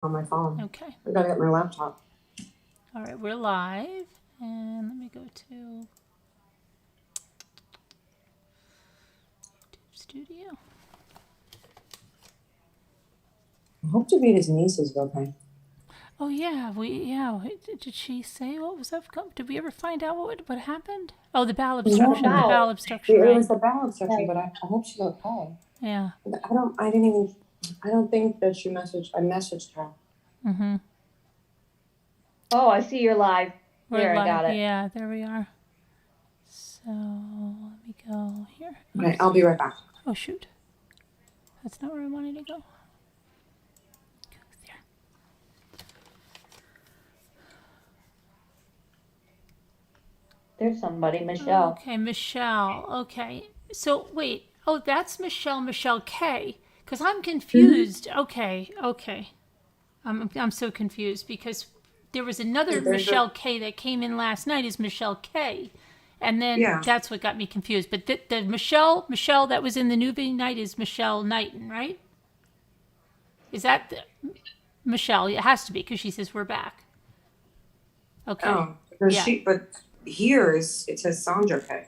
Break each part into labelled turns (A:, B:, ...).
A: on my phone.
B: Okay.
A: I gotta get my laptop.
B: All right, we're live. And let me go to YouTube Studio.
A: I hope Davita's niece is okay.
B: Oh yeah, did she say what was up? Did we ever find out what happened? Oh, the bowel obstruction.
A: No.
B: The bowel obstruction,
A: It
B: right?
A: was the bowel obstruction, but I hope she's okay.
B: Yeah.
A: I don't think that I messaged her.
B: Mm-hmm.
C: Oh, I see you're live.
B: We're
C: I got it.
B: Yeah, there we are. So let me go here.
A: Okay, I'll be right back.
B: Oh shoot, that's not where I wanted to go. Go there.
C: There's somebody, Michelle.
B: Okay, Michelle. Okay, so wait. Oh, that's Michelle K. Because I'm confused. Mm-hmm. Okay. I'm so confused because there was another Michelle K that came in last night as Michelle K. And then that's what got me confused. But the Michelle that was in the movie night is Michelle Knighton, right? Is that Michelle? It has to be because she says we're back. Okay.
A: Oh, but here it says Sandra K.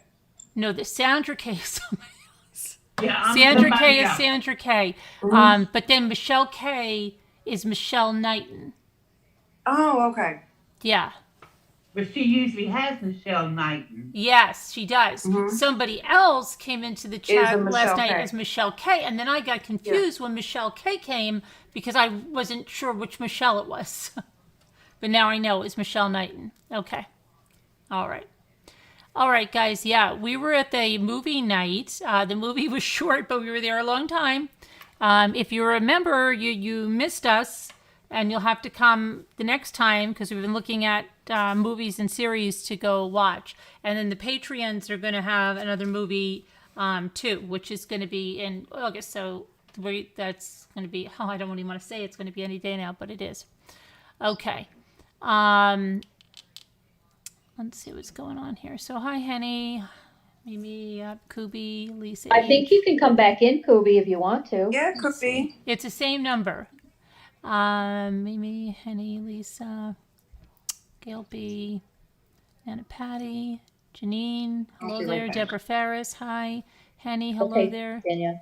B: No, the Sandra K is somebody else.
D: Yeah,
B: Sandra K is Sandra K.
A: Mm-hmm.
B: But then Michelle K is Michelle Knighton.
A: Oh, okay.
B: Yeah.
D: But she usually has Michelle Knighton.
B: Yes, she does. Mm-hmm. Somebody else came into the chat last night as Michelle K. And then I got confused when Michelle K came because I wasn't sure which Michelle it was. But now I know it's Michelle Knighton. Okay. All right, guys. Yeah, we were at the movie night. The movie was short, but we were there a long time. If you remember, you missed us, and you'll have to come the next time because we've been looking at movies and series to go watch. And then the Patreons are going to have another movie too, which is going to be in August. So that's going to be, I don't even want to say it's going to be any day now, but it is. Okay. Let's see what's going on here. So hi, Henny, Mimi, Kubi, Lisa.
C: I think you can come back in, Kubi, if you want to.
A: Yeah, it could be.
B: It's the same number. Mimi, Henny, Lisa, Gail B, Anna Patty, Janine, hello there. Right, Deborah Ferris, hi. Henny, hello there.
C: Danielle.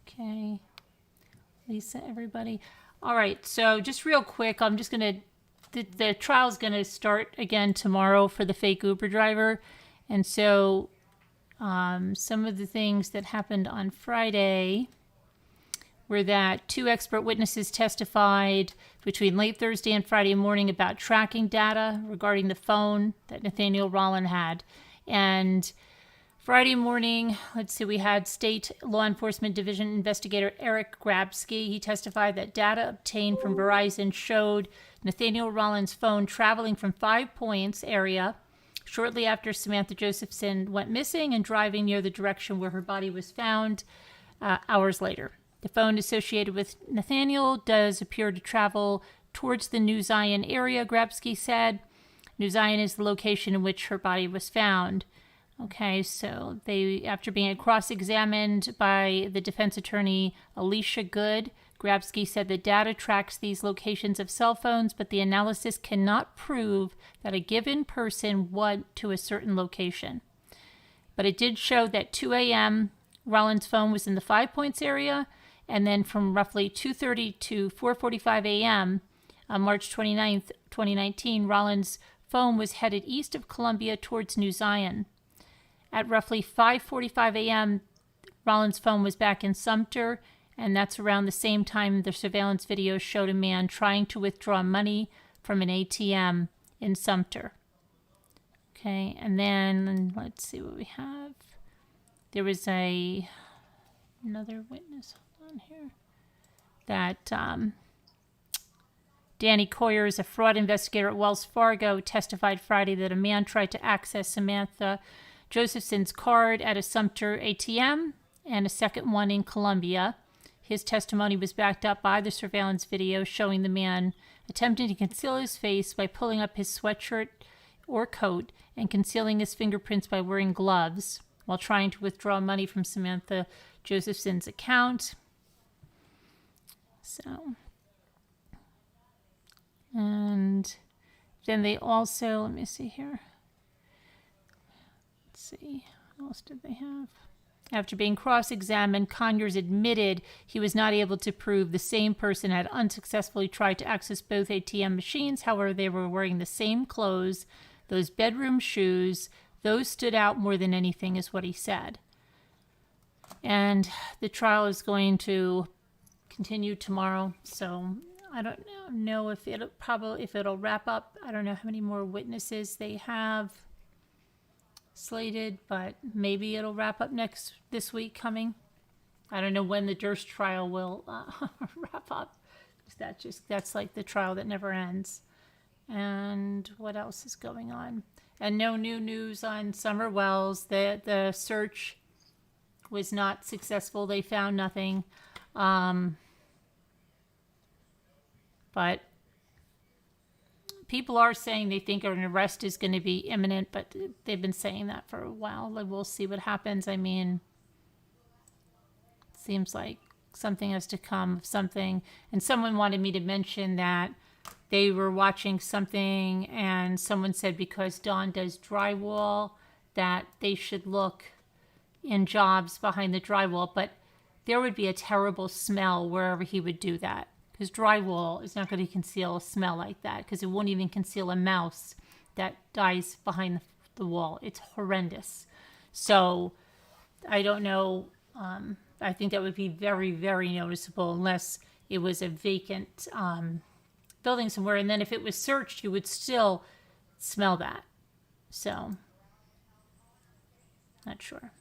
B: Okay. Lisa, everybody. All right, so just real quick, I'm just going to, the trial's going to start again tomorrow for the fake Uber driver. And so some of the things that happened on Friday were that 2 expert witnesses testified between late Thursday and Friday morning about tracking data regarding the phone that Nathaniel Rollin had. And Friday morning, we had State Law Enforcement Division investigator Eric Grabsky. He testified that data obtained from Verizon showed Nathaniel Rollin's phone traveling from 5 Points area shortly after Samantha Josephson went missing and driving near the direction where her body was found hours later. The phone associated with Nathaniel does appear to travel towards the New Zion area, Grabsky said. New Zion is the location in which her body was found. Okay, so after being cross-examined by the defense attorney Alicia Good, Grabsky said the data tracks these locations of cell phones, but the analysis cannot prove that a given person went to a certain location. But it did show that 2 a.m. Rollin's phone was in the 5 Points area, and then from roughly 2:30 to 4:45 a.m. on March 29th, 2019, Rollin's phone was headed east of Columbia towards New Zion. At roughly 5:45 a.m., Rollin's phone was back in Sumter, and that's around the same time the surveillance video showed a man trying to withdraw money from an ATM in Sumter. Okay, and then let's see what we have. There was another witness on here that Danny Coyer is a fraud investigator at Wells Fargo, testified Friday that a man tried to access Samantha Josephson's card at a Sumter ATM and a second one in Columbia. His testimony was backed up by the surveillance video showing the man attempting to conceal his face by pulling up his sweatshirt or coat and concealing his fingerprints by wearing gloves while trying to withdraw money from Samantha Josephson's account. So, and then they also, let me see here. Let's see, what else did they have? After being cross-examined, Conyers admitted he was not able to prove the same person had unsuccessfully tried to access both ATM machines. However, they were wearing the same clothes, those bedroom shoes. Those stood out more than anything, is what he said. And the trial is going to continue tomorrow. So I don't know if it'll wrap up. I don't know how many more witnesses they have slated, but maybe it'll wrap up this week coming. I don't know when the Durst trial will wrap up. That's like the trial that never ends. And what else is going on? And no new news on Summer Wells. The search was not successful. They found nothing. But people are saying they think an arrest is going to be imminent, but they've been saying that for a while. We'll see what happens. I mean, it seems like something has to come of something. And someone wanted me to mention that they were watching something and someone said because Don does drywall that they should look in jobs behind the drywall, but there would be a terrible smell wherever he would do that. Because drywall is not going to conceal a smell like that, because it won't even conceal a mouse that dies behind the wall. It's horrendous. So I don't know. I think that would be very, very noticeable unless it was a vacant building somewhere. And then if it was searched, you would still smell that. So not sure.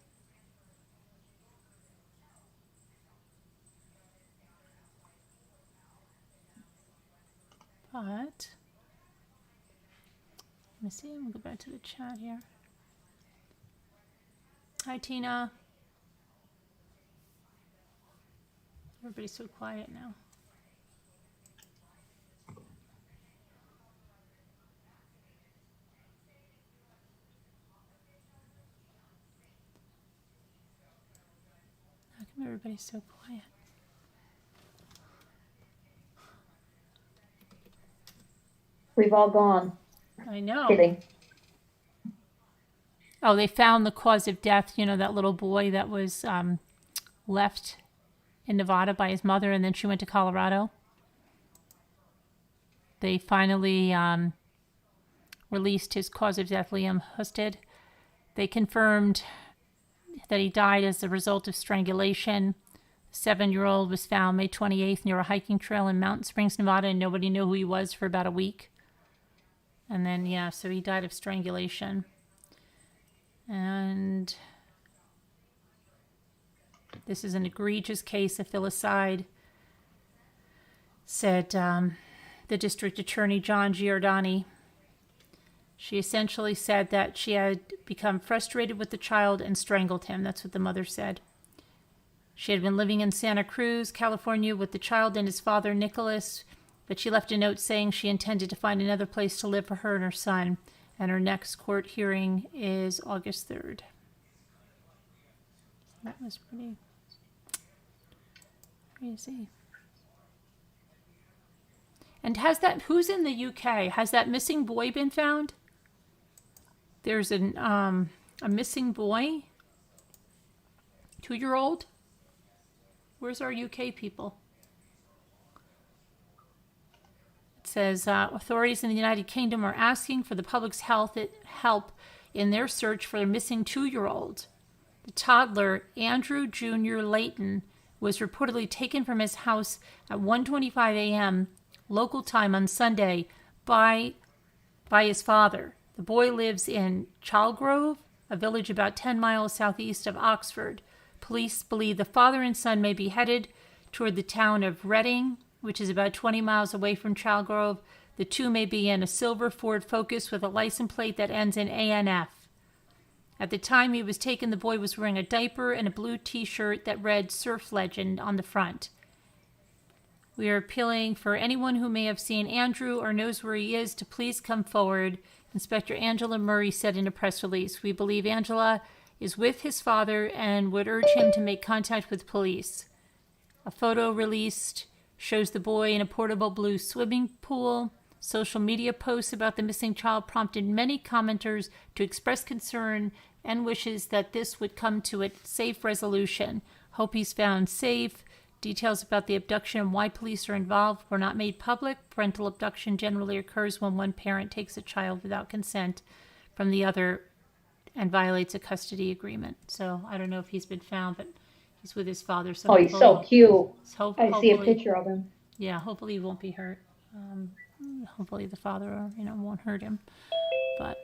B: But let me see. We'll go back to the chat here. Hi, Tina. Everybody's so quiet now. How come everybody's so quiet?
C: We've all gone.
B: I know.
C: Kidding.
B: Oh, they found the cause of death. You know, that little boy that was left in Nevada by his mother, and then she went to Colorado. They finally released his cause of death, Liam Husted. They confirmed that he died as a result of strangulation. The 7-year-old was found May 28th near a hiking trail in Mountain Springs, Nevada, and nobody knew who he was for about a week. And then, yeah, so he died of strangulation. And this is an egregious case of filicide, said the district attorney, John Giordani. She essentially said that she had become frustrated with the child and strangled him. That's what the mother said. She had been living in Santa Cruz, California, with the child and his father, Nicholas, but she left a note saying she intended to find another place to live for her and her son, and her next court hearing is August 3rd. That was pretty crazy. And who's in the UK? Has that missing boy been found? There's a missing boy, 2-year-old. Where's our UK people? It says authorities in the United Kingdom are asking for the public's help in their search for a missing 2-year-old. The toddler, Andrew Jr. Layton, was reportedly taken from his house at 1:25 a.m. local time on Sunday by his father. The boy lives in Chalgrove, a village about 10 miles southeast of Oxford. Police believe the father and son may be headed toward the town of Reading, which is about 20 miles away from Chalgrove. The two may be in a silver Ford Focus with a license plate that ends in ANF. At the time he was taken, the boy was wearing a diaper and a blue T-shirt that read Surf Legend on the front. We are appealing for anyone who may have seen Andrew or knows where he is to please come forward, Inspector Angela Murray said in a press release. We believe Angela is with his father and would urge him to make contact with police. A photo released shows the boy in a portable blue swimming pool. Social media posts about the missing child prompted many commenters to express concern and wishes that this would come to a safe resolution. Hope he's found safe. Details about the abduction and why police are involved were not made public. Parental abduction generally occurs when one parent takes a child without consent from the other and violates a custody agreement. So I don't know if he's been found, but he's with his father.
C: Oh, he's so cute. I see a picture of him.
B: Yeah, hopefully he won't be hurt. Hopefully the father, won't hurt him. But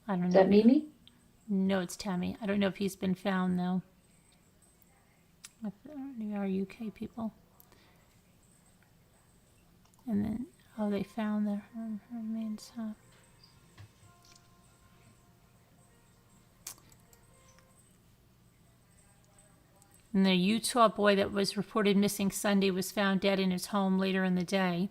B: I don't know.
C: Is that Mimi?
B: No, it's Tammy. I don't know if he's been found though. They are UK people. And then, they found her remains. And the Utah boy that was reported missing Sunday was found dead in his home later in the day.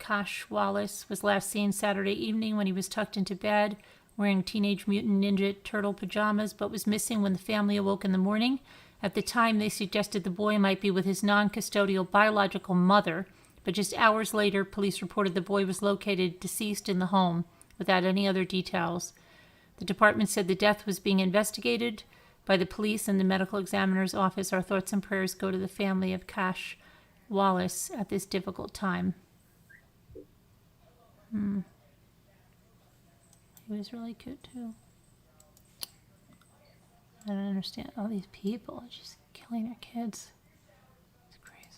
B: Cash Wallace was last seen Saturday evening when he was tucked into bed, wearing Teenage Mutant Ninja Turtle pajamas, but was missing when the family awoke in the morning. At the time, they suggested the boy might be with his non-custodial biological mother, but just hours later, police reported the boy was located deceased in the home without any other details. The department said the death was being investigated by the police and the medical examiner's office. Our thoughts and prayers go to the family of Cash Wallace at this difficult time. He was really cute too. I don't understand all these people just killing their kids. It's crazy.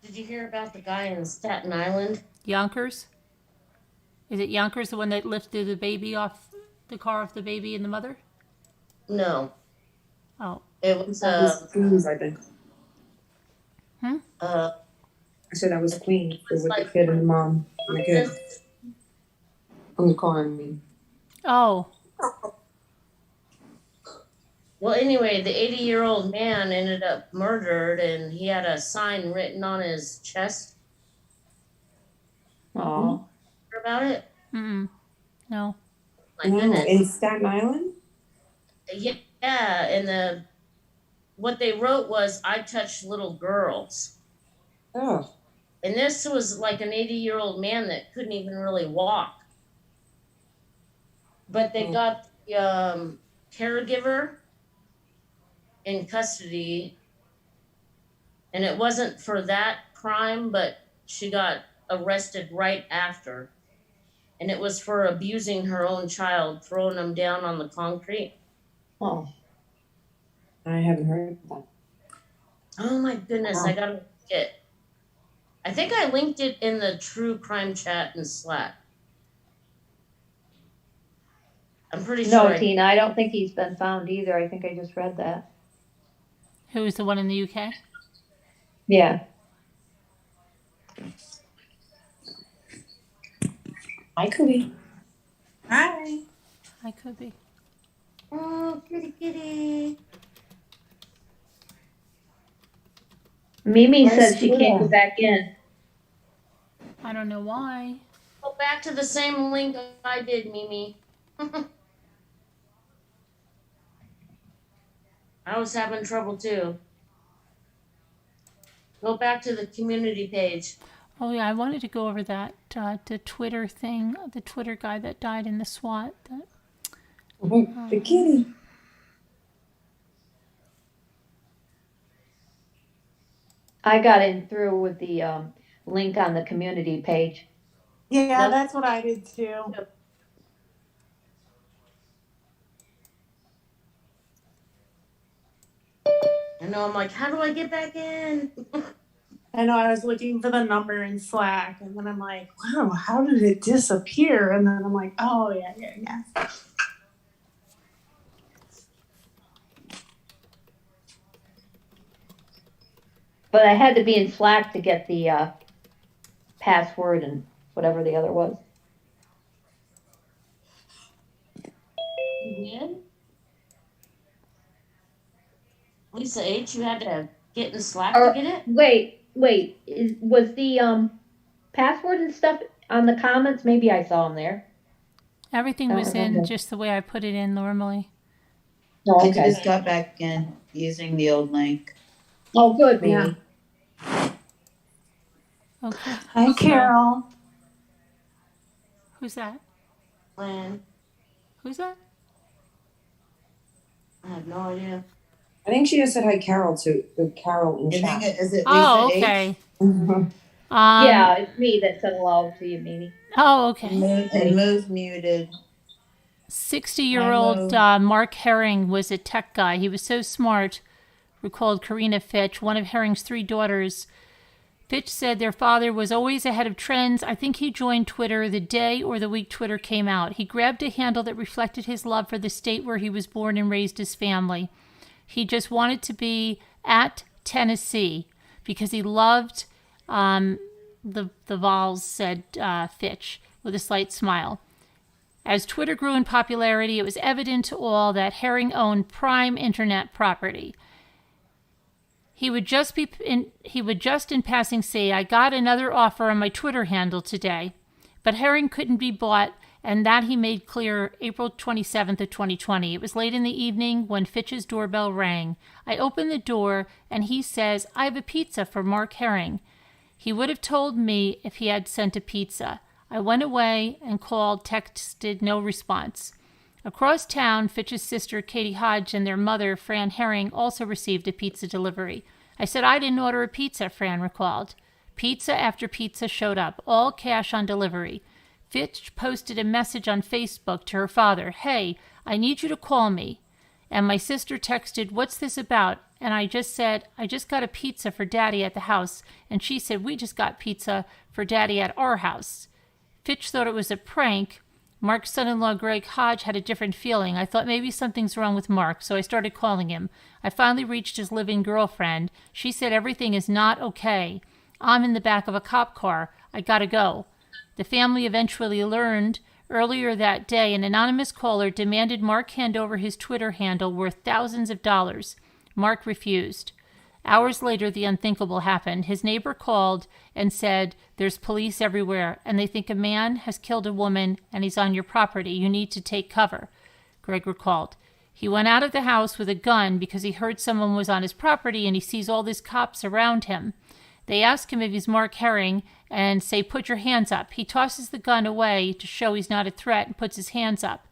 E: Did you hear about the guy in Staten Island?
B: Yonkers? Is it Yonkers, the one that lifted the baby off the car off the baby and the mother?
E: No.
B: Oh.
E: It was
A: That was Queens, I think. I said that was Queens with the kid and the mom and the kid. On the car, I mean.
B: Oh.
E: Well, anyway, the 80-year-old man ended up murdered, and he had a sign written on his chest.
C: Oh.
E: Heard about it?
B: No.
E: My
A: No,
E: goodness.
A: in Staten Island?
E: Yeah, and what they wrote was, "I touch little girls."
A: Oh.
E: And this was like an 80-year-old man that couldn't even really walk. But they got the caregiver in custody, and it wasn't for that crime, but she got arrested right after. And it was for abusing her own child, throwing them down on the concrete.
C: Oh.
A: I haven't heard of that.
E: Oh my goodness, I gotta link it. I think I linked it in the True Crime Chat in Slack. I'm pretty sure.
C: No, Tina, I don't think he's been found either. I think I just read that.
B: Who is the one in the UK?
C: Yeah.
A: I could be. Hi.
B: I could be.
E: Oh, kitty kitty.
C: Mimi
A: Where's
C: says she can't
A: Squirrel?
C: go back in.
B: I don't know why.
E: Go back to the same link I did, Mimi. I was having trouble too. Go back to the community page.
B: Oh yeah, I wanted to go over that the Twitter thing, the Twitter guy that died in the SWAT.
A: The kitty.
C: I got in through with the link on the community page.
F: Yeah,
E: Yep.
F: that's what I did too.
E: I know, I'm like, how do I get back in?
F: I know I was looking for the number in Slack, and then I'm like, wow, how did it disappear? And then I'm like, oh, yeah.
C: But I had to be in Slack to get the password and whatever the other was.
E: You did? Lisa H, you had to get in Slack
C: Or-
E: to get it?
C: Wait, was the password and stuff on the comments? Maybe I saw them there.
B: Everything was in just the way I put it in normally.
C: Oh,
G: I
C: okay.
G: just got back in using the old link.
C: Oh, good, Mimi.
F: Yeah.
B: Okay.
F: Hi, Carol.
B: Who's that?
E: Lynn,
B: Who's that?
E: I have no idea.
A: I think she just said hi, Carol, to Carol in
G: I think
A: chat.
G: is it Lisa
B: Oh,
G: H?
B: okay.
C: Yeah, it's me that said hello to you, Mimi.
B: Oh, okay.
G: And Mo's muted.
B: 60-year-old Mark Herring was a tech guy. He was so smart, recalled Karina Fitch, one of Herring's 3 daughters. Fitch said their father was always ahead of trends. I think he joined Twitter the day or the week Twitter came out. He grabbed a handle that reflected his love for the state where he was born and raised his family. He just wanted to be at Tennessee because he loved the Vols, said Fitch with a slight smile. As Twitter grew in popularity, it was evident to all that Herring owned prime internet property. He would just in passing say, "I got another offer on my Twitter handle today," but Herring couldn't be bought, and that he made clear April 27th of 2020. It was late in the evening when Fitch's doorbell rang. I opened the door, and he says, "I have a pizza for Mark Herring." He would have told me if he had sent a pizza. I went away and called, texted, no response. Across town, Fitch's sister, Katie Hodge, and their mother, Fran Herring, also received a pizza delivery. I said I didn't order a pizza, Fran recalled. Pizza after pizza showed up, all cash on delivery. Fitch posted a message on Facebook to her father, "Hey, I need you to call me." And my sister texted, "What's this about?" And I just said, "I just got a pizza for Daddy at the house." And she said, "We just got pizza for Daddy at our house." Fitch thought it was a prank. Mark's son-in-law, Greg Hodge, had a different feeling. I thought maybe something's wrong with Mark, so I started calling him. I finally reached his live-in girlfriend. She said everything is not okay. I'm in the back of a cop car. I gotta go. The family eventually learned earlier that day an anonymous caller demanded Mark hand over his Twitter handle worth thousands of dollars. Mark refused. Hours later, the unthinkable happened. His neighbor called and said, "There's police everywhere, and they think a man has killed a woman, and he's on your property. You need to take cover," Greg recalled. He went out of the house with a gun because he heard someone was on his property, and he sees all these cops around him. They ask him if he's Mark Herring and say, "Put your hands up." He tosses the gun away to show he's not a threat and puts his hands up.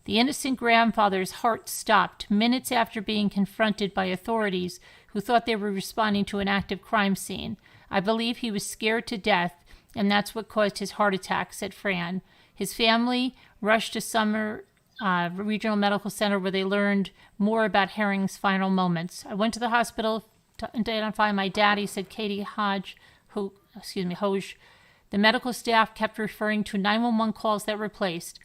B: The innocent grandfather's heart stopped minutes after being confronted by authorities who thought they were responding to an active crime scene. I believe he was scared to death, and that's what caused his heart attack, said Fran. His family rushed to Summer Regional Medical Center where they learned more about Herring's final moments. I went to the hospital to identify my daddy, said Katie Hodge. Hoge. The medical staff kept referring to 911 calls that were placed.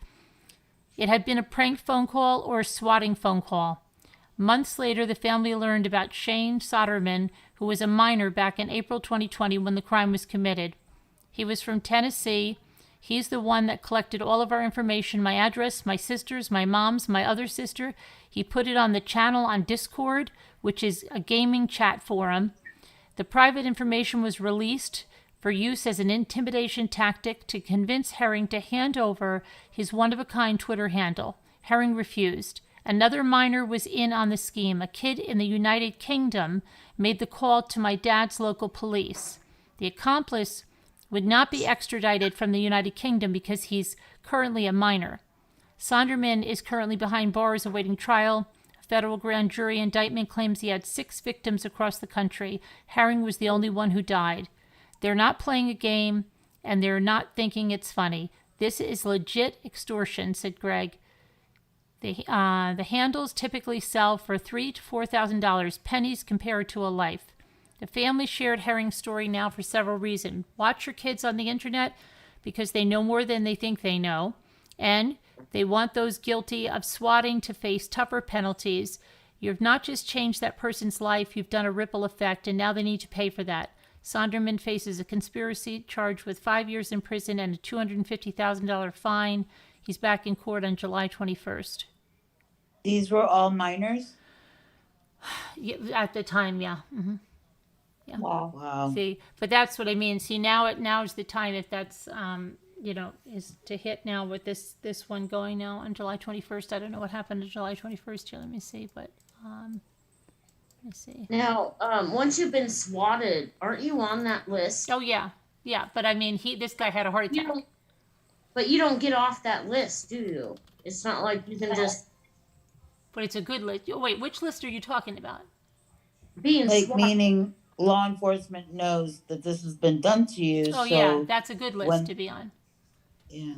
B: It had been a prank phone call or a swatting phone call. Months later, the family learned about Shane Soderman, who was a minor back in April 2020 when the crime was committed. He was from Tennessee. He's the one that collected all of our information, my address, my sister's, my mom's, my other sister. He put it on the channel on Discord, which is a gaming chat forum. The private information was released for use as an intimidation tactic to convince Herring to hand over his one-of-a-kind Twitter handle. Herring refused. Another minor was in on the scheme. A kid in the United Kingdom made the call to my dad's local police. The accomplice would not be extradited from the United Kingdom because he's currently a minor. Sonderman is currently behind bars awaiting trial. A federal grand jury indictment claims he had 6 victims across the country. Herring was the only one who died. They're not playing a game, and they're not thinking it's funny. This is legit extortion, said Greg. The handles typically sell for $3,000 to $4,000, pennies compared to a life. The family shared Herring's story now for several reasons. Watch your kids on the internet because they know more than they think they know, and they want those guilty of swatting to face tougher penalties. You've not just changed that person's life, you've done a ripple effect, and now they need to pay for that. Sonderman faces a conspiracy charge with 5 years in prison and a $250,000 fine. He's back in court on July 21st.
G: These were all minors?
B: Yeah, at the time, yeah. Mm-hmm.
C: Wow.
G: Wow.
B: See, but that's what I mean. See, now is the time if that's is to hit now with this one going now on July 21st. I don't know what happened to July 21st here. Let me see, but let me see.
E: Now, once you've been swatted, aren't you on that list?
B: Oh yeah, but I mean, this guy had a heart
E: You
B: attack.
E: don't, but you don't get off that list, do you? It's not like you can just
B: But it's a good list. Oh, wait, which list are you talking about?
E: being
G: Like,
E: swatted.
G: meaning law enforcement knows that this has been done to you,
B: Oh
G: so.
B: yeah, that's a good list
G: when-
B: to be on.
G: Yeah.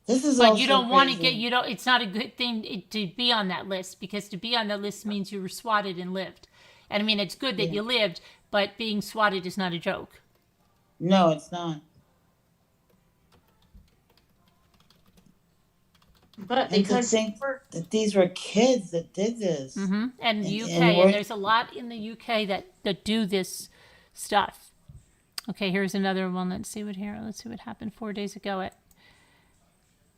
G: This is
B: But
G: also
B: you don't want to
G: crazy.
B: it's not a good thing to be on that list, because to be on that list means you were swatted and lived. And I mean, it's good that
G: Yeah.
B: you lived, but being swatted is not a joke.
G: No, it's not.
E: But
G: And to
E: because
G: think that these were kids that did this.
B: Mm-hmm. And the UK,
G: and
B: and,
G: we're-
B: there's a lot in the UK that do this stuff. Okay, here's another one. Let's see what happened 4 days ago.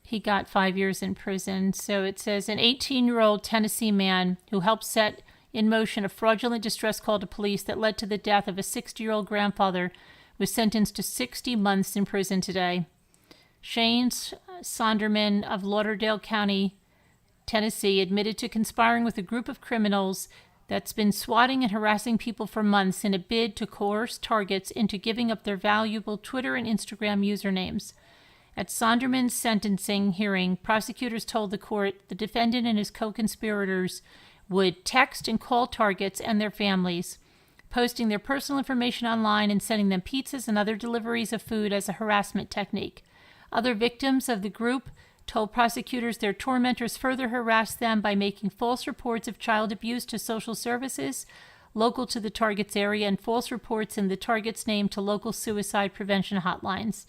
B: He got 5 years in prison. So it says an 18-year-old Tennessee man who helped set in motion a fraudulent distress call to police that led to the death of a 60-year-old grandfather was sentenced to 60 months in prison today. Shane Sonderman of Lauderdale County, Tennessee, admitted to conspiring with a group of criminals that's been swatting and harassing people for months in a bid to coerce targets into giving up their valuable Twitter and Instagram usernames. At Sonderman's sentencing hearing, prosecutors told the court the defendant and his co-conspirators would text and call targets and their families, posting their personal information online and sending them pizzas and other deliveries of food as a harassment technique. Other victims of the group told prosecutors their tormentors further harassed them by making false reports of child abuse to social services local to the target's area and false reports in the target's name to local suicide prevention hotlines.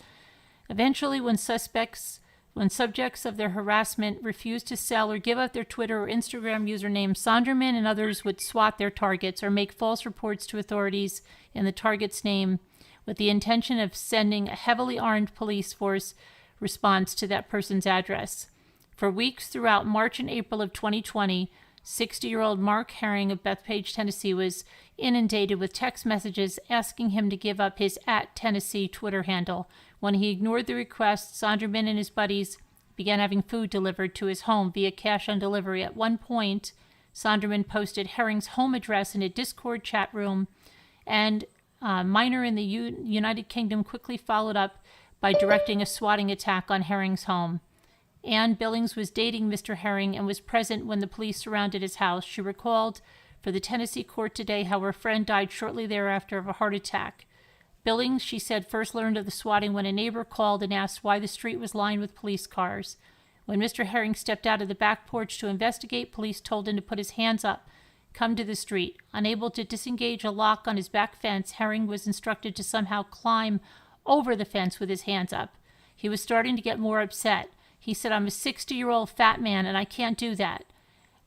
B: Eventually, when subjects of their harassment refused to sell or give up their Twitter or Instagram username, Sonderman and others would swat their targets or make false reports to authorities in the target's name with the intention of sending a heavily armed police force response to that person's address. For weeks throughout March and April of 2020, 60-year-old Mark Herring of Bethpage, Tennessee, was inundated with text messages asking him to give up his @Tennessee Twitter handle. When he ignored the request, Sonderman and his buddies began having food delivered to his home via cash on delivery. At one point, Sonderman posted Herring's home address in a Discord chat room, and a minor in the United Kingdom quickly followed up by directing a swatting attack on Herring's home. Ann Billings was dating Mr. Herring and was present when the police surrounded his house. She recalled for the Tennessee court today how her friend died shortly thereafter of a heart attack. Billings, she said, first learned of the swatting when a neighbor called and asked why the street was lined with police cars. When Mr. Herring stepped out of the back porch to investigate, police told him to put his hands up, come to the street. Unable to disengage a lock on his back fence, Herring was instructed to somehow climb over the fence with his hands up. He was starting to get more upset. He said, I'm a 60-year-old fat man and I can't do that.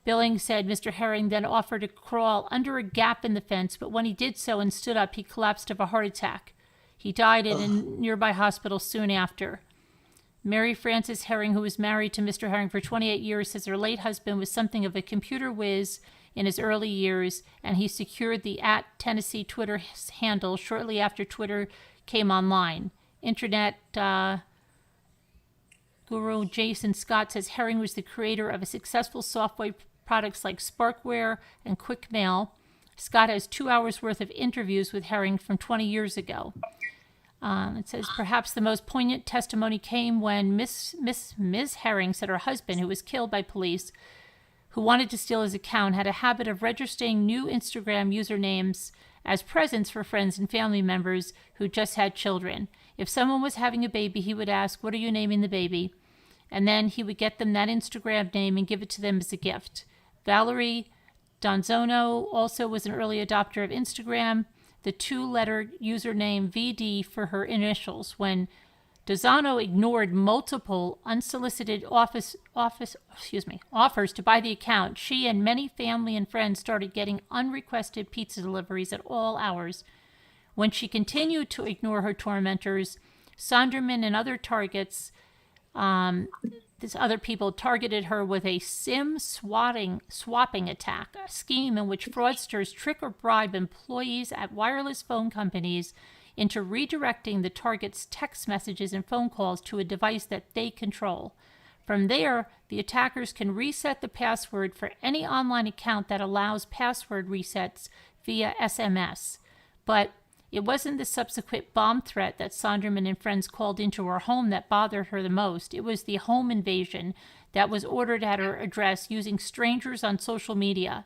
B: Billings said Mr. Herring then offered to crawl under a gap in the fence, but when he did so and stood up, he collapsed of a heart attack. He died in a nearby hospital soon after. Mary Frances Herring, who was married to Mr. Herring for 28 years, says her late husband was something of a computer whiz in his early years, and he secured the @Tennessee Twitter handle shortly after Twitter came online. Internet guru Jason Scott says Herring was the creator of a successful software products like Sparkware and QuickMail. Scott has 2 hours worth of interviews with Herring from 20 years ago. It says perhaps the most poignant testimony came when Ms. Herring said her husband, who was killed by police, who wanted to steal his account, had a habit of registering new Instagram usernames as presents for friends and family members who just had children. If someone was having a baby, he would ask, what are you naming the baby? And then he would get them that Instagram name and give it to them as a gift. Valerie Donzono also was an early adopter of Instagram, the 2-letter username VD for her initials. When Donzono ignored multiple unsolicited offers to buy the account, she and many family and friends started getting unrequested pizza deliveries at all hours. When she continued to ignore her tormentors, Sonderman and other targets, other people targeted her with a SIM swapping attack, a scheme in which fraudsters trick or bribe employees at wireless phone companies into redirecting the target's text messages and phone calls to a device that they control. From there, the attackers can reset the password for any online account that allows password resets via SMS. But it wasn't the subsequent bomb threat that Sonderman and friends called into her home that bothered her the most. It was the home invasion that was ordered at her address using strangers on social media.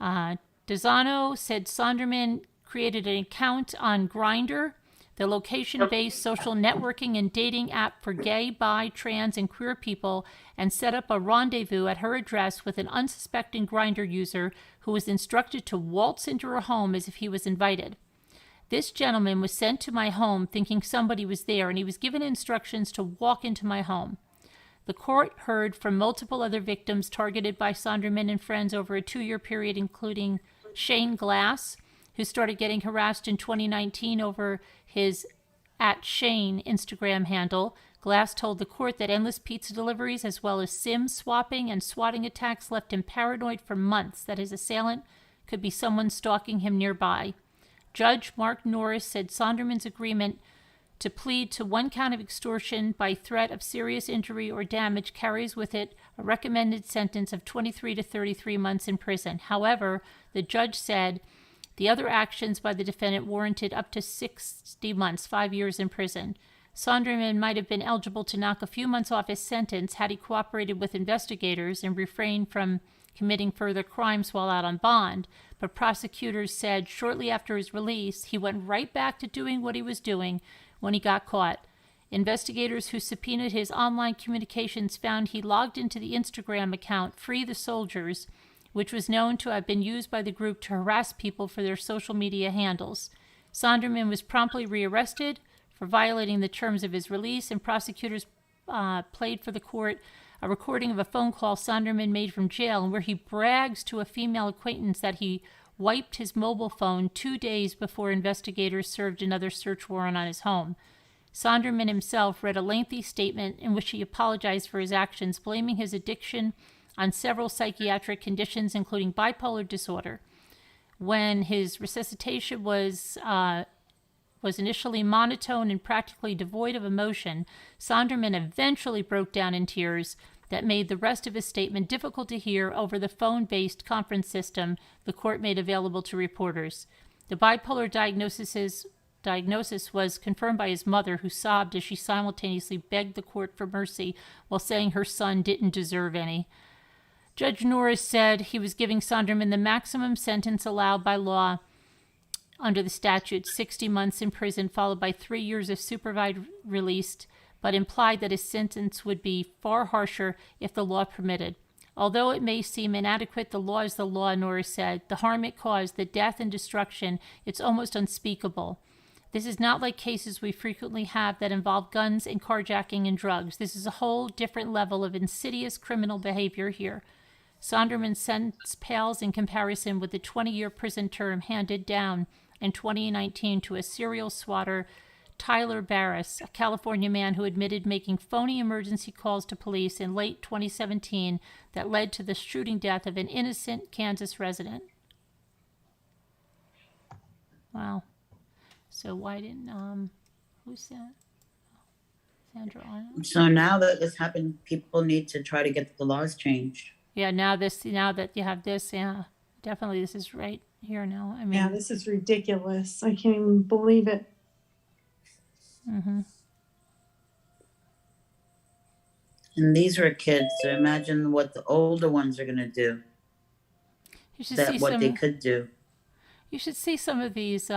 B: Dezano said Sonderman created an account on Grindr, the location-based social networking and dating app for gay, bi, trans, and queer people, and set up a rendezvous at her address with an unsuspecting Grindr user who was instructed to waltz into her home as if he was invited. This gentleman was sent to my home thinking somebody was there, and he was given instructions to walk into my home. The court heard from multiple other victims targeted by Sonderman and friends over a 2-year period, including Shane Glass, who started getting harassed in 2019 over his @Shane Instagram handle. Glass told the court that endless pizza deliveries, as well as SIM swapping and swatting attacks, left him paranoid for months that his assailant could be someone stalking him nearby. Judge Mark Norris said Sonderman's agreement to plead to 1 count of extortion by threat of serious injury or damage carries with it a recommended sentence of 23 to 33 months in prison. However, the judge said the other actions by the defendant warranted up to 60 months, 5 years in prison. Sonderman might have been eligible to knock a few months off his sentence had he cooperated with investigators and refrained from committing further crimes while out on bond, but prosecutors said shortly after his release, he went right back to doing what he was doing when he got caught. Investigators who subpoenaed his online communications found he logged into the Instagram account Free the Soldiers, which was known to have been used by the group to harass people for their social media handles. Sonderman was promptly rearrested for violating the terms of his release, and prosecutors played for the court a recording of a phone call Sonderman made from jail where he brags to a female acquaintance that he wiped his mobile phone 2 days before investigators served another search warrant on his home. Sonderman himself read a lengthy statement in which he apologized for his actions, blaming his addiction on several psychiatric conditions, including bipolar disorder. When his resuscitation was initially monotone and practically devoid of emotion, Sonderman eventually broke down in tears that made the rest of his statement difficult to hear over the phone-based conference system the court made available to reporters. The bipolar diagnosis was confirmed by his mother, who sobbed as she simultaneously begged the court for mercy while saying her son didn't deserve any. Judge Norris said he was giving Sonderman the maximum sentence allowed by law under the statute, 60 months in prison, followed by 3 years of supervised release, but implied that his sentence would be far harsher if the law permitted. Although it may seem inadequate, the law is the law, Norris said. The harm it caused, the death and destruction, it's almost unspeakable. This is not like cases we frequently have that involve guns and carjacking and drugs. This is a whole different level of insidious criminal behavior here. Sonderman's sentence pales in comparison with the 20-year prison term handed down in 2019 to a serial swatter, Tyler Barris, a California man who admitted making phony emergency calls to police in late 2017 that led to the shooting death of an innocent Kansas resident. Wow. So why didn't, who's that? Sandra Arnold?
G: So now that this happened, people need to try to get the laws changed.
B: Yeah, now that you have this, yeah, definitely this is right here now. I mean,
F: Yeah, this is ridiculous. I can't even believe it.
B: Mm-hmm.
G: And these are kids, so imagine what the older ones are going to do.
B: You should
G: That
B: see
G: what
B: some.
G: they could do.
B: You should see some of these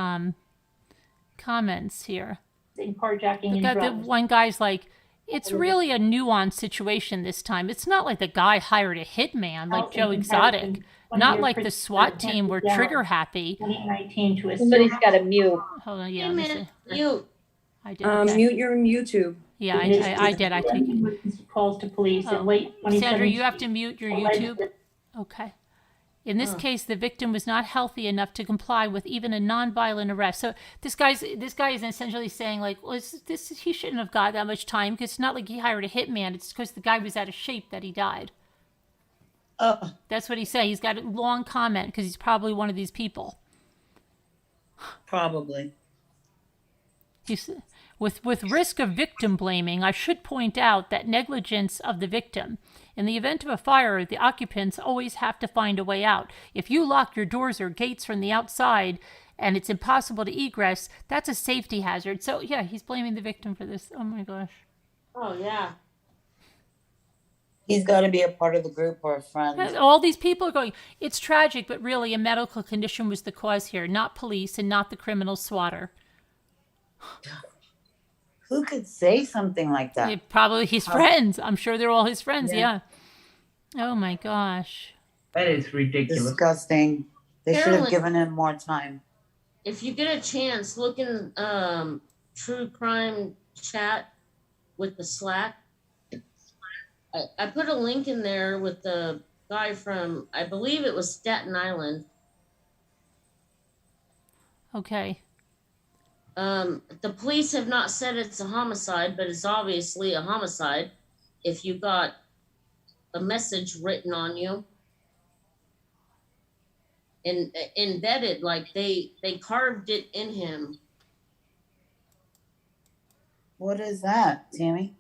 B: comments here.
C: Carjacking and
B: The
C: drugs.
B: one guy's like, it's really a nuanced situation this time. It's not like the guy hired a hitman like Joe Exotic. Not like the SWAT team were trigger happy.
C: 2019 to somebody's got to mute.
B: Hold on, yeah.
E: Hey,
B: let me
E: man,
B: see.
E: you.
B: I did. Okay.
A: Mute your YouTube.
B: Yeah, I did. I take it.
C: Calls to police
B: Oh,
C: in late 2017.
B: Sandra, you have to mute your YouTube. Okay. In this case, the victim was not healthy enough to comply with even a nonviolent arrest. So this guy is essentially saying, like, well, he shouldn't have got that much time because it's not like he hired a hitman. It's because the guy was out of shape that he died.
G: Oh,
B: That's what he said. He's got a long comment because he's probably one of these people.
G: probably.
B: With risk of victim blaming, I should point out that negligence of the victim. In the event of a fire, the occupants always have to find a way out. If you lock your doors or gates from the outside and it's impossible to egress, that's a safety hazard. So, yeah, he's blaming the victim for this. Oh, my gosh.
E: Oh, yeah.
G: He's got to be a part of the group or a friend.
B: All these people are going, it's tragic, but really a medical condition was the cause here, not police and not the criminal swatter.
G: Who could say something like that?
B: Probably his friends. I'm sure they're all his friends, yeah. Oh, my gosh.
D: That is ridiculous.
G: Disgusting. They should
E: Carolyn-
G: have given him more time.
E: If you get a chance, look in True Crime Chat with the Slack. I put a link in there with the guy from, I believe it was Staten Island.
B: Okay.
E: The police have not said it's a homicide, but it's obviously a homicide if you got a message written on you and embedded, like they carved it in him.
G: What is that, Tammy?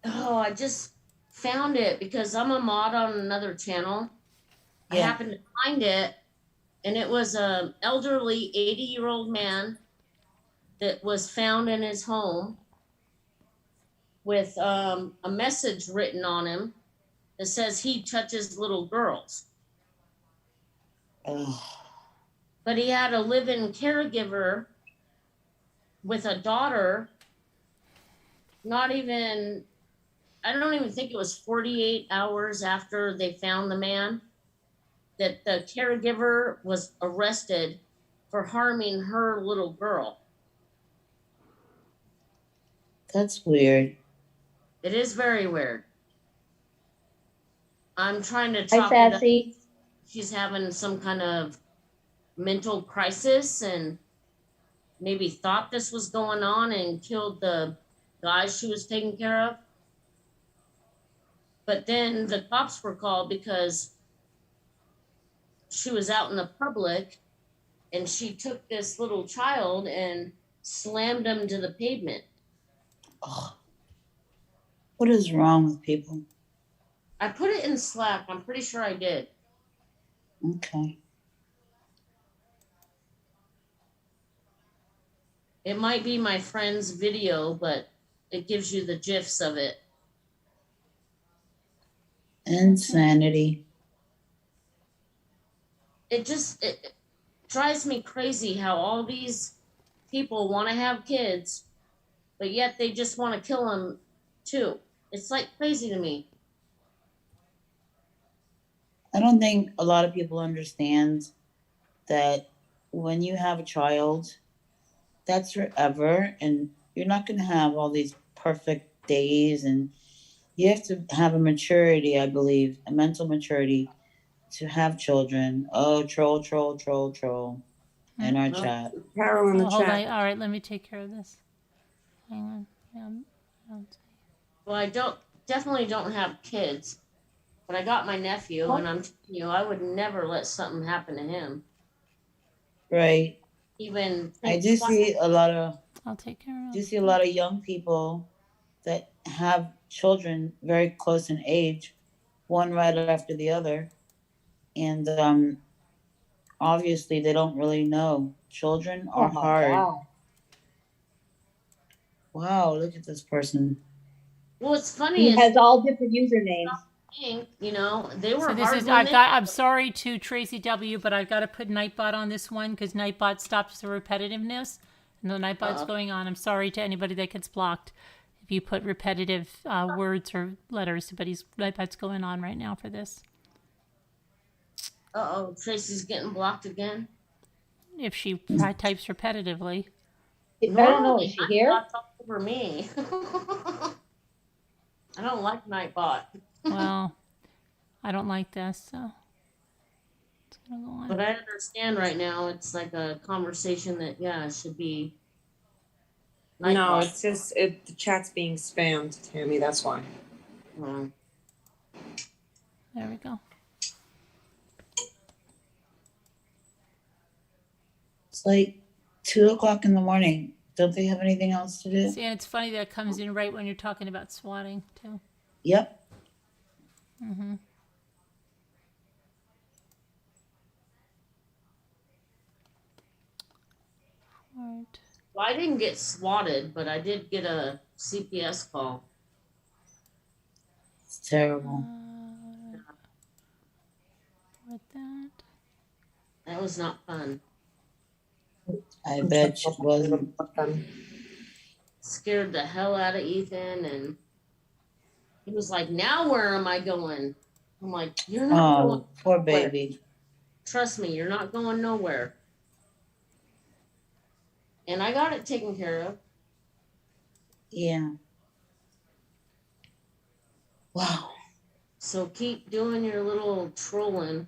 E: Oh, I just found it because I'm a mod on another channel. I
G: Yeah.
E: happened to find it, and it was a elderly 80-year-old man that was found in his home with a message written on him that says he touches little girls.
G: Ugh.
E: But he had a live-in caregiver with a daughter. I don't even think it was 48 hours after they found the man that the caregiver was arrested for harming her little girl.
G: That's weird.
E: It is very weird. I'm trying to
C: Hi,
E: talk it up.
C: Sassy.
E: She's having some kind of mental crisis and maybe thought this was going on and killed the guy she was taking care of. But then the cops were called because she was out in the public and she took this little child and slammed him to the pavement.
G: Ugh. What is wrong with people?
E: I put it in Slack. I'm pretty sure I did.
G: Okay.
E: It might be my friend's video, but it gives you the gifs of it.
G: Insanity.
E: It drives me crazy how all these people want to have kids, but yet they just want to kill them too. It's like crazy to me.
G: I don't think a lot of people understand that when you have a child, that's forever, and you're not going to have all these perfect days, and you have to have a maturity, I believe, a mental maturity to have children. Oh, troll in our chat.
A: Carol in the
B: Hold on.
A: chat.
B: All right, let me take care of this. Hang on.
E: Well, I definitely don't have kids, but I got my nephew, and I'm telling you, I would never let something happen to him.
G: Right.
E: Even
G: I do see a lot of
B: I'll take care of
G: do
B: it.
G: see a lot of young people that have children very close in age, one right after the other, and obviously they don't really know. Children are hard. Wow, look at this person.
E: well, what's funny
C: He
E: is
C: has all different usernames.
E: they were
B: So this
E: hard
B: is
E: when
B: I'm sorry to Tracy W, but I've got to put Nightbot on this one because Nightbot stops the repetitiveness, and the Nightbot's going on. I'm sorry to anybody that gets blocked if you put repetitive words or letters, but Nightbot's going on right now for this.
E: Uh-oh, Tracy's getting blocked again.
B: If she types repetitively.
C: I don't know, is she here?
E: Nightbot's all over me. I don't like Nightbot.
B: Well, I don't like this, so it's gonna go on.
E: But I understand right now it's like a conversation that, it should be.
A: No,
E: Nightbot.
A: it's just the chat's being spammed, Tammy. That's why.
E: Mm.
B: There we go.
G: It's like 2:00 in the morning. Don't they have anything else to do?
B: See, and it's funny that comes in right when you're talking about swatting too.
G: Yep.
B: Mm-hmm. Right.
E: Well, I didn't get swatted, but I did get a CPS call.
G: It's terrible.
B: With that.
E: That was not fun.
G: I bet it wasn't.
E: Scared the hell out of Ethan, and he was like, "Now where am I going?" I'm like, "You're not going.
G: Oh, poor
E: nowhere.
G: baby.
E: Trust me, you're not going nowhere." And I got it taken care of.
G: Yeah. Wow.
E: So keep doing your little trolling.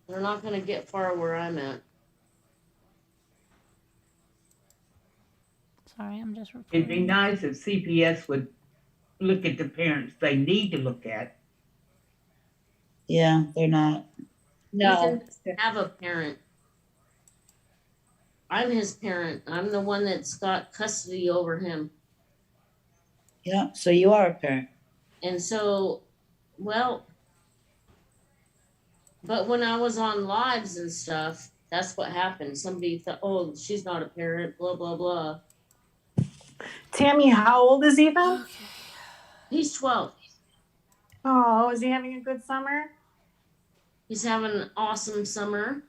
E: They're not going to get far where I'm at.
B: Sorry, I'm just
D: It'd be
B: reporting.
D: nice if CPS would look at the parents they need to look at.
G: Yeah, they're not.
C: No.
E: Ethan doesn't have a parent. I'm his parent. I'm the one that's got custody over him.
G: Yeah, so you are a parent.
E: And so, well, but when I was on lives and stuff, that's what happened. Somebody thought, "Oh, she's not a parent," blah, blah, blah.
F: Tammy, how old is Ethan?
E: He's 12.
F: Oh, is he having a good summer?
E: He's having an awesome summer.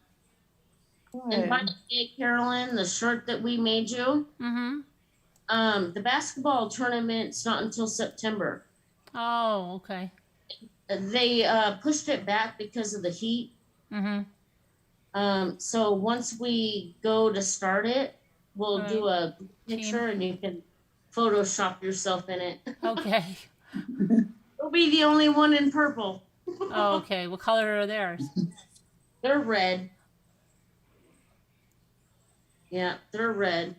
E: And by
F: Good.
E: the way, Carolyn, the shirt that we made you,
B: Mm-hmm.
E: the basketball tournament's not until September.
B: Oh, okay.
E: They pushed it back because of the heat.
B: Mm-hmm.
E: So once we go to start it, we'll
B: Right.
E: do a picture and you can Photoshop yourself in it.
B: Okay.
E: You'll be the only one in purple.
B: Oh, okay. What color are theirs?
E: They're red. Yeah, they're red.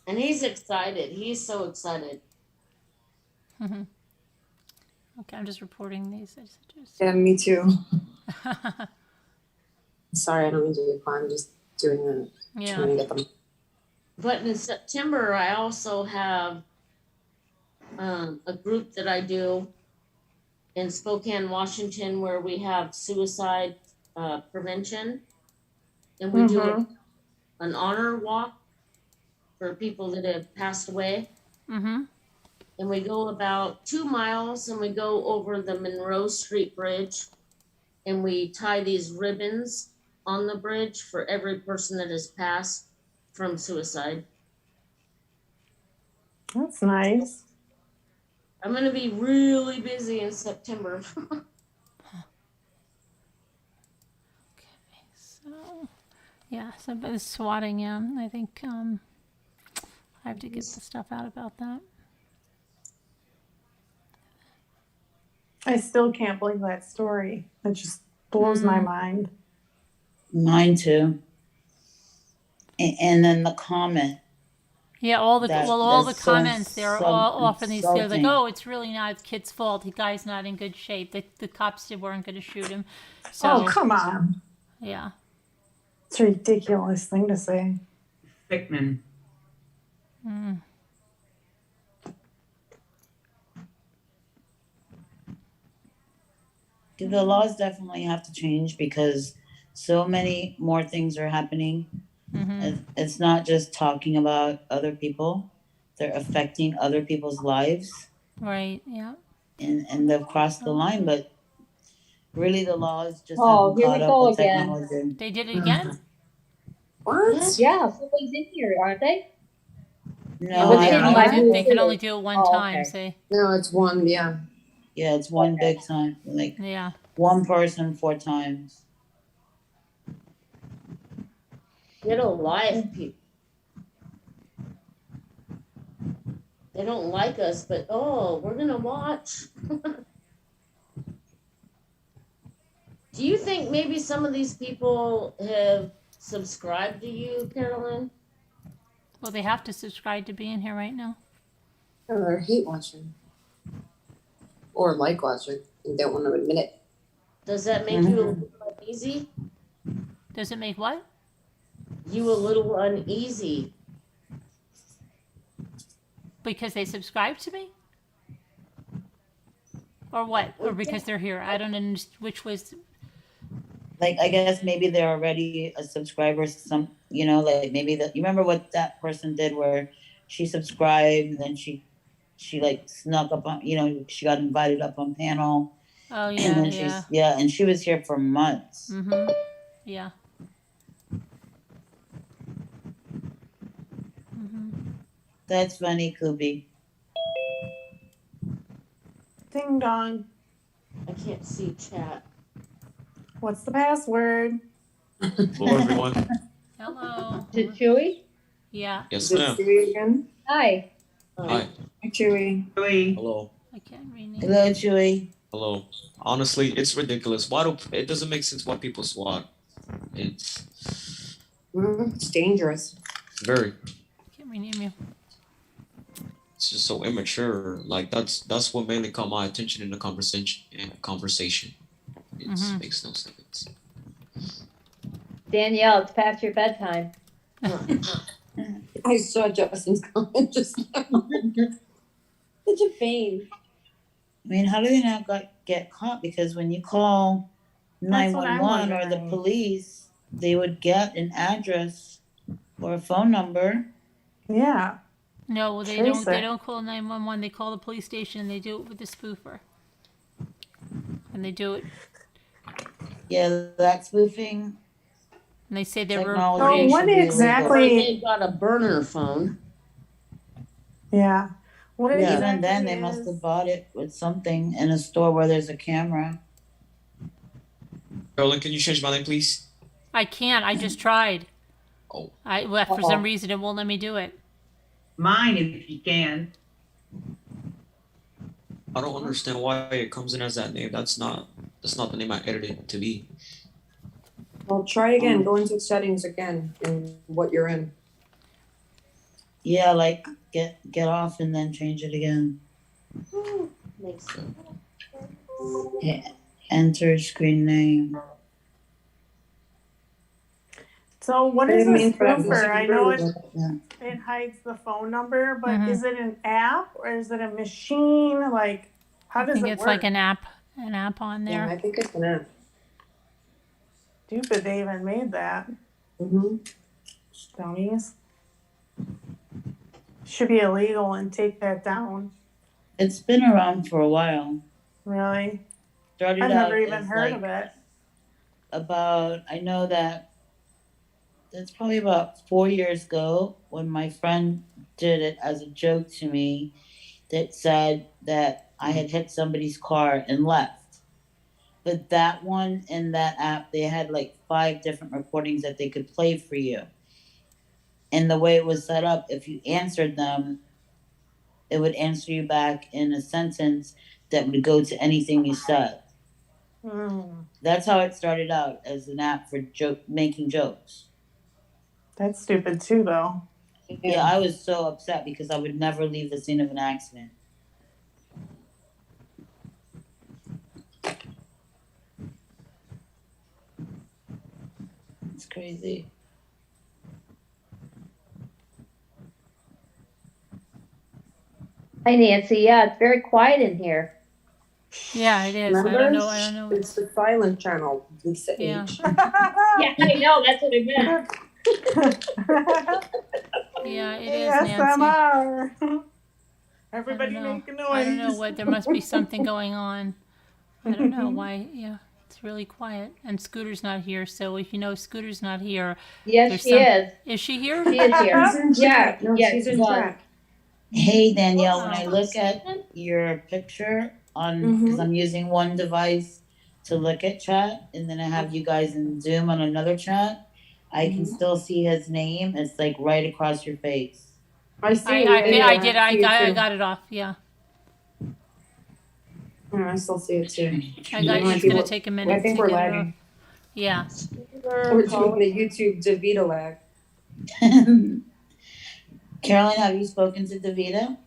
E: And he's excited. He's so excited.
B: Mm-hmm. Okay, I'm just reporting these. I just...
A: Yeah, me too. Sorry, I don't mean to be quiet. I'm just doing the
B: Yeah.
A: trying to get them.
E: But in September, I also have a group that I do in Spokane, Washington, where we have suicide prevention. And we do an honor walk for people that have passed away.
B: Mm-hmm.
E: And we go about 2 miles and we go over the Monroe Street Bridge. And we tie these ribbons on the bridge for every person that has passed from suicide.
F: That's nice.
E: I'm going to be really busy in September.
B: So, yeah, so but the swatting, yeah, I think I have to get the stuff out about that.
F: I still can't believe that story. It just blows my mind.
G: Mine too. And then the comment.
B: Yeah, all the
G: That-
B: all the
G: that's so
B: comments, they're all often these. They're like,
G: insulting.
B: "Oh, it's really not the kid's fault. The guy's not in good shape. The cops weren't going to shoot him." So
F: Oh, come on.
B: yeah,
F: It's a ridiculous thing to say.
D: Sickening.
G: The laws definitely have to change because so many more things are happening. It's not just talking about other people. They're affecting other people's lives.
B: right, yeah.
G: And they've crossed the line, but really the laws just
C: Oh,
G: haven't
C: here we
G: caught up
C: go
G: with
C: again.
G: technology.
B: They did it again.
A: What?
C: Yeah, somebody's in here, aren't they?
G: No,
C: But
B: they,
C: they
B: can
C: don't
B: only
C: have
B: do, they can
C: to-
B: only do it one
C: Oh,
B: time.
C: okay.
B: See,
A: No, it's one. Yeah.
G: yeah, it's one big time. Like
B: yeah.
G: one person 4 times.
E: Get a life, people. They don't like us, but oh, we're gonna watch. Do you think maybe some of these people have subscribed to you, Carolyn?
B: Well, they have to subscribe to be in here right now.
A: Oh, they're hate watching. Or like watching and don't want to admit it.
E: Does that make you a little uneasy?
B: Does it make what?
E: You a little uneasy?
B: Because they subscribe to me? Or what? Or because they're here? I don't understand which was.
G: Like, I guess maybe they're already a subscriber. Some, you know, like maybe that. You remember what that person did, where she subscribed, and then she like snuck up on. You know, she got invited up on panel,
B: Oh
G: and
B: yeah,
G: then
B: yeah.
G: and she was here for months.
B: Mm-hmm. Yeah.
G: That's funny, Kubi.
F: Ding dong.
E: I can't see chat.
F: What's the password?
H: Hello, everyone.
B: Hello.
C: Is it Chewy?
B: Yeah,
H: Yes,
A: Is it
H: ma'am.
A: Chewy again?
C: Hi.
H: Hi.
A: Hi, Chewy.
D: Joey,
H: Hello.
B: I can't rename.
G: Hello, Chewy.
H: Hello. Honestly, it's ridiculous. Why do it doesn't make sense why people SWAT? It's
A: It's dangerous.
H: very.
B: Can't rename you.
H: It's just so immature. Like that's what mainly caught my attention in the conversation. It makes no sense.
C: Danielle, it's past your bedtime.
A: I saw Justin's comment just now. Such a pain.
G: I mean, how do they not get caught? Because when you call
F: That's what I'm
G: 911 or the
F: wondering.
G: police, they would get an address or a phone number.
F: Yeah.
B: No, well,
F: Trace
B: they
F: it.
B: don't call 911. They call the police station. They do it with the spoofer. And they do it.
G: Yeah, that spoofing.
B: And they say they're
G: Technology
F: So
B: reporting.
G: should
F: what
G: be illegal.
E: Or
F: exactly?
E: they've got a burner phone.
F: Yeah. What
E: Yeah.
F: exactly
G: Even then, they must
F: is-
G: have bought it with something in a store where there's a camera.
H: Carolyn, can you change my name, please?
B: I can't. I just tried.
H: Oh,
B: Well, for some reason, it won't let me do it.
D: mine if you can.
H: I don't understand why it comes in as that name. That's not the name I edited it to be.
A: Well, try again. Go into settings again in what you're in.
G: Yeah, like get off and then change it again.
E: Makes sense.
G: Yeah. Enter screen name.
F: So what
A: I
F: is
A: didn't
F: a
A: mean for that
F: spoofer? I know
A: music.
F: it hides the phone number, but
B: Mhm.
F: is it an app or is it a machine? Like, how
B: I
F: does
B: think
F: it
B: it's
F: work?
B: like an app on
A: Yeah, I
B: there.
A: think it's an app.
F: Stupid they even made that.
A: Mm-hmm.
F: Dummies. Should be illegal and take that down.
G: It's been around for a while.
F: Really?
G: Started
F: I've
G: out
F: never even
G: as
F: heard
G: like
F: of it.
G: I know that's probably about 4 years ago when my friend did it as a joke to me that said that I had hit somebody's car and left. But that one in that app, they had like 5 different recordings that they could play for you. And the way it was set up, if you answered them, it would answer you back in a sentence that would go to anything you said. That's how it started out, as an app for making jokes.
F: That's stupid too, though.
G: Yeah, I was so upset because I would never leave the scene of an accident. It's crazy.
C: Hi, Nancy. Yeah, it's very quiet in here.
B: Yeah, it is.
A: Remember?
B: I don't know.
A: It's the silent channel. Lisa
B: Yeah.
A: H.
C: Yeah, I know. That's what I meant.
B: Yeah, it is, Nancy.
F: ASMR. Everybody
B: know.
F: make a noise.
B: I don't know what. There must be something going on. I don't know why. Yeah, it's really quiet. And Scooter's not here. So if you know Scooter's not here,
C: Yes,
B: There's
C: she
B: some-
C: is.
B: is she here?
C: She is here.
A: She's in
C: Yeah,
A: chat. No,
C: yeah,
A: she's
C: she
A: in
C: was.
A: chat.
G: Hey, Danielle, when I
B: Oh.
G: look at your picture on, because I'm using one device to look at chat, and then I have you guys in Zoom on another chat, I can still see his name. It's like right across your face.
A: I see.
B: I did. I
A: see it too.
B: got it off. Yeah.
A: Yeah, I still see it too.
B: I got.
A: Might
B: It's
A: be
B: gonna
A: what-
B: take a minute
A: I think
B: to
A: we're
B: get it off.
A: lagging.
B: Yeah.
A: We're doing the YouTube DeVito lag.
G: Carolyn, have you spoken to Davida?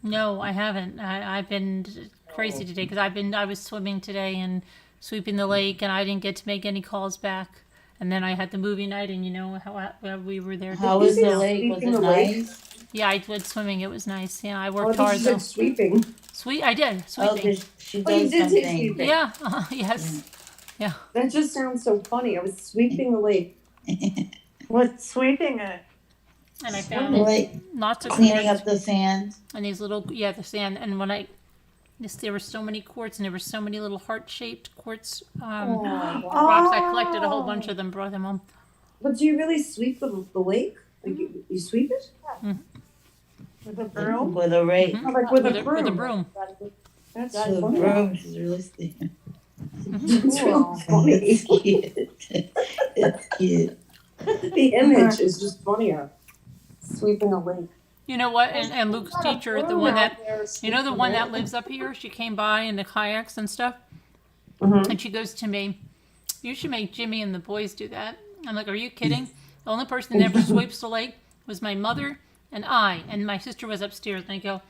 B: No, I haven't. I've been crazy today because I was swimming today and sweeping the lake, and I didn't get to make any calls back. And then I had the movie night, and you know how we were there.
G: How
A: you
G: was
A: say
G: the lake? Was
A: sweeping
G: it
A: the lake?
G: nice?
B: Yeah, I went swimming. It was nice. Yeah, I
A: Oh, I
B: worked
A: thought
B: hard
A: you
B: though.
A: said sweeping.
B: I did
G: Oh,
B: sweeping.
G: she
A: Oh, you
G: does
A: did say
G: something.
A: sweeping.
B: Yeah. Yes. Yeah.
A: That just sounds so funny. I was sweeping the lake.
F: What's sweeping it?
B: And I found
G: Like
B: lots of
G: cleaning
B: quartz
G: up the sand.
B: and these little the sand. And when there were so many quartz, and there were so many little heart-shaped quartz rocks. I collected a whole bunch of them, brought them home.
A: But do you really sweep the lake? Like you sweep it?
F: With a broom?
G: With a rake.
A: Oh, like with a broom.
B: With a broom.
A: That's
G: So
A: so
G: the
A: funny.
G: broom is really sleeping.
A: It's really funny.
G: It's cute. It's cute.
A: The image is just funnier. Sweeping a lake.
B: You know what? And Luke's teacher, the one that lives up here, she came by in the kayaks and stuff, and she goes to me, "You should make Jimmy and the boys do that." I'm like, "Are you kidding?" The only person that ever sweeps the lake was my mother and I, and my sister was upstairs. And I go,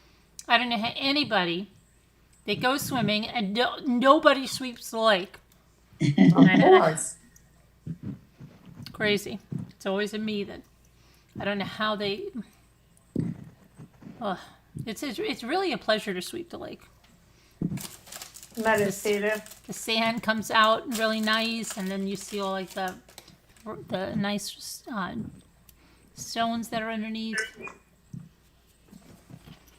B: "I don't know how anybody that goes swimming and nobody sweeps the lake."
A: Of course.
B: Crazy. It's always a me that I don't know how they. It's really a pleasure to sweep the lake.
F: Meditative.
B: The sand comes out really nice, and then you see all like the nice stones that are underneath.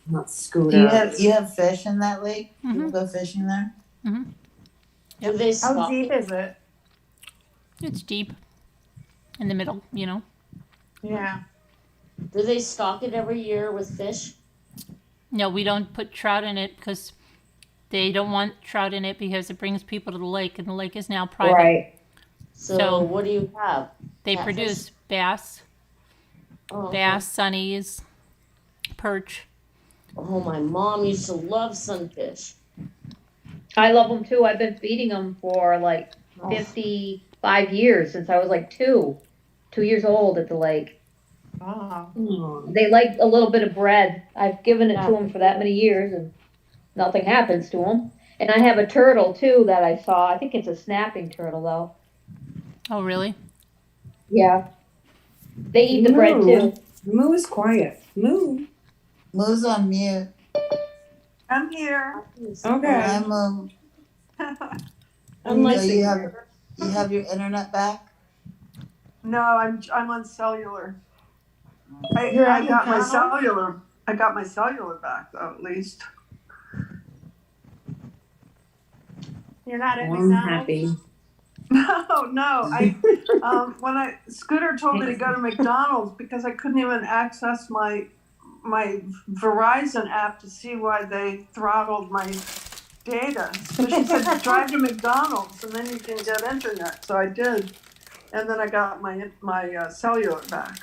A: Not
G: Do
A: Scooter.
G: you have fish in that lake? People go fishing there?
E: Do they
F: How
E: stock
F: deep is it?
B: It's deep in the middle, you know.
F: Yeah.
E: Do they stock it every year with fish?
B: No, we don't put trout in it because they don't want trout in it because it brings people to the lake, and the lake is now private.
C: Right.
E: So what do you have?
B: They
E: Catfish?
B: produce bass,
E: Oh, okay.
B: sunnies, perch.
E: Oh, my mom used to love sunfish.
C: I love them too. I've been feeding them for like
E: Oh.
C: 55 years since I was like 2 years old at the lake.
F: Oh.
A: Oh.
C: They like a little bit of bread. I've given it to them for that many years and nothing happens to them. And I have a turtle too that I saw. I think it's a snapping turtle though.
B: Oh, really?
C: Yeah. They eat the bread too.
A: Moo is quiet. Moo.
G: Moo's on mute.
F: I'm here.
A: Okay.
G: Hi, Moo.
E: Unlike
G: So you have your internet back?
F: No, I'm on cellular. I
A: You're on
F: got my
A: the phone?
F: cellular. I got my cellular back though, at least. You're not at
A: I'm
F: McDonald's?
A: happy.
F: No. When Scooter told me to go to McDonald's because I couldn't even access my Verizon app to see why they throttled my data. So she said, drive to McDonald's and then you can get internet. So I did. And then I got my cellular back.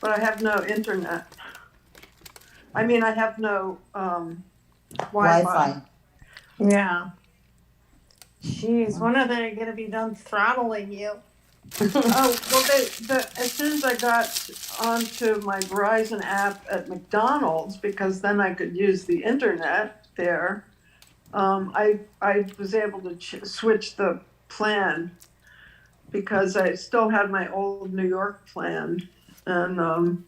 F: But I have no internet. I mean, I have no Wi-Fi. Yeah. Jeez, when are they going to be done throttling you? Oh, well, as soon as I got onto my Verizon app at McDonald's, because then I could use the internet there, I was able to switch the plan because I still had my old New York plan. And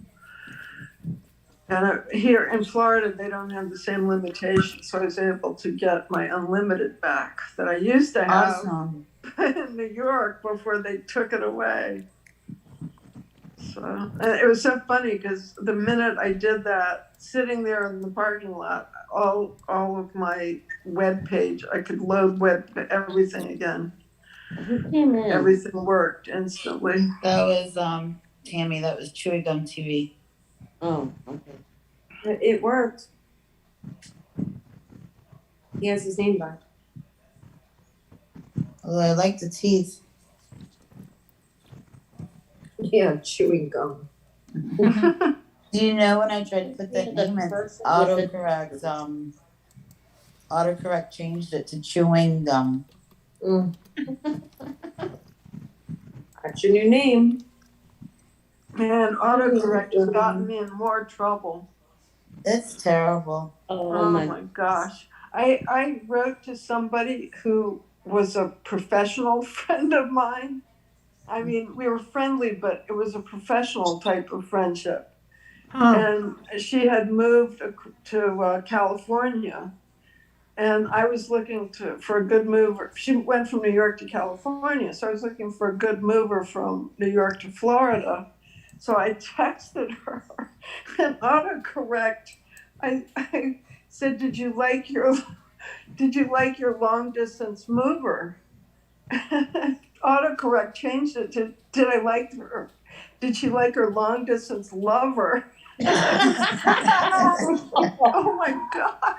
F: here in Florida, they don't have the same limitations, so I was able to get my unlimited back that I used to have
G: Awesome.
F: in New York before they took it away. So and it was so funny because the minute I did that, sitting there in the parking lot, all of my web page, I could load everything again.
E: Who came in?
F: Everything worked instantly.
G: That was Tammy, that was Chewy Gum TV.
E: Oh, okay.
A: It worked. He has his name back.
G: Although I like the teeth.
A: Yeah, chewing gum.
G: Do you know when I tried to put that
E: The
G: name in
E: person with
G: autocorrect, autocorrect changed it to chewing gum.
A: That's your new name.
F: And autocorrect has gotten me in more trouble.
G: It's terrible.
E: Oh,
F: Oh
E: my.
F: my gosh. I wrote to somebody who was a professional friend of mine. I mean, we were friendly, but it was a professional type of friendship. And she had moved to California, and I was looking for a good mover. She went from New York to California, so I was looking for a good mover from New York to Florida. So I texted her, and autocorrect, I said, "Did you like your long distance mover?" Autocorrect changed it to, "Did I like her? Did she like her long distance lover?" Oh my God.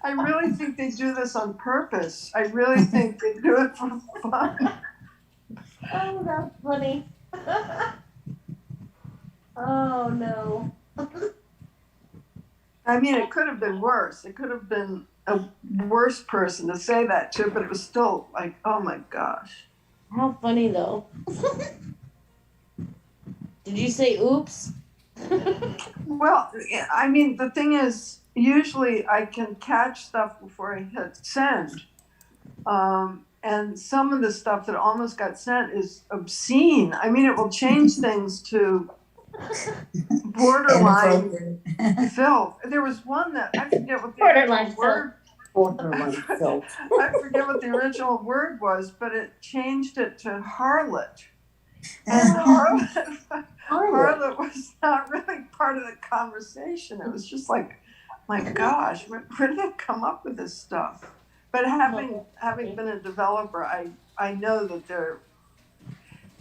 F: I really think they do this on purpose. I really think they do it for fun.
E: Oh, that's funny. Oh no.
F: I mean, it could have been worse. It could have been a worse person to say that to, but it was still like, oh my gosh.
E: How funny though. Did you say oops?
F: Well, I mean, the thing is, usually I can catch stuff before I hit send. And some of the stuff that almost got sent is obscene. I mean, it will change things to borderline filth. There was one that I forget what the
C: Borderline
F: original word.
A: Borderline filth.
F: I forget what the original word was, but it changed it to harlot. And harlot was not really part of the conversation. It was just like, my gosh, where did they come up with this stuff? But having been a developer, I know that there are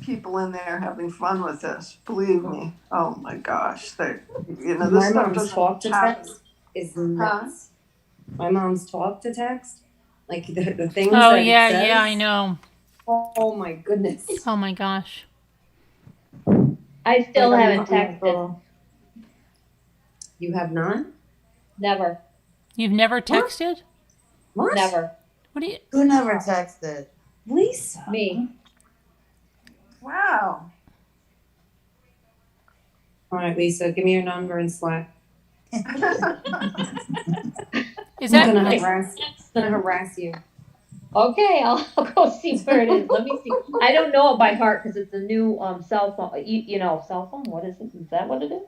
F: people in there having fun with this. Believe me. Oh my gosh, this
A: My
F: stuff
A: mom's
F: doesn't
A: talk to
F: happen.
A: text is nuts. My mom's talk to text, like the things
B: Oh,
A: that
B: yeah,
A: it says.
B: yeah, I know.
A: Oh my goodness.
B: Oh, my gosh.
C: I still
A: Like,
C: haven't
A: I'm like,
C: texted.
A: girl. You have not?
C: Never.
B: You've never texted?
A: What?
C: Never.
B: What do you?
G: Who never texted?
A: Lisa.
C: Me.
F: Wow.
A: All right, Lisa, give me your number in Slack.
B: Is
A: I'm
B: that?
A: gonna harass you.
C: Okay, I'll go see where it is. Let me see. I don't know it by heart because it's a new cell phone. You know, cell phone. What is it? Is that what it is?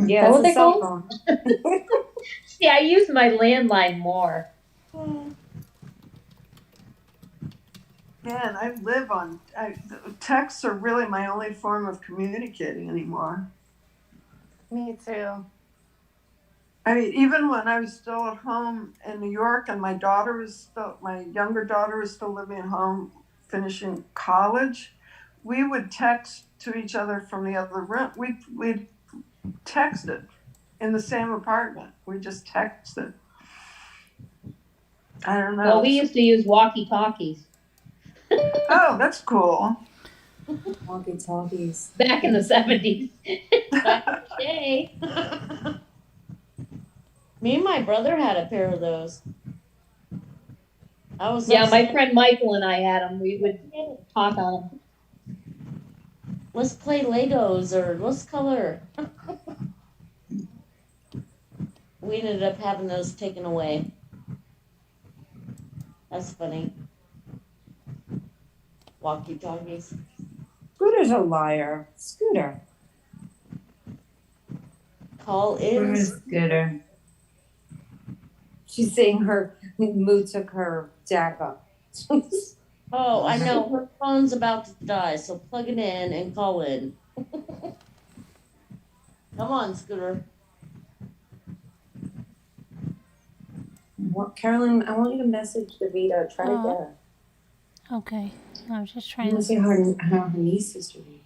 A: Yeah,
C: Is that what
A: it's a
C: they
A: cell
C: call
A: phone.
C: See, I use my landline more.
F: Man, I live on texts are really my only form of communicating anymore.
I: Me too.
F: I mean, even when I was still at home in New York and my younger daughter was still living at home, finishing college, we would text to each other from the other room. We'd texted in the same apartment. We just texted. I don't know.
C: Well, we used to use walkie-talkies
F: Oh, that's cool.
A: Walkie talkies.
C: back in the 70s. Back in the day.
E: Me and my brother had a pair of those. I was
C: Yeah, my
E: upset.
C: friend Michael and I had them. We would talk on them.
E: Let's play Legos or let's color. We ended up having those taken away. That's funny. Walkie-talkies.
A: Scooter's a liar. Scooter.
E: Call in.
A: Scooter? She's saying her Moo took her jack up.
E: Oh, I know. Her phone's about to die, so plug it in and call in. Come on, Scooter.
A: What, Carolyn, I want you to message Davita. Try to get her.
B: Okay. I was just
A: I
B: trying
A: want to
B: to.
A: see how her niece is doing.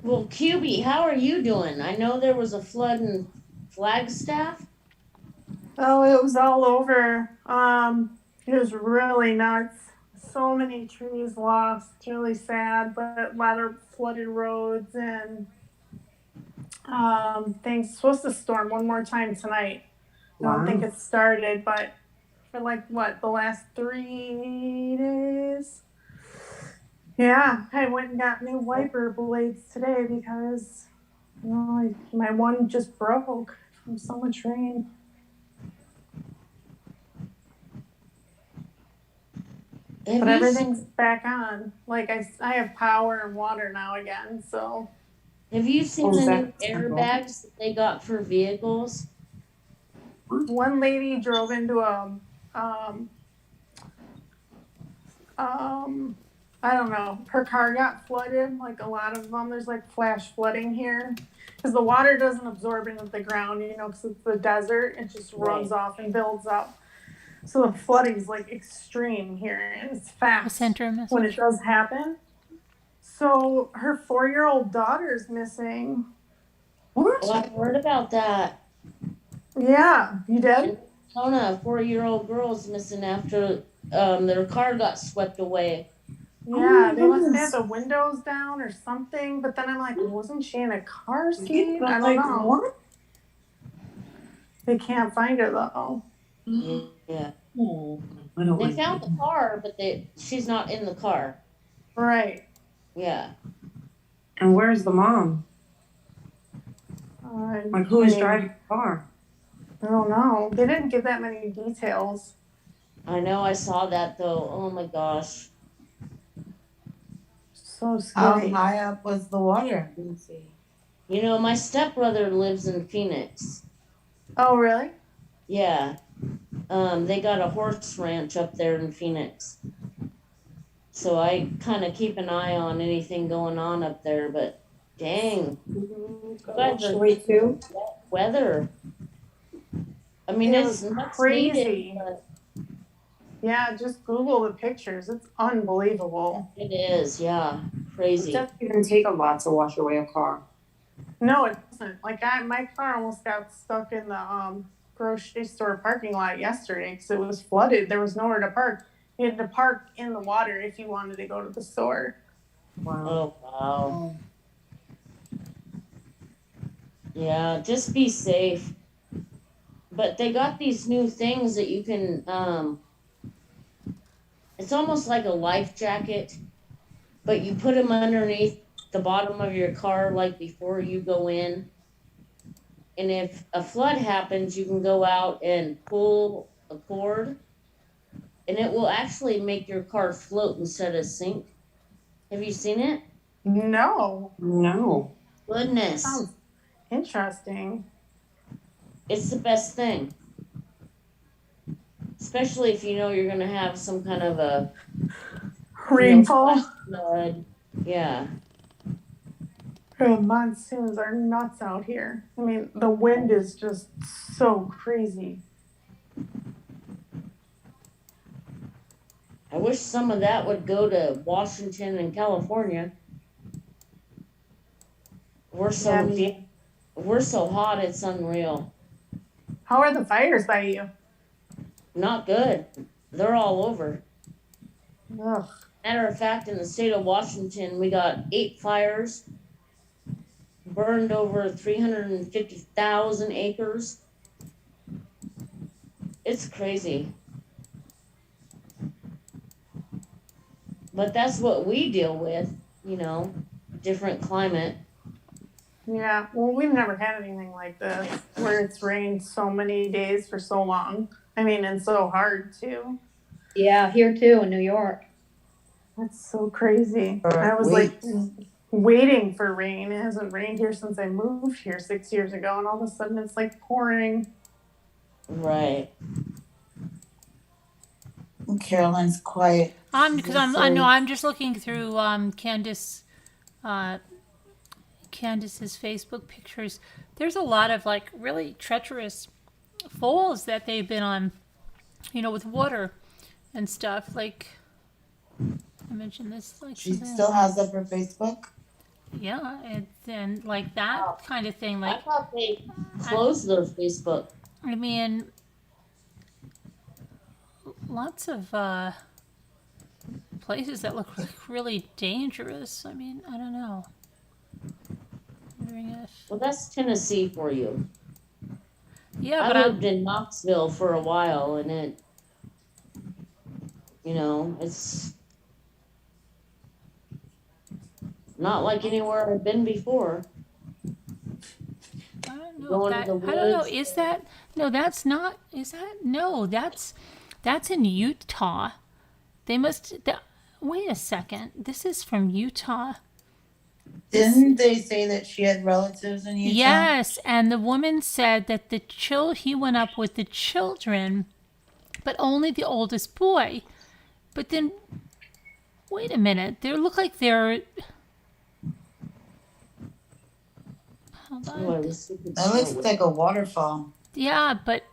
E: Well, QB, how are you doing? I know there was a flood in Flagstaff.
I: Oh, it was all over. It was really nuts. So many trees lost. Really sad, but a lot of flooded roads and things. Supposed to storm one more time tonight. I don't think
A: Wow.
I: it started, but for like what, the last 3 days? Yeah, I went and got new wiper blades today because my one just broke from so much rain.
E: Have
I: But
E: you
I: everything's back on. Like I have power and water now again. So
E: have you seen
A: Oh,
E: the new
A: that's
E: airbags that they got for vehicles?
I: one lady drove into a um um I don't know. Her car got flooded. Like a lot of them. There's like flash flooding here because the water doesn't absorb into the ground. You know, because it's the desert. It just runs off and builds up. So the flooding's like extreme here, and it's
B: I
I: fast
B: sent her a
I: when
B: message.
I: it does happen. So her 4-year-old daughter's missing.
E: Oh, I heard about that.
I: Yeah, you did?
E: In Arizona, a 4-year-old girl's missing after their car got swept away.
I: Yeah, they must have the windows down or something. But then I'm like, wasn't she in a car seat? I don't know. They can't find her though.
E: Yeah.
A: Oh, I don't
E: They
A: like
E: found
A: that.
E: the car, but she's not in the car.
I: Right.
E: Yeah.
A: And where's the mom? Like, who is driving the car?
I: I don't know. They didn't give that many details.
E: I know, I saw that though. Oh my gosh.
I: So
G: How
I: scary.
G: high up was the water? Didn't see.
E: You know, my stepbrother lives in Phoenix.
I: Oh, really?
E: Yeah. They got a horse ranch up there in Phoenix. So I kind of keep an eye on anything going on up there, but dang, you guys are
A: Way too.
E: weather. I mean,
I: It
E: it's
I: was
E: much
I: crazy.
E: needed, but
I: Yeah, just Google the pictures. It's unbelievable.
E: it is, yeah,
A: It
E: crazy.
A: doesn't even take a lot to wash away a car.
I: No, it doesn't. Like my car almost got stuck in the grocery store parking lot yesterday because it was flooded. There was nowhere to park. You had to park in the water if you wanted to go to the store.
A: Wow.
E: Oh, wow. Yeah, just be safe. But they got these new things that you can, it's almost like a life jacket, but you put them underneath the bottom of your car, like before you go in. And if a flood happens, you can go out and pull a cord, and it will actually make your car float instead of sink. Have you seen it?
I: No.
A: No.
E: Goodness.
I: Sounds interesting.
E: It's the best thing. Especially if you know you're going to have some kind of a
I: Rainfall.
E: Flood. Yeah.
I: Monsoons are nuts out here. I mean, the wind is just so crazy.
E: I wish some of that would go to Washington and California. We're so we're so hot, it's unreal.
I: How are the fires by you?
E: Not good. They're all over.
I: Ugh.
E: Matter of fact, in the state of Washington, we got 8 fires, burned over 350,000 acres. It's crazy. But that's what we deal with, you know, different climate.
I: Yeah, well, we've never had anything like this where it's rained so many days for so long. I mean, and so hard too.
C: Yeah, here too in New York.
I: That's so crazy. I was like waiting for rain. It hasn't rained here since I moved here 6 years ago, and all of a sudden it's like pouring.
E: Right.
G: Caroline's quiet.
B: Because I know I'm just looking through Candace's Facebook pictures. There's a lot of like really treacherous falls that they've been on, you know, with water and stuff. Like I mentioned this, like
G: She still has up her Facebook.
B: yeah, and like that kind of thing. Like
E: I thought they closed their Facebook.
B: I mean, lots of places that look like really dangerous. I mean, I don't know. Wondering if
E: Well, that's Tennessee for you.
B: yeah,
E: I
B: but
E: lived in Knoxville for a while, and it, you know, it's not like anywhere I've been before.
B: I don't know.
E: Going
B: If
E: to
B: that,
E: the
B: I don't know.
E: woods.
B: Is that no? That's not. Is that no? That's in Utah. They must. Wait a second. This is from Utah.
G: Didn't they say that she had relatives in Utah?
B: Yes, and the woman said that he went up with the children, but only the oldest boy. But then, wait a minute. They look like they're. Hold on.
G: That looks like a waterfall.
B: Yeah, but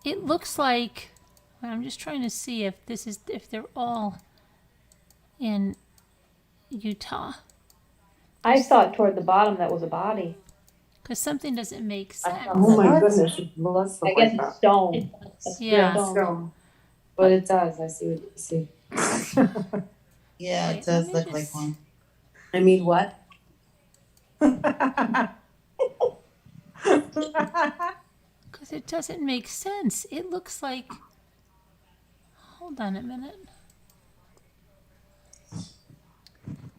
B: it looks like. I'm just trying to see if they're all in Utah.
C: I thought toward the bottom that was a body.
B: Because something doesn't make sense.
A: Oh my goodness, it looks
C: I
A: like
C: guess
A: that.
C: it's stone.
B: Yeah.
A: Stone. But it does. I see what you see.
G: Yeah,
B: Wait,
G: it does
B: let me
G: look like
B: just-
G: one.
A: I mean, what?
B: Because it doesn't make sense. It looks like. Hold on a minute.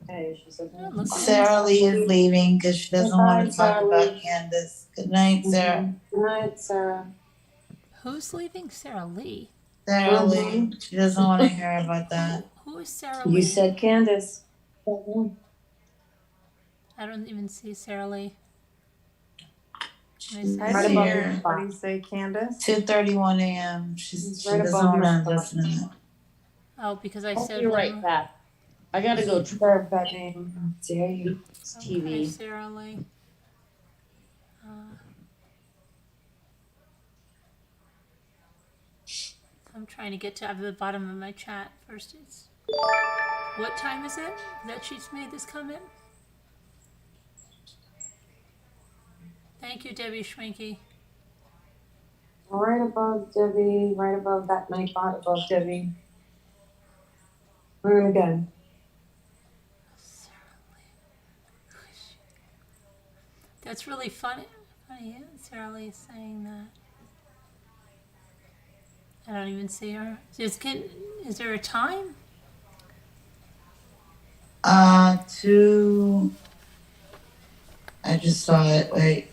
A: Hey, she said.
B: It looks
G: Sarah Lee is leaving because she doesn't want to talk
A: Sarah
G: about
A: Lee.
G: Candace. Good night, Sarah.
A: Good night, Sarah.
B: Who's leaving? Sarah Lee.
G: Sarah Lee. She doesn't want to hear about that.
B: Who is Sarah Lee?
A: You said Candace.
B: I don't even see Sarah Lee. Let me see.
G: Right
A: Right
G: above
A: above
G: here.
A: your
I: What do
A: spot.
I: you say, Candace?
G: 2:31 a.m. She
A: Right
G: doesn't
A: above your
G: want to
A: spot.
G: listen to that.
B: Oh, because I said.
E: You're right, Pat. I gotta go to
A: Verb that name. How dare you?
B: Okay,
E: TV.
B: Sarah Lee. I'm trying to get to the bottom of my chat first. What time is it that she's made this comment? Thank you, Debbie Schwenke.
A: Right above Debbie. Right above that night bot above Debbie. Learn again.
B: That's really funny. Funny, Sarah Lee saying that. I don't even see her. Is there a time?
G: I just saw it. Wait,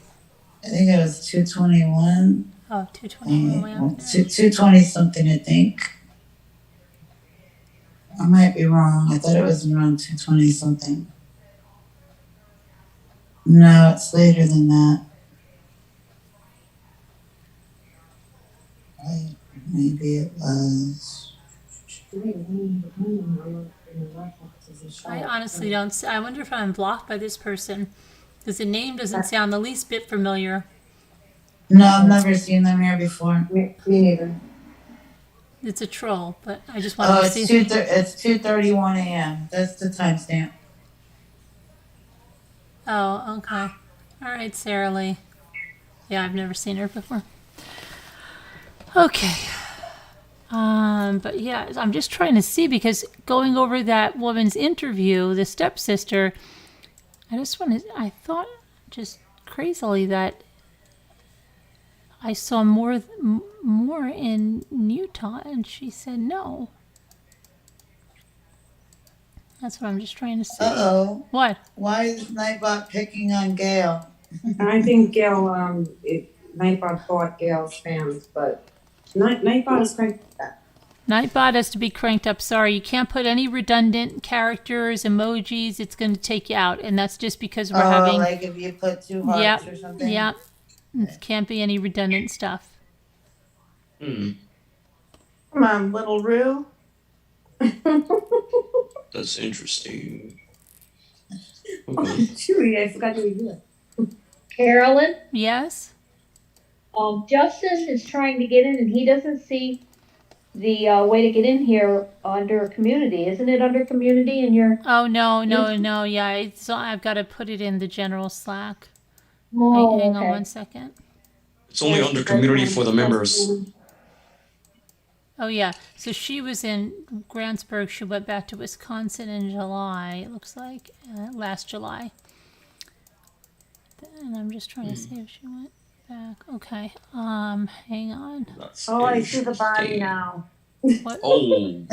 G: I think it was 2:21.
B: Oh, 2:21 way up there.
G: 2:20 something, I think. I might be wrong. I thought it was around 2:20 something. No, it's later than that. Right. Maybe it was.
B: I honestly don't. I wonder if I'm blocked by this person, because the name doesn't sound the least bit familiar.
G: No, I've never seen them here before.
A: Me neither.
B: It's a troll, but I just
G: Oh,
B: wanted to
G: it's
B: see.
G: it's 2:31 a.m. That's the timestamp.
B: Oh, okay. All right, Sarah Lee. Yeah, I've never seen her before. Okay. But yeah, I'm just trying to see, because going over that woman's interview, the stepsister, I thought just crazily that I saw more in Utah, and she said no. That's what I'm just trying to see.
G: Uh-oh.
B: What?
G: Why is Nightbot picking on Gail?
A: I think Gail, Nightbot thought Gail spams, but Nightbot is great.
B: Nightbot has to be cranked up. Sorry, you can't put any redundant characters, emojis. It's going to take you out, and that's just because we're having.
G: Like if you put two hearts
B: Yep,
G: or something?
B: yep. It can't be any redundant stuff.
H: Hmm.
I: Come on, little Roo.
H: That's interesting.
A: Oh,
H: Okay.
A: Chewy, I forgot you were here.
C: Carolyn,
B: Yes?
C: Justin is trying to get in and he doesn't see the way to get in here under community. Isn't it under community in your?
B: Oh, no. Yeah, I've got to put it in the general Slack.
C: Oh,
B: Hang on
C: okay.
B: 1 second.
H: It's only under community for the members.
B: Oh, yeah. So she was in Grantsburg. She went back to Wisconsin in July, it looks like, last July. And I'm just trying to see if she went back. Okay. Hang on.
H: That's
I: Oh, I see the body
H: interesting.
I: now.
B: What?
H: Oh.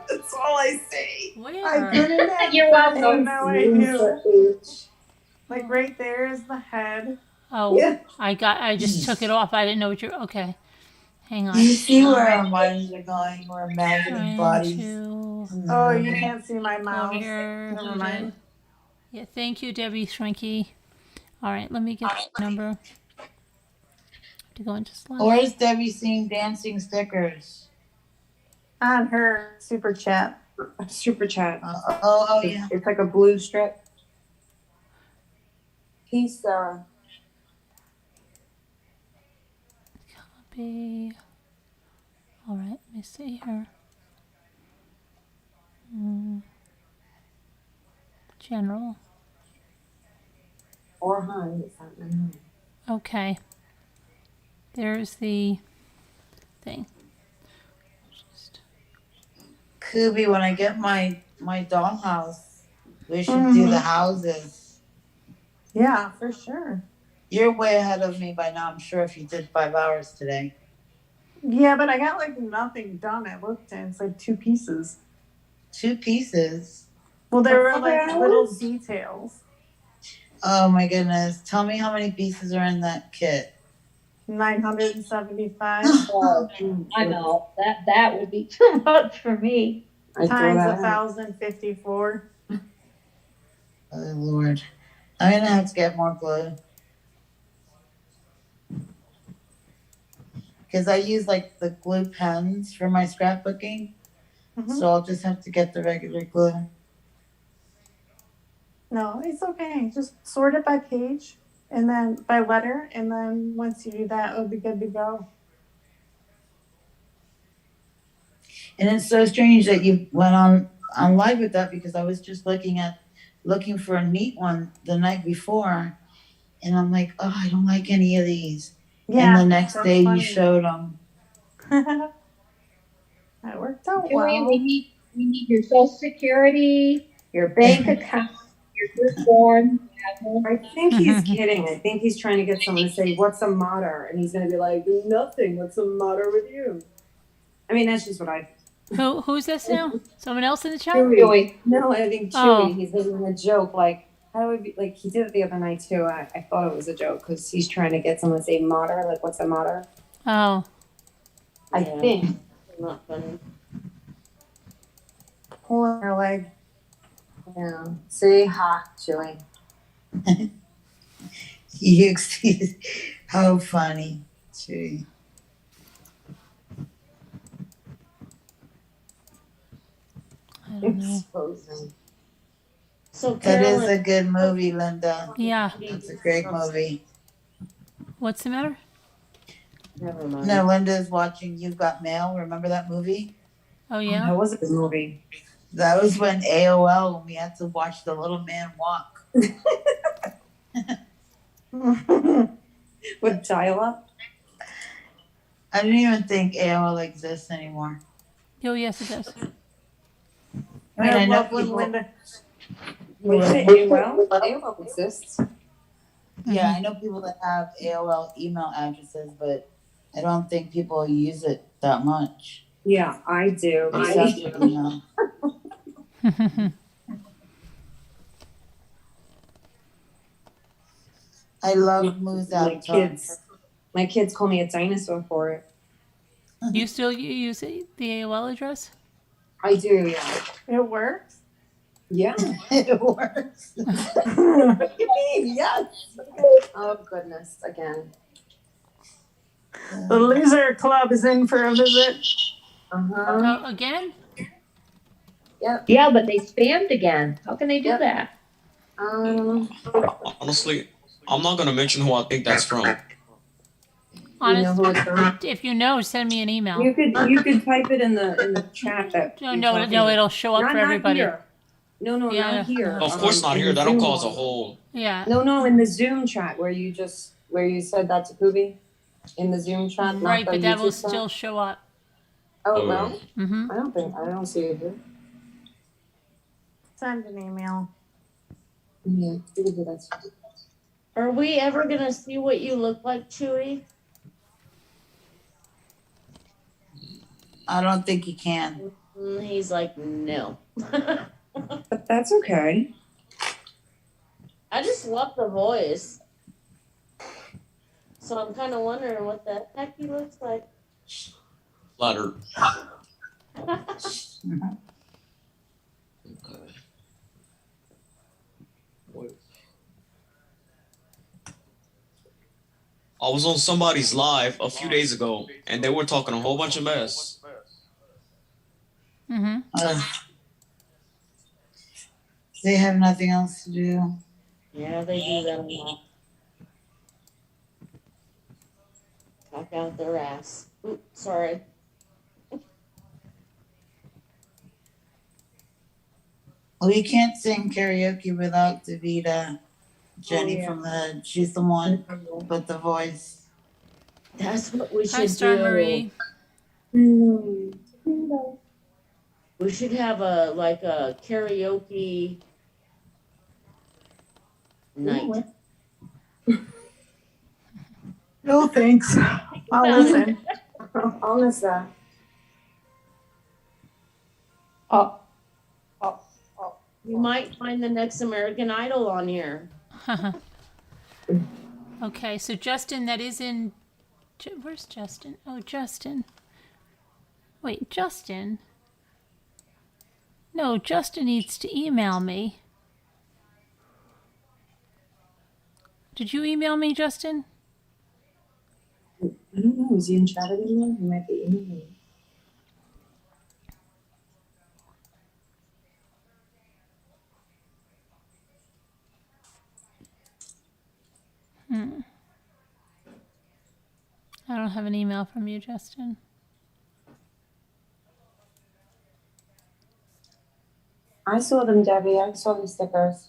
F: That's all I see.
I: I
B: Where?
I: couldn't have.
C: You're welcome.
I: Oh, no, I do. Like right there is the head.
B: Oh,
A: Yeah.
B: I just took it off. I didn't know what you're. Okay. Hang on.
G: Do you see where our minds are going? We're imagining
B: Trying
G: bodies.
B: to
I: Oh, you can't see my
B: go over
I: mouse.
B: here.
I: Never mind.
B: Yeah, thank you, Debbie Shrinky. All right, let me get the number to go into Slack.
G: Or is Debbie seeing dancing stickers?
I: On her super chat.
A: Super chat.
G: Oh, yeah.
A: It's like a blue strip. Peace, Sarah.
B: Copy. All right, let me see here. General.
A: Or high. It's not high.
B: Okay. There's the thing. Just
G: Kubi, when I get my dollhouse, we should do the houses.
I: Yeah, for sure.
G: You're way ahead of me by now, I'm sure, if you did 5 hours today.
I: Yeah, but I got like nothing done. I looked and it's like 2 pieces.
G: 2 pieces?
I: Well, there were like little details.
G: Oh my goodness. Tell me how many pieces are in that kit.
I: 975
C: I know that would be too much for me.
I: times 1,054.
G: Oh Lord. I'm gonna have to get more glue. Because I use like the glue pens for my scrapbooking. So I'll just have to get the regular glue.
I: No, it's okay. Just sort it by page and then by letter. And then once you do that, it'll be good to go.
G: And it's so strange that you went on live with that, because I was just looking for a neat one the night before. And I'm like, oh, I don't like any of these.
I: Yeah,
G: and the next day
I: funny.
G: you showed them.
I: That worked out
C: Joey,
I: well.
C: we need your social security, your bank account, your firstborn.
A: I think he's kidding. I think he's trying to get someone to say, "What's the matter?" And he's going to be like, "Nothing. What's the matter with you?" I mean, that's just what I.
B: Who's this now? Someone else in the chat?
A: Chewy. No, I think Chewy.
B: Oh.
A: He's making a joke. Like, how would be like he did it the other night too. I thought it was a joke because he's trying to get someone to say "matter." Like, what's the matter?
B: Oh.
A: I think.
E: Not funny.
I: Pulling her leg.
A: Yeah. Say ha, Chewy.
G: How funny. Gee.
B: I don't know.
A: Exposing.
E: So
G: That is
E: Carolyn,
G: a good movie, Linda.
B: Yeah.
G: It's a great movie.
B: What's the matter?
E: never mind.
G: No, Linda's watching You've Got Mail. Remember that movie?
B: Oh, yeah?
A: That was a good movie.
G: That was when AOL, when we had to watch the little man walk.
A: With dial-up.
G: I don't even think AOL exists anymore.
B: Oh, yes, it does.
G: I mean, I know
I: love when
G: people,
I: Linda.
A: Wait, AOL? AOL exists.
G: yeah, I know people that have AOL email addresses, but I don't think people use it that much.
A: Yeah, I do.
G: Except, you know. I love Moose Avatar.
A: My kids call me a dinosaur for it.
B: You still use the AOL address?
A: I do, yeah.
I: It works.
A: Yeah.
G: It works.
A: What do you mean? Yes. Oh goodness, again.
I: The loser club is in for a visit.
A: Uh-huh.
B: Again?
A: Yep.
C: Yeah, but they spammed again. How can they do
A: Yep.
C: that?
H: Honestly, I'm not gonna mention who I think that's from.
A: You know who it's from?
B: If you know, send me an email.
A: You could type it in the chat that
B: No, it'll show up for everybody.
A: Here. No,
B: Yeah.
A: not here.
H: Of course not
A: in
H: here.
A: the
H: That'll
A: Zoom
H: cause a
A: one.
H: whole.
B: Yeah.
A: No, in the Zoom chat where you said that to Kubi. In the Zoom chat, not
B: Right,
A: the
B: but that will
A: YouTube chat?
B: still show up.
A: Oh,
H: Oh,
A: well.
B: Mm-hmm.
A: I don't see it here.
I: Send an email.
A: Yeah, you can do that.
E: Are we ever gonna see what you look like, Chewy?
G: I don't think you can.
E: He's like, no.
A: But that's okay.
E: I just love the voice. So I'm kind of wondering what the heck he looks like.
H: Flattered.
G: Mhm.
H: Okay. I was on somebody's live a few days ago, and they were talking a whole bunch of mess.
B: Mm-hmm.
G: They have nothing else to do.
E: Yeah, they do that a lot. Talk out their ass. Oops, sorry.
G: Well, you can't sing karaoke without Davida, Jenny
A: yeah.
G: from the Hood. She's the one with the voice.
E: That's what we
B: Hi,
E: should
B: Star
E: do.
B: Marie.
E: We should have a karaoke night.
I: No thanks. I'll listen.
A: I'll miss that.
C: Oh,
E: You might find the next American Idol on here.
B: Okay, so Justin, that is in. Where's Justin? Oh, Justin. Wait, Justin? No, Justin needs to email me. Did you email me, Justin?
A: I don't know. Is he in chat anymore? He might be emailing.
B: I don't have an email from you, Justin.
A: I saw them, Debbie. I saw the stickers.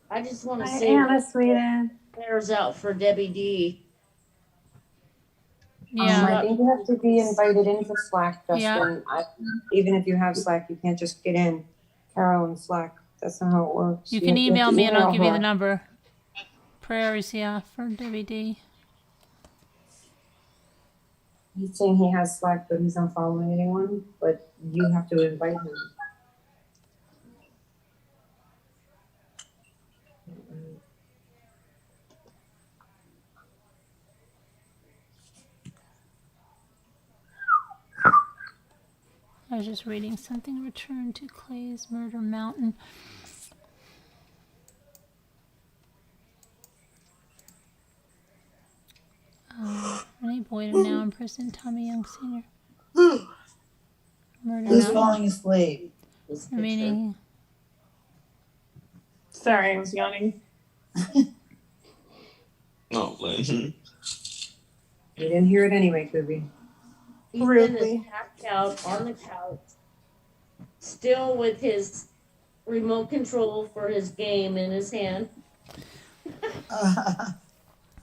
E: I just want to
I: Hi,
E: say
I: Anna Sweden.
E: prayers out for Debbie D.
B: Yeah.
A: I think you have to be invited into Slack, Justin.
B: Yeah.
A: Even if you have Slack, you can't just get in. Carol in Slack. That's not how it works.
B: You can
A: have to
B: email me and I'll give you
A: her.
B: the number. Prayers, yeah, for DVD.
A: He's saying he has Slack, but he's not following anyone. But you have to invite him.
B: I was just reading something. Return to Clay's Murder Mountain. Renee Boydum now in prison. Tommy Young Sr. Murder
G: Who's
B: Mountain.
G: falling asleep?
E: This picture.
B: Remaining.
I: Sorry, I was yawning.
H: Oh, man.
A: You didn't hear it anyway, Kubi.
E: Ethan
I: Rudely.
E: is passed out on the couch, still with his remote control for his game in his hand.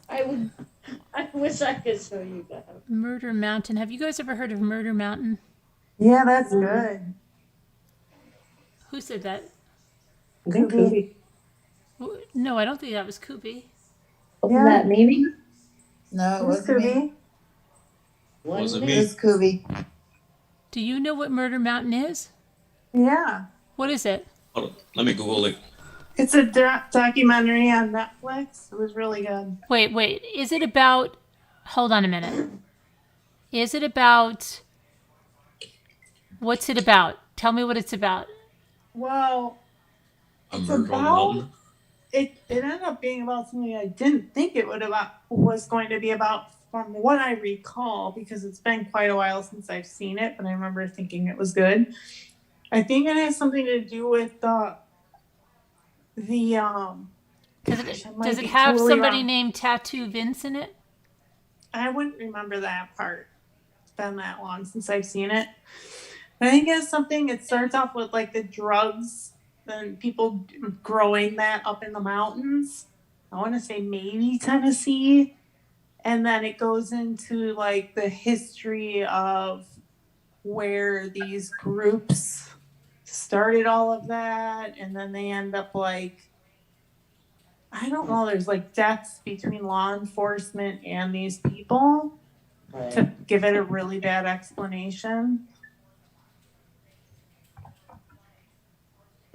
E: I wish I could show you guys.
B: Murder Mountain. Have you guys ever heard of Murder Mountain?
I: Yeah, that's good.
B: Who said that?
A: I think Kubi.
B: No, I don't think that was Kubi.
C: wasn't that Mimi?
G: No, it
I: Who's
G: wasn't me.
I: Kubi?
H: Wasn't
G: It
H: me.
G: was Kubi.
B: Do you know what Murder Mountain is?
I: Yeah.
B: What is it?
H: Hold on. Let me Google it.
I: It's a documentary on Netflix. It was really good.
B: Wait. Is it about... Hold on a minute. Is it about... What's it about? Tell me what it's about.
I: Well,
H: A
I: It's
H: murder on the
I: about-
H: mountain.
I: it ended up being about something I didn't think it was going to be about, from what I recall, because it's been quite a while since I've seen it, but I remember thinking it was good. I think it has something to do with
B: Does
I: gosh, I might
B: it
I: be
B: have
I: totally
B: somebody
I: wrong.
B: named Tattoo Vince in it?
I: I wouldn't remember that part. It's been that long since I've seen it. But I think it's something, it starts off with like the drugs and people growing that up in the mountains. I want to say maybe Tennessee. And then it goes into like the history of where these groups started all of that. And then they end up like, I don't know, there's like deaths between law enforcement and these people to give it a really bad explanation.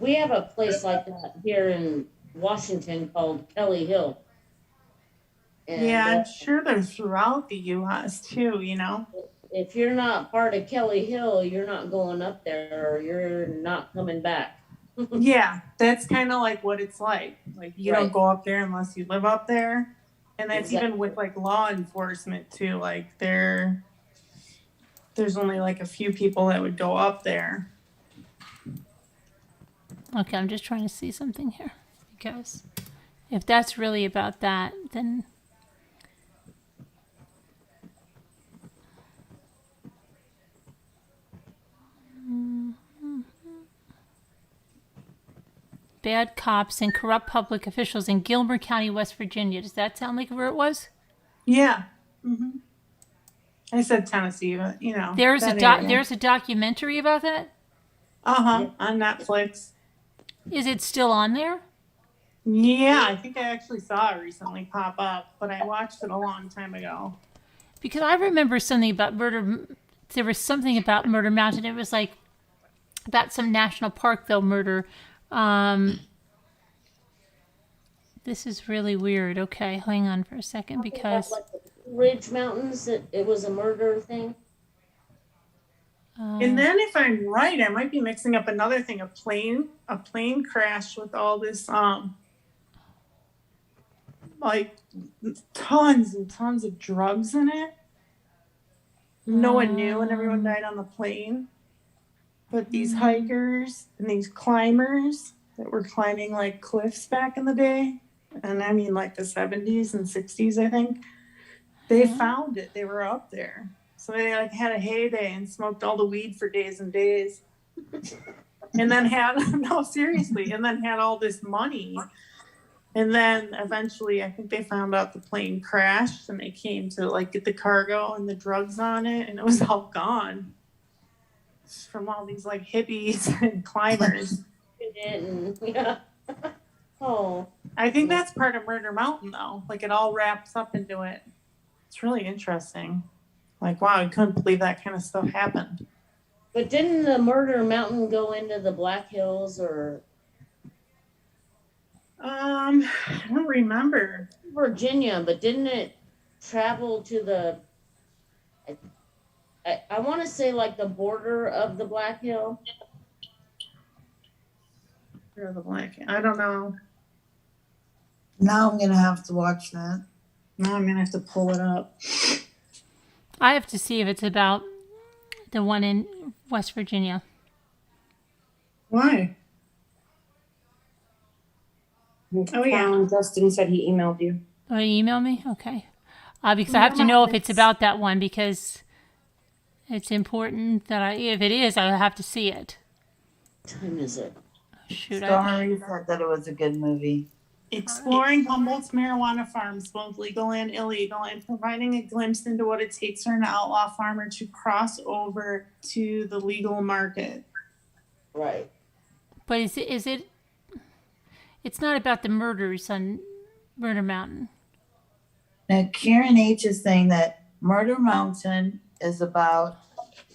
E: We have a place like that here in Washington called Kelly Hill. And
I: Yeah, I'm sure they're throughout the U.S. too, you know?
E: if you're not part of Kelly Hill, you're not going up there or you're not coming back.
I: Yeah, that's kind of like what it's like. Like, you don't
E: Right.
I: go up there unless you live up there. And that's
E: Exactly.
I: even with like law enforcement too. Like, there's only like a few people that would go up there.
B: Okay, I'm just trying to see something here. Because if that's really about that, then bad cops and corrupt public officials in Gilmer County, West Virginia. Does that sound like where it was?
I: Yeah. Mm-hmm. I said Tennessee, but you know.
B: There's
I: that
B: there's a documentary about that.
I: Uh-huh, on Netflix.
B: Is it still on there?
I: Yeah, I think I actually saw it recently pop up, but I watched it a long time ago.
B: Because I remember something about murder. There was something about Murder Mountain. It was like about some national park, though, murder. This is really weird. Okay, hang on for a second because
E: Like the Ridge Mountains, it was a murder thing.
I: And then if I'm right, I might be mixing up another thing. A plane crash with all this like tons and tons of drugs in it. No one knew and everyone died on the plane. But these hikers and these climbers that were climbing like cliffs back in the day, and I mean like the 70s and 60s, I think, they found it. They were up there. So they like had a heyday and smoked all the weed for days and days. And then had, no, seriously, and then had all this money. And then eventually I think they found out the plane crashed and they came to like get the cargo and the drugs on it, and it was all gone from all these like hippies and climbers.
E: Yeah. Oh.
I: I think that's part of Murder Mountain though. Like it all wraps up into it. It's really interesting. Like, wow, I couldn't believe that kind of stuff happened.
E: But didn't the Murder Mountain go into the Black Hills or?
I: I don't remember.
E: Virginia, but didn't it travel to the? I want to say like the border of the Black Hill.
I: Or the Black. I don't know.
G: Now I'm gonna have to watch that.
I: Now I'm gonna have to pull it up.
B: I have to see if it's about the one in West Virginia.
I: Why?
A: Oh yeah. Justin said he emailed you.
B: Oh, you email me? Okay. Because I have to know if it's about that one because it's important that if it is, I have to see it.
E: What time is it?
B: Shoot,
G: Sorry, said that it was a good movie.
I: Exploring Humboldt's marijuana farms, both legal and illegal, and providing a glimpse into what it takes for an outlaw farmer to cross over to the legal market.
E: Right.
B: But is it? It's not about the murders on Murder Mountain.
G: Now, Karen H. is saying that Murder Mountain is about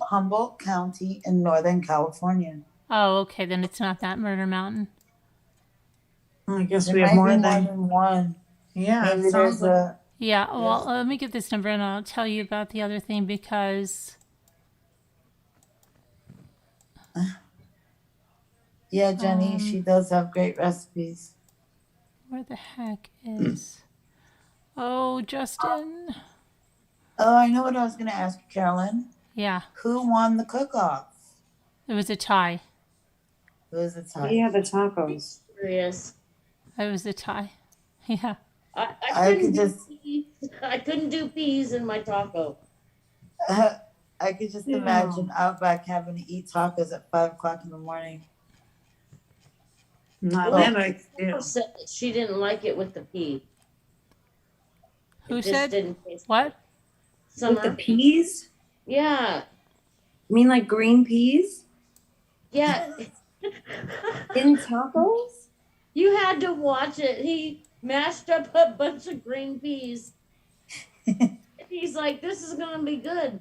G: Humboldt County in Northern California.
B: Oh, okay. Then it's not that Murder Mountain.
I: I guess
G: There
I: we have
G: might
I: more
G: be
I: than
G: one.
I: Yeah,
G: Maybe
I: it sounds
G: there's
I: like,
G: a.
B: Yeah. Well, let me get this number and I'll tell you about the other thing because.
G: Yeah, Jenny, she does have great recipes.
B: Where the heck is? Oh, Justin.
G: Oh, I know what I was going to ask you, Carolyn.
B: Yeah.
G: Who won the cook-off?
B: It was a tie.
G: It was a tie.
A: Yeah, the tacos.
E: Yes.
B: It was a tie. Yeah.
E: I couldn't do peas in my taco.
G: I could just imagine Outback having to eat tacos at 5 o'clock in the morning.
I: not
E: Well,
I: that I do.
E: Said that she didn't like it with the pea.
B: Who
E: It just
B: said?
E: didn't taste
B: What?
A: With the
E: Summer.
A: peas?
E: Yeah.
A: You mean like green peas?
E: Yeah.
A: In tacos?
E: You had to watch it. He mashed up a bunch of green peas. He's like, this is going to be good.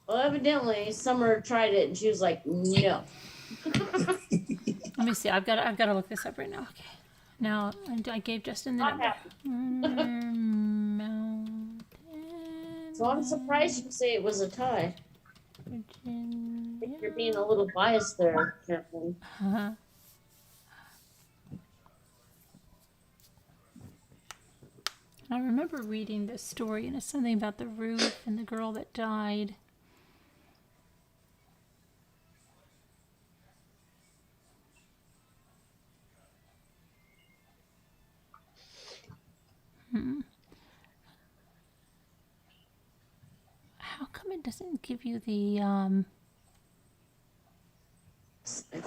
E: Well, evidently, Summer tried it and she was like, no.
B: Let me see. I've got to look this up right now. Okay. Now I gave Justin the
E: Not
B: number.
E: happy. So I'm surprised you say it was a tie. I think you're being a little biased there, Kathleen.
B: Uh-huh. I remember reading this story, and it's something about the roof and the girl that died. How come it doesn't give you the
E: I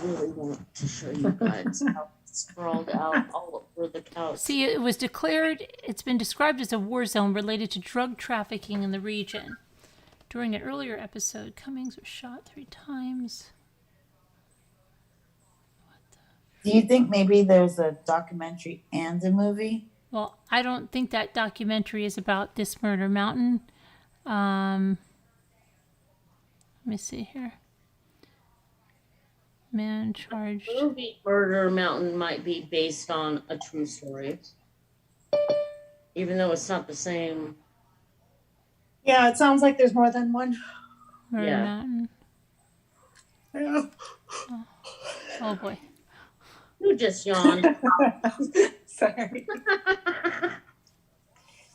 E: really want to show you guys how it's sprawled out all over the couch.
B: See, it's been described as a war zone related to drug trafficking in the region. During an earlier episode, Cummings was shot 3 times.
G: Do you think maybe there's a documentary and a movie?
B: Well, I don't think that documentary is about this murder mountain. Let me see here. Man charged.
E: The movie Murder Mountain might be based on a true story, even though it's not the same.
I: Yeah, it sounds like there's more than one.
B: Murder
E: Yeah.
B: Mountain.
I: Yeah.
B: Oh boy.
E: You just yawned.
I: Sorry.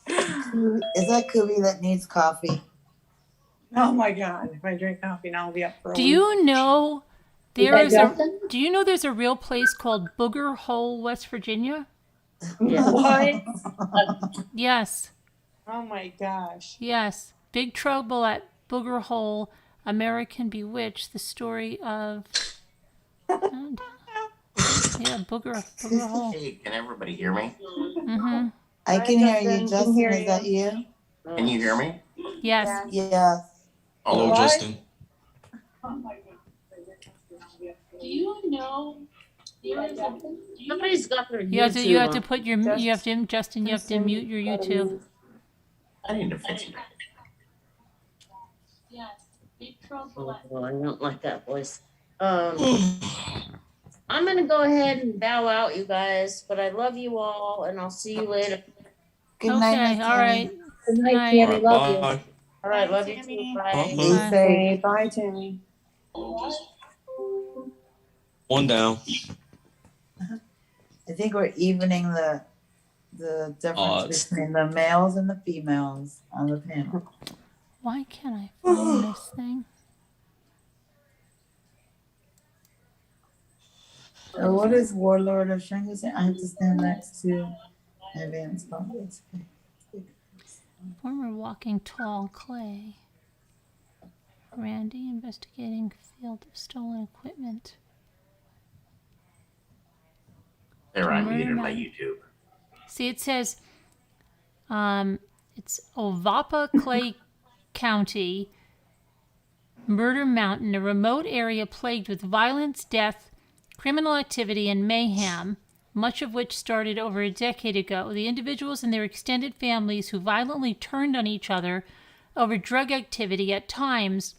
G: Is that Kubi that needs coffee?
I: Oh my God! If I drink coffee now, I'll be up for a
B: Do
I: week.
B: you know
C: Is that Justin?
B: do you know there's a real place called Booger Hole, West Virginia?
E: Yeah.
I: What?
B: Yes.
I: Oh my gosh.
B: Yes. Big Trouble at Booger Hole, American Bewitched, the story of Booger Hole.
J: Hey, can everybody hear me?
B: Mm-hmm.
G: I can hear you,
I: Justin,
G: Justin.
I: hear
G: Is
I: you.
G: that you?
J: Can you hear me?
B: Yes.
G: Yes.
H: Hello,
I: What?
H: Justin.
B: Do you know
E: Somebody's got their
B: you have to
E: YouTube
B: put your you have to Justin, you have to mute your YouTube.
J: I need to fix it.
B: Yes. Big
E: on.
B: Trouble
E: Oh, I don't like that voice. I'm gonna go ahead and bow out, you guys. But I love you all, and I'll see you later.
G: Good night,
B: Okay,
G: Miss
B: all right.
G: Tammy.
C: Good night,
B: Night.
C: Tammy. Love you.
H: Bye.
E: All right,
I: Bye,
E: love you
I: Tammy.
E: too. Bye.
H: Bye.
G: Be safe.
F: Okay, bye, Tammy.
H: One down.
G: I think we're evening the difference
H: Odds.
G: between the males and the females on the panel.
B: Why can't I find this thing?
G: So what is Warlord of Shanghai say? I have to stand next to advanced conference.
B: Former Walking Tall Clay. Randy investigating field of stolen equipment.
J: There, I
B: Murder
J: muted my
B: Mountain.
J: YouTube.
B: See, it says it's Ovapa Clay County, Murder Mountain, a remote area plagued with violence, death, criminal activity, and mayhem, much of which started over a decade ago. The individuals and their extended families who violently turned on each other over drug activity, at times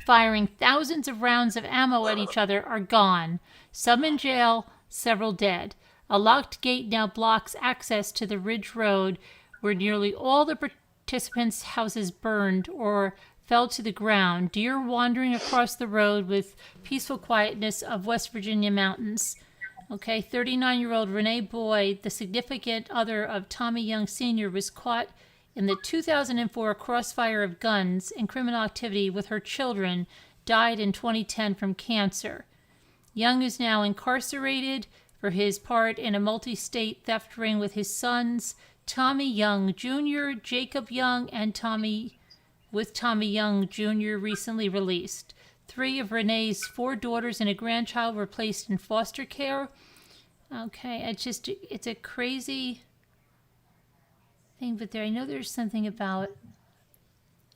B: firing thousands of rounds of ammo at each other, are gone. Some in jail, several dead. A locked gate now blocks access to the Ridge Road, where nearly all the participants' houses burned or fell to the ground, deer wandering across the road with peaceful quietness of West Virginia mountains. Okay, 39-year-old Renee Boyd, the significant other of Tommy Young Sr., was caught in the 2004 crossfire of guns and criminal activity with her children, died in 2010 from cancer. Young is now incarcerated for his part in a multi-state theft ring with his sons, Tommy Young Jr., Jacob Young, and Tommy Young Jr. recently released. 3 of Renee's 4 daughters and a grandchild were placed in foster care. Okay, it's a crazy thing, but I know there's something about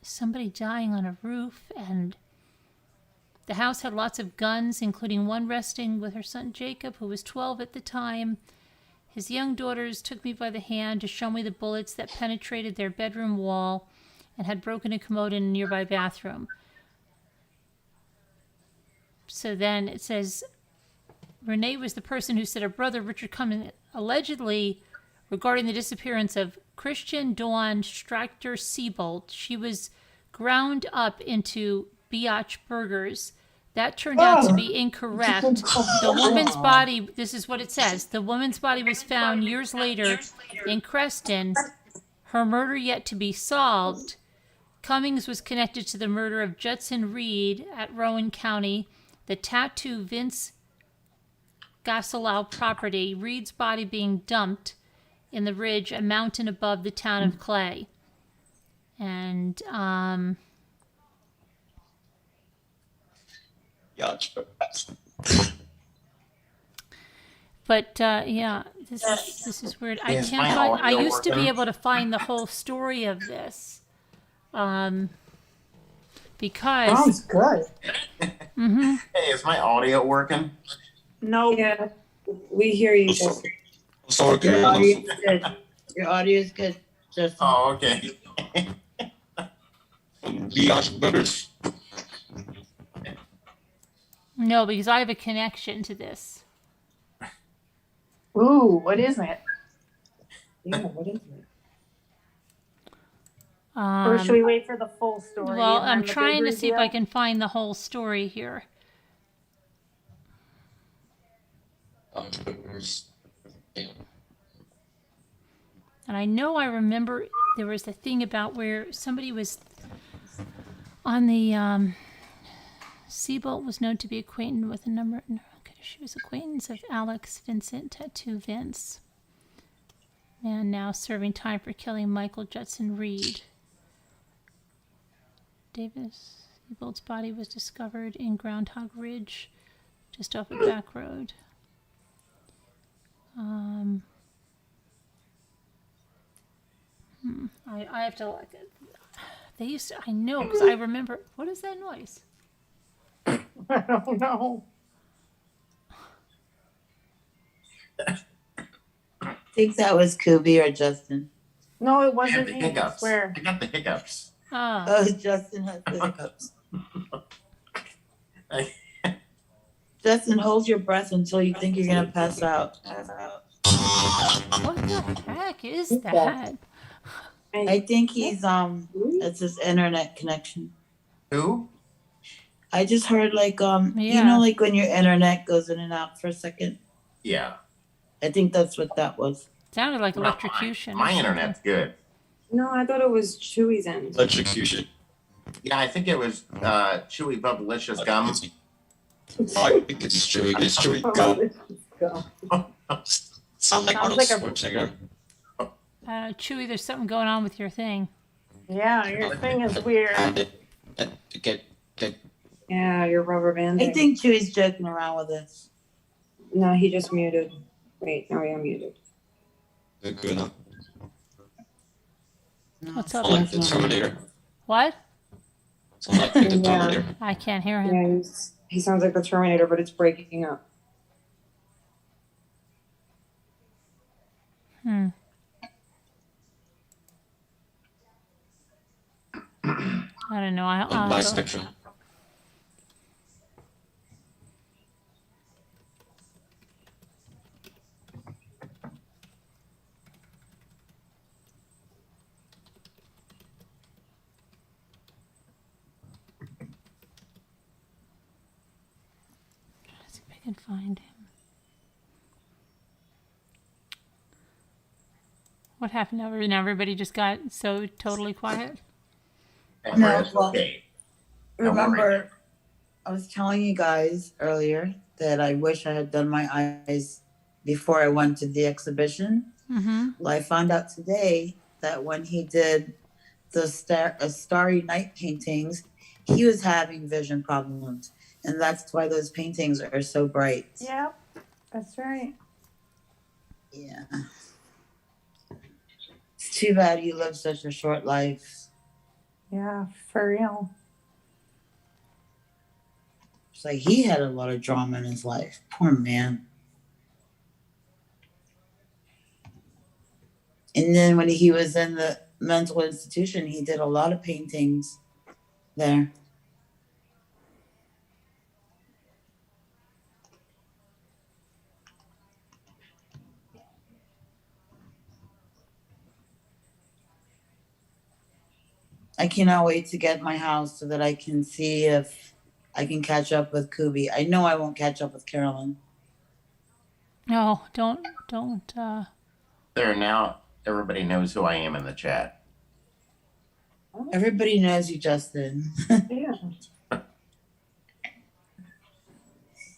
B: somebody dying on a roof, and the house had lots of guns, including one resting with her son Jacob, who was 12 at the time. His young daughters took me by the hand to show me the bullets that penetrated their bedroom wall and had broken a commode in a nearby bathroom. So then it says, Renee was the person who said her brother Richard Cummings allegedly regarding the disappearance of Christian Dawn Strachter Siebold. She was ground up into biatch burgers. That turned out to be incorrect. The woman's body, this is what it says, the woman's body was found years later in Creston, her murder yet to be solved. Cummings was connected to the murder of Judson Reed at Rowan County, the tattoo Vince Gasolau property, Reed's body being dumped in the ridge, a mountain above the town of Clay. And, but yeah, this is weird. I can't find. I used to be able to find the whole story of this, because
I: Sounds good.
B: Mhm.
J: Hey, is my audio working?
I: No.
A: Yeah, we hear you. Justin.
H: Sorry,
G: Your audio is good. Your audio is good. Just
J: Oh, okay.
H: biatch burgers.
B: No, because I have a connection to this.
I: Ooh, what is it?
A: Yeah, what is it?
I: Or should we wait for the full story?
B: Well,
I: and then
B: I'm
I: the
B: trying to
I: big
B: see if I
I: reveal?
B: can find the whole story here.
H: Burgers. Damn.
B: And I know I remember there was a thing about where somebody was on the Seabolt was known to be acquainted with a number. Okay, she was acquaintance of Alex Vincent, Tattoo Vince, and now serving time for killing Michael Judson Reed. Davis Seabolt's body was discovered in Groundhog Ridge, just off a back road. I have to look. They used to. I know because I remember. What is that noise?
I: I don't know.
G: I think that was Kubi or Justin.
I: No, it
J: I
I: wasn't
J: got the
I: me. I
J: hiccups.
I: swear.
J: I got the hiccups.
B: Oh,
G: Oh, Justin has the hiccups.
J: I-
G: Justin, hold your breath until you think you're gonna pass out. Pass out.
B: what the heck is that?
G: I think he's it's his internet connection.
J: Who?
G: I just heard like you
B: Yeah.
G: know, like when your internet goes in and out for a second.
J: Yeah.
G: I think that's what that was.
B: Sounded like
J: Not
B: electrocution.
J: My
B: or something.
J: internet's good.
A: No, I thought it was Chewy's end.
H: Electrocution.
J: Yeah, I think it was Chewy Bubblicious gum.
H: I think it's Chewy. It's Chewy. Go. Sound like
I: Sounds
H: Arnold
I: like a-
H: Schwarzenegger.
B: Chewy, there's something going on with your thing.
I: Yeah, your thing is weird.
H: Get.
A: Yeah, your rubber band.
G: I think Chewy's joking around with us.
A: No, he just muted. Wait, no, he unmuted.
H: Good enough.
B: What's up?
H: Sound like the Terminator.
B: What?
H: Sound like the
A: Yeah.
H: Terminator.
B: I can't hear him.
A: Yeah, he sounds like the Terminator, but it's breaking up.
B: I don't know. I'll
H: By
B: go.
H: spectrum.
B: Let's see if I can find him. What happened? Now everybody just got so totally quiet.
G: No,
J: It's
G: well,
J: okay. Don't worry.
G: Remember, I was telling you guys earlier that I wish I had done my eyes before I went to the exhibition.
B: Mm-hmm.
G: Well, I found out today that when he did the Starry Night paintings, he was having vision problems. And that's why those paintings are so bright.
I: Yep, that's right.
G: Yeah. It's too bad he lived such a short life.
I: Yeah, for real.
G: It's like he had a lot of drama in his life. Poor man. And then when he was in the mental institution, he did a lot of paintings there. I cannot wait to get my house so that I can see if I can catch up with Kubi. I know I won't catch up with Carolyn.
B: No, don't.
J: There now, everybody knows who I am in the chat.
G: Everybody knows you, Justin.
A: Yeah.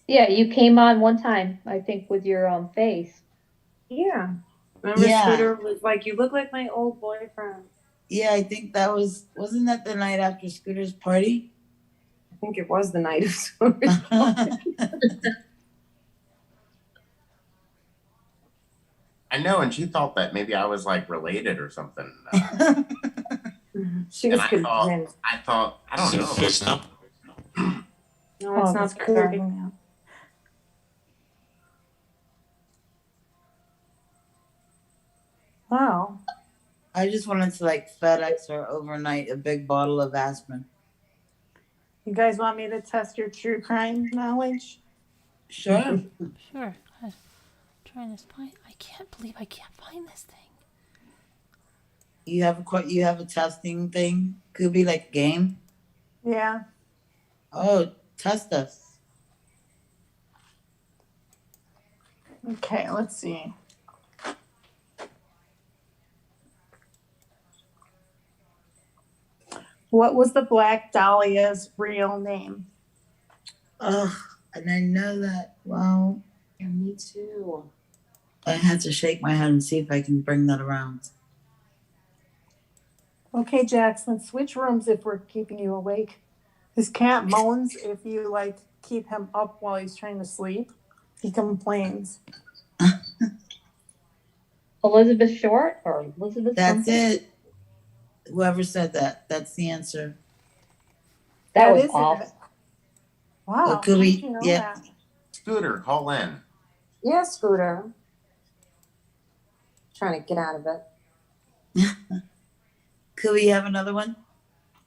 C: Yeah, you came on one time, I think, with your face.
A: Yeah. Remember
G: Yeah.
A: Scooter was like, you look like my old boyfriend.
G: Yeah, I think that wasn't that the night after Scooter's party?
A: I think it was the night of Scooter's
J: I know, and she thought that maybe I was like related or something.
A: She was
J: And I thought, I don't know.
H: Fixed up.
A: No, it's
I: Oh,
A: not
I: that's
A: Scooter.
I: cracking me up. Wow.
G: I just wanted to like FedEx her overnight a big bottle of aspirin.
I: You guys want me to test your true crime knowledge?
G: Sure.
B: Sure. I'm trying to find. I can't believe I can't find this thing.
G: You have a testing thing? Could be like a game.
I: Yeah.
G: Oh, test us.
I: Okay, let's see. What was the Black Dahlia's real name?
G: Oh, and I know that. Wow.
A: Yeah, me too.
G: I had to shake my head and see if I can bring that around.
I: Okay, Jackson, switch rooms if we're keeping you awake. His cat moans if you like keep him up while he's trying to sleep. He complains.
C: Elizabeth Short or Elizabeth
G: That's
C: something?
G: it. Whoever said that, that's the answer.
C: That was
I: is
C: awful.
I: it. Wow.
G: Well, could
I: how
G: we-
I: did you know
G: yeah.
I: that?
J: Scooter, call in.
A: Yeah, Scooter. Trying to get out of it.
G: Could we have another one?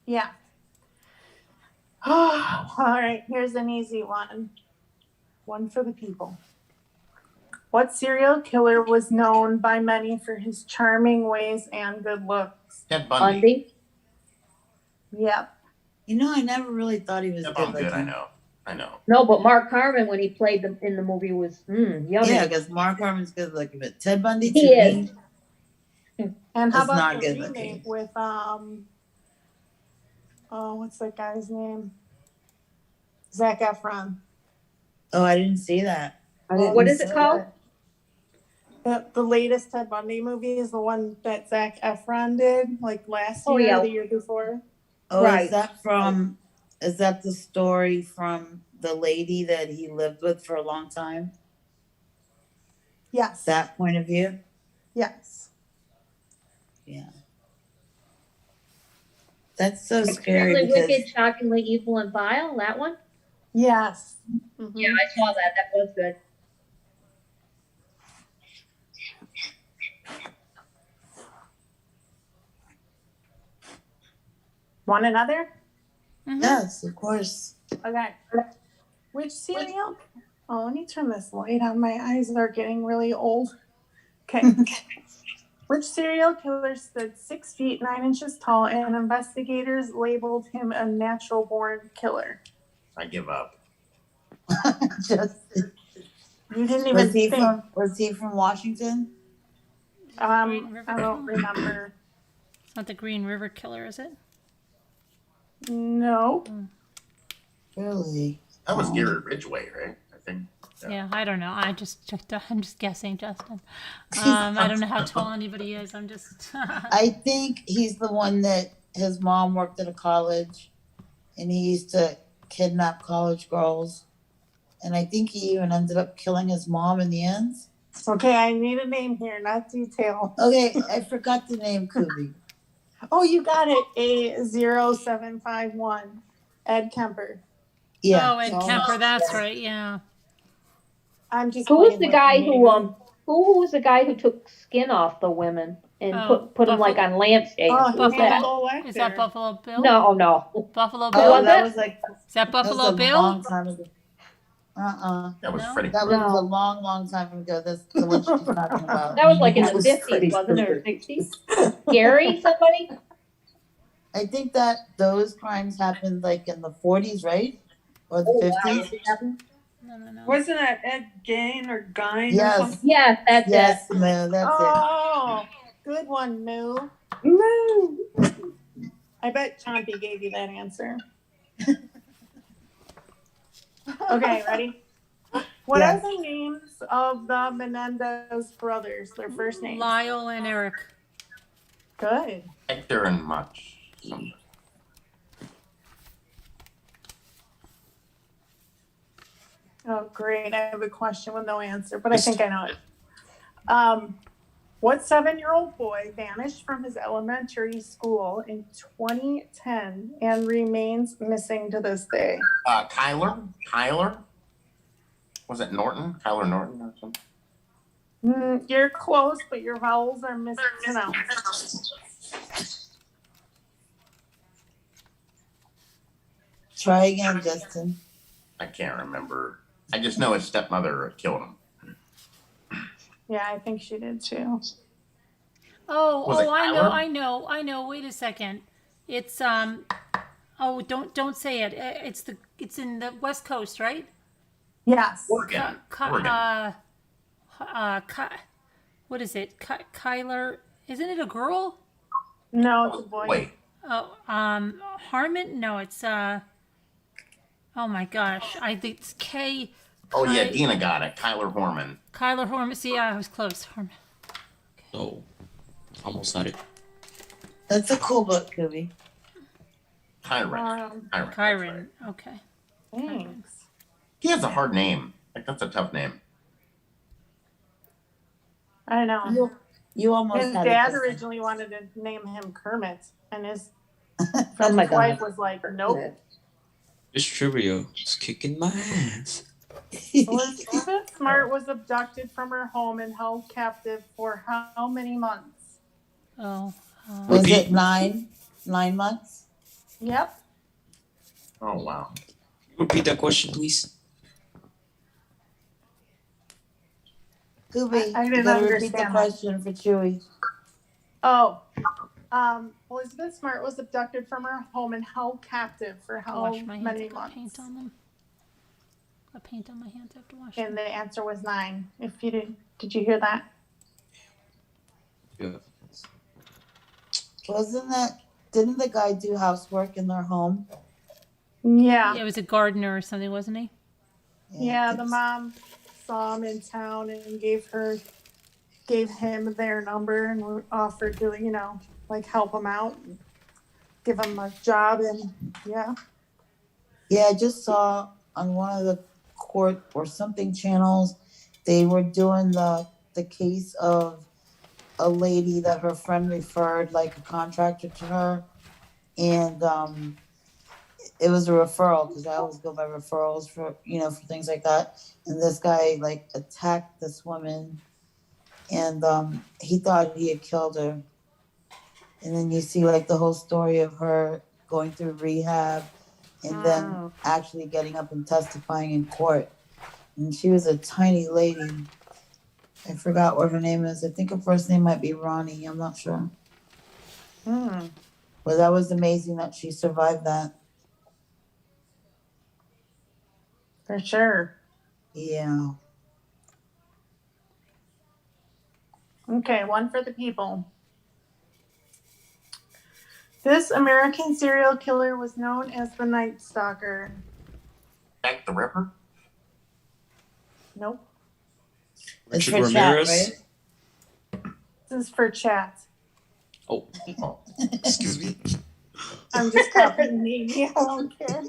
I: Yeah. All right, here's an easy one. One for the people. What serial killer was known by many for his charming ways and good looks?
J: Ted Bundy.
C: Bundy?
I: Yep.
G: You know, I never really thought he was
J: Yep,
G: good
J: I'm good.
G: looking.
J: I know.
C: No, but Mark Harmon, when he played in the movie, was yummy.
G: Yeah, because Mark Harmon's good looking, but Ted Bundy to
C: He is.
G: me,
I: And how
G: That's not
I: about the
G: good looking.
I: remake with what's that guy's name? Zac Efron.
G: oh, I didn't see that.
C: What is it called?
I: The latest Ted Bundy movie is the one that Zac Efron did, like last
C: Oh,
I: year
C: yeah.
I: or the year before.
G: Oh,
C: Right.
G: is that the story from the lady that he lived with for a long time?
I: Yes.
G: That point of view?
I: Yes.
G: Yeah. That's so scary
C: Extremely
G: because
C: Wicked, Shockingly Evil and Vile, that one?
I: Yes. Mhm.
C: Yeah, I saw that. That was good.
I: Want another?
G: yes, of course.
I: Okay. Which cereal? Oh, let me turn this light on. My eyes are getting really old. Okay. Which serial killer stood 6 feet 9 inches tall and investigators labeled him a natural born killer?
J: I give up.
G: Just
I: You didn't even think.
G: Was he from Washington?
B: Green River
I: I don't
B: Killer?
I: remember.
B: It's not the Green River Killer, is it?
I: No.
G: Really?
J: That was Gary Ridgway, right? I think.
B: Yeah, I don't know. I'm just guessing, Justin. I don't know how tall anybody is. I'm just.
G: I think he's the one that his mom worked at a college and he used to kidnap college girls. And I think he even ended up killing his mom in the end.
I: Okay, I need a name here, not detail.
G: Okay, I forgot the name, Kubi.
I: Oh, you got it. A0751. Ed Kemper.
G: Yeah.
B: Oh, Ed Kemper. That's right. Yeah.
I: I'm just.
C: Who was
I: playing
C: the
I: with
C: guy
I: you.
C: who was the guy who took skin off the women and
B: Oh,
C: put them like
B: Buffalo-
C: on lampshades?
I: Oh,
C: Who's that?
I: Hannibal Lecter.
B: Is that Buffalo Bill?
C: No.
B: Buffalo Bill.
G: Oh,
C: was
G: that
C: it?
G: was like
B: Is that
G: that
B: Buffalo
G: was a
B: Bill?
G: long time ago.
J: That was
B: No?
J: Freddie.
G: That was
C: No.
G: a long, long time ago. That's the one she's talking about.
C: That was like in
A: That
C: the
A: was
C: 50s,
A: Freddy
C: wasn't it, or
A: Krueger.
C: 60s? Gary, somebody?
G: I think that those crimes happened like in the 40s, right? Or the
C: Oh, wow.
G: 50s?
C: What happened?
B: No.
F: Wasn't that Ed Gain or Gein or
G: Yes.
F: something?
C: Yes, that's
G: Yes,
C: it.
G: no, that's
I: Oh, good one, Moo.
F: No.
I: I bet Chompi gave you that answer. Okay, ready? What
G: Yes.
I: are the names of the Menendez brothers? Their first names.
B: Lyle and Eric.
I: Good.
J: Hector and Much. Something.
I: Oh, great. I have a question with no answer, but I think I know it. What 7-year-old boy vanished from his elementary school in 2010 and remains missing to this day?
J: Kyler? Was it Norton? Kyler Norton or something?
I: You're close, but your vowels are mispronounced.
G: Try again, Justin.
J: I can't remember. I just know his stepmother killed him.
I: Yeah, I think she did too.
J: Was it Kyler?
B: I know. Wait a second. It's oh, don't say it. It's in the West Coast, right?
I: Yes.
J: Oregon. Oregon.
B: What is it? Kyler? Isn't it a girl?
I: No, it's a boy.
J: Wait.
B: Oh, Harmon? No, it's oh my gosh. I think it's K.
J: Oh yeah, Dina got it. Kyler Horman.
B: Kyler Horman. See, I was close. Horman.
H: Oh, almost had it.
G: That's a cool book, Kubi.
J: Kyron.
B: Kyron. Okay.
I: Thanks.
J: He has a hard name. Like that's a tough name.
I: I know.
G: You almost
I: His
G: had
I: dad
G: it.
I: originally wanted to name him Kermit, and his
C: Oh my
I: wife
C: God.
I: was like, nope.
H: This trivia is kicking my ass.
I: Elizabeth Smart was abducted from her home and held captive for how many months?
B: Oh.
G: Was
H: Repeat.
G: it 9 months?
I: Yep.
J: Oh wow.
H: Repeat that question, please.
G: Kubi,
I: I
G: you
I: didn't
G: gotta repeat the
I: understand that.
G: question for Chewy.
I: Oh. Elizabeth Smart was abducted from her home and held captive for how
B: Wash my hands.
I: many
B: I got
I: months?
B: paint on them. Got paint on my hands. I have to wash
I: And
B: them.
I: the answer was 9. If you did you hear that?
H: Yeah.
G: Didn't the guy do housework in their home?
I: Yeah.
B: It was a gardener or something, wasn't he?
I: Yeah, the mom saw him in town and gave him their number and offered to, like help him out and give him a job and yeah.
G: Yeah, I just saw on one of the court or something channels, they were doing the case of a lady that her friend referred, like a contractor to her, and it was a referral because I always go by referrals for for things like that. And this guy like attacked this woman, and he thought he had killed her. And then you see like the whole story of her going through rehab, and then actually getting up and testifying in court. And she was a tiny lady. I forgot what her name is. I think her first name might be Ronnie. I'm not sure. But that was amazing that she survived that.
I: For sure.
G: Yeah.
I: Okay, one for the people. This American serial killer was known as the Night Stalker.
J: Jack the Ripper?
I: Nope.
G: It's
H: Richard
G: for chat,
H: Ramirez.
G: right?
I: This is for chat.
H: Oh, excuse me.
I: I'm just copying me. I don't care.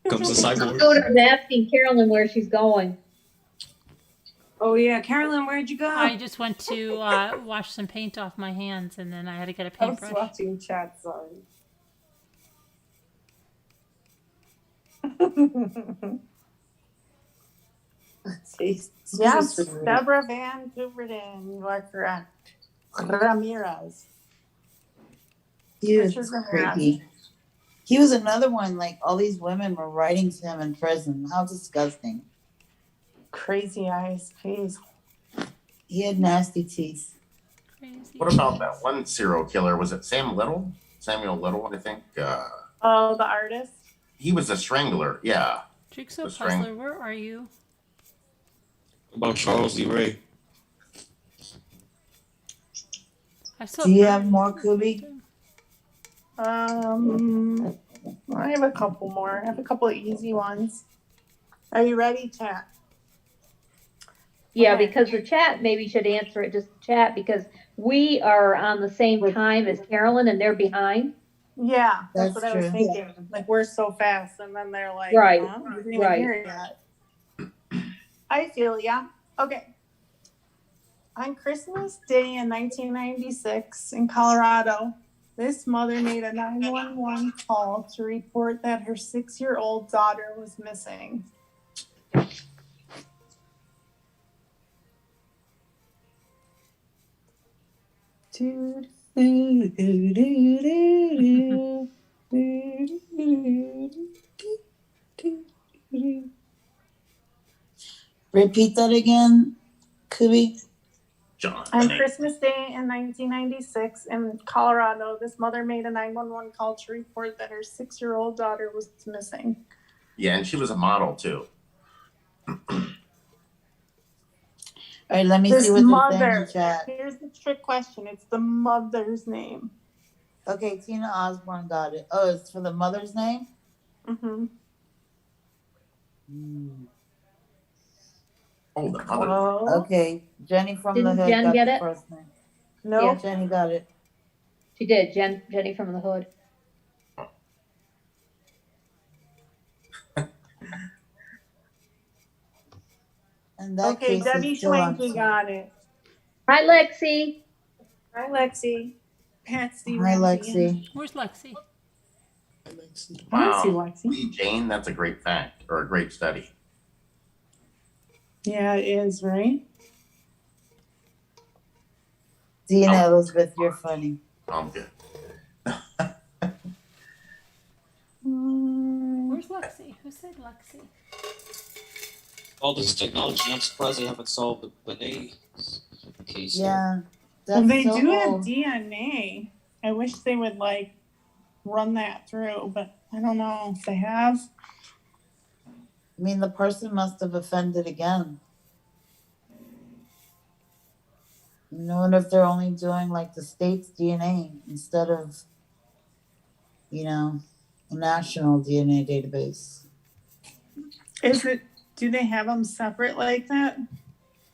H: Comes the cyborg.
C: Scooter's asking Carolyn where she's going.
A: Oh yeah, Carolyn, where'd you go?
B: I just went to wash some paint off my hands, and then I had to get a
A: I was
B: paintbrush.
A: watching chat. Sorry.
I: Yes, Deborah Van Gooverden, you are correct. Ramirez.
G: He was
I: Richard Ramirez.
G: creepy. He was another one, like all these women were writing to him in prison. How disgusting.
I: Crazy eyes, jeez.
G: He had nasty teeth.
B: Crazy.
J: What about that one serial killer? Was it Sam Little? Samuel Little, I think.
I: Oh, the artist.
J: He was a strangler. Yeah.
B: Jigsaw
J: The string.
B: Puzzler, where are you?
H: About Charles Lee Ray.
B: I saw.
G: Do you have more, Kubi?
I: I have a couple more. I have a couple of easy ones. Are you ready, chat?
C: Yeah,
I: Okay.
C: because the chat maybe should answer it, just the chat, because we are on the same time as Carolyn and they're behind.
I: Yeah, that's
G: That's
I: what I was
G: true.
I: thinking. Like, we're so fast, and then they're like,
C: Right,
I: huh? We didn't even
C: right.
I: hear it yet. I feel ya. Okay. On Christmas Day in 1996 in Colorado, this mother made a 911 call to report that her 6-year-old daughter was missing.
G: Repeat that again, Kubi.
J: John.
I: On Christmas Day in 1996 in Colorado, this mother made a 911 call to report that her 6-year-old daughter was missing.
J: Yeah, and she was a model too.
G: All right, let me
I: This
G: see what they're saying in
I: mother,
G: the chat.
I: here's the trick question. It's the mother's name.
G: Okay, Tina Osborne got it. Oh, it's for the mother's name?
I: Mm-hmm.
J: Oh, the mother.
I: Oh,
G: Okay, Jenny from
C: Didn't
G: the Hood
C: Jen
G: got
C: get
G: the
C: it?
G: first name.
I: no.
C: Yeah.
G: Jenny got it.
C: She did, Jenny from the Hood.
G: In that
I: Okay,
G: case,
I: Debbie
G: it's still on.
I: Schwanke got it.
C: Hi, Lexi.
A: Hi, Lexi.
I: Patsy
G: Hi,
I: Ramsey.
G: Lexi.
B: Where's Lexi?
I: I see
J: Wow.
I: Lexi.
J: See, Jane, that's a great fact or a great study.
I: Yeah, it is, right?
G: Dina Elizabeth, you're funny.
J: I'm good.
B: Where's Lexi? Who said Lexi?
H: All this technology, I'm surprised they haven't solved the Benet case. yet.
G: Yeah.
I: Well,
G: That's
I: they
G: so
I: do have
G: old.
I: DNA. I wish they would like run that through, but I don't know if they have.
G: I mean, the person must have offended again. I wonder if they're only doing like the state's DNA instead of, you know, a national DNA database.
I: Is it? Do they have them separate like that?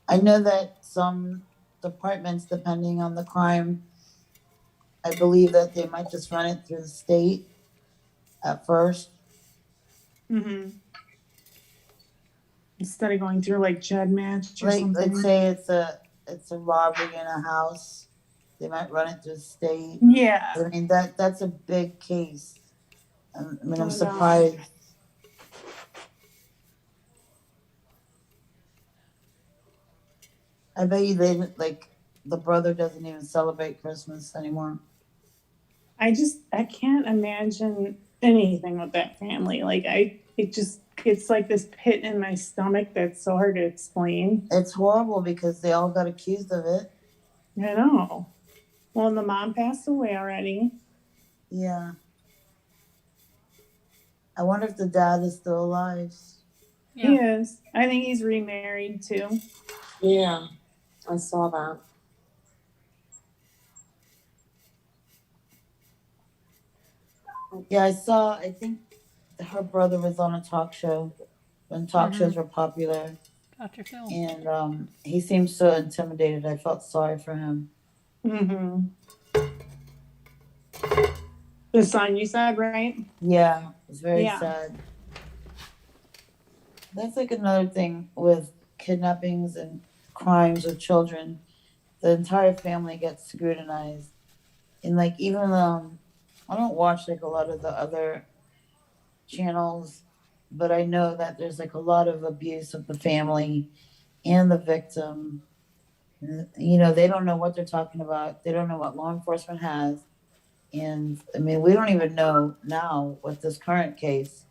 G: I know that some departments, depending on the crime, I believe that they might just run it through the state at first.
I: Mm-hmm. Instead of going through like GEDmatch or
G: Like,
I: something.
G: let's say it's a robbery in a house, they might run it through the state.
I: Yeah.
G: I mean, that's a big case. I mean,
I: I know.
G: I'm surprised. I bet you they didn't, like, the brother doesn't even celebrate Christmas anymore.
I: I can't imagine anything with that family. Like it's like this pit in my stomach that's so hard to explain.
G: It's horrible because they all got accused of it.
I: I know. Well, and the mom passed away already.
G: Yeah. I wonder if the dad is still alive.
I: He is. I think he's remarried too.
A: Yeah, I saw that.
G: Yeah, I think her brother was on a talk show when talk shows were popular.
B: Dr. Phil.
G: And he seemed so intimidated. I felt sorry for him.
I: Mm-hmm. The son, you said, right?
G: Yeah, it's very
I: Yeah.
G: sad. That's like another thing with kidnappings and crimes with children. The entire family gets scrutinized. And like even I don't watch like a lot of the other channels, but I know that there's like a lot of abuse of the family and the victim. You know, they don't know what they're talking about. They don't know what law enforcement has. And I mean, we don't even know now with this current case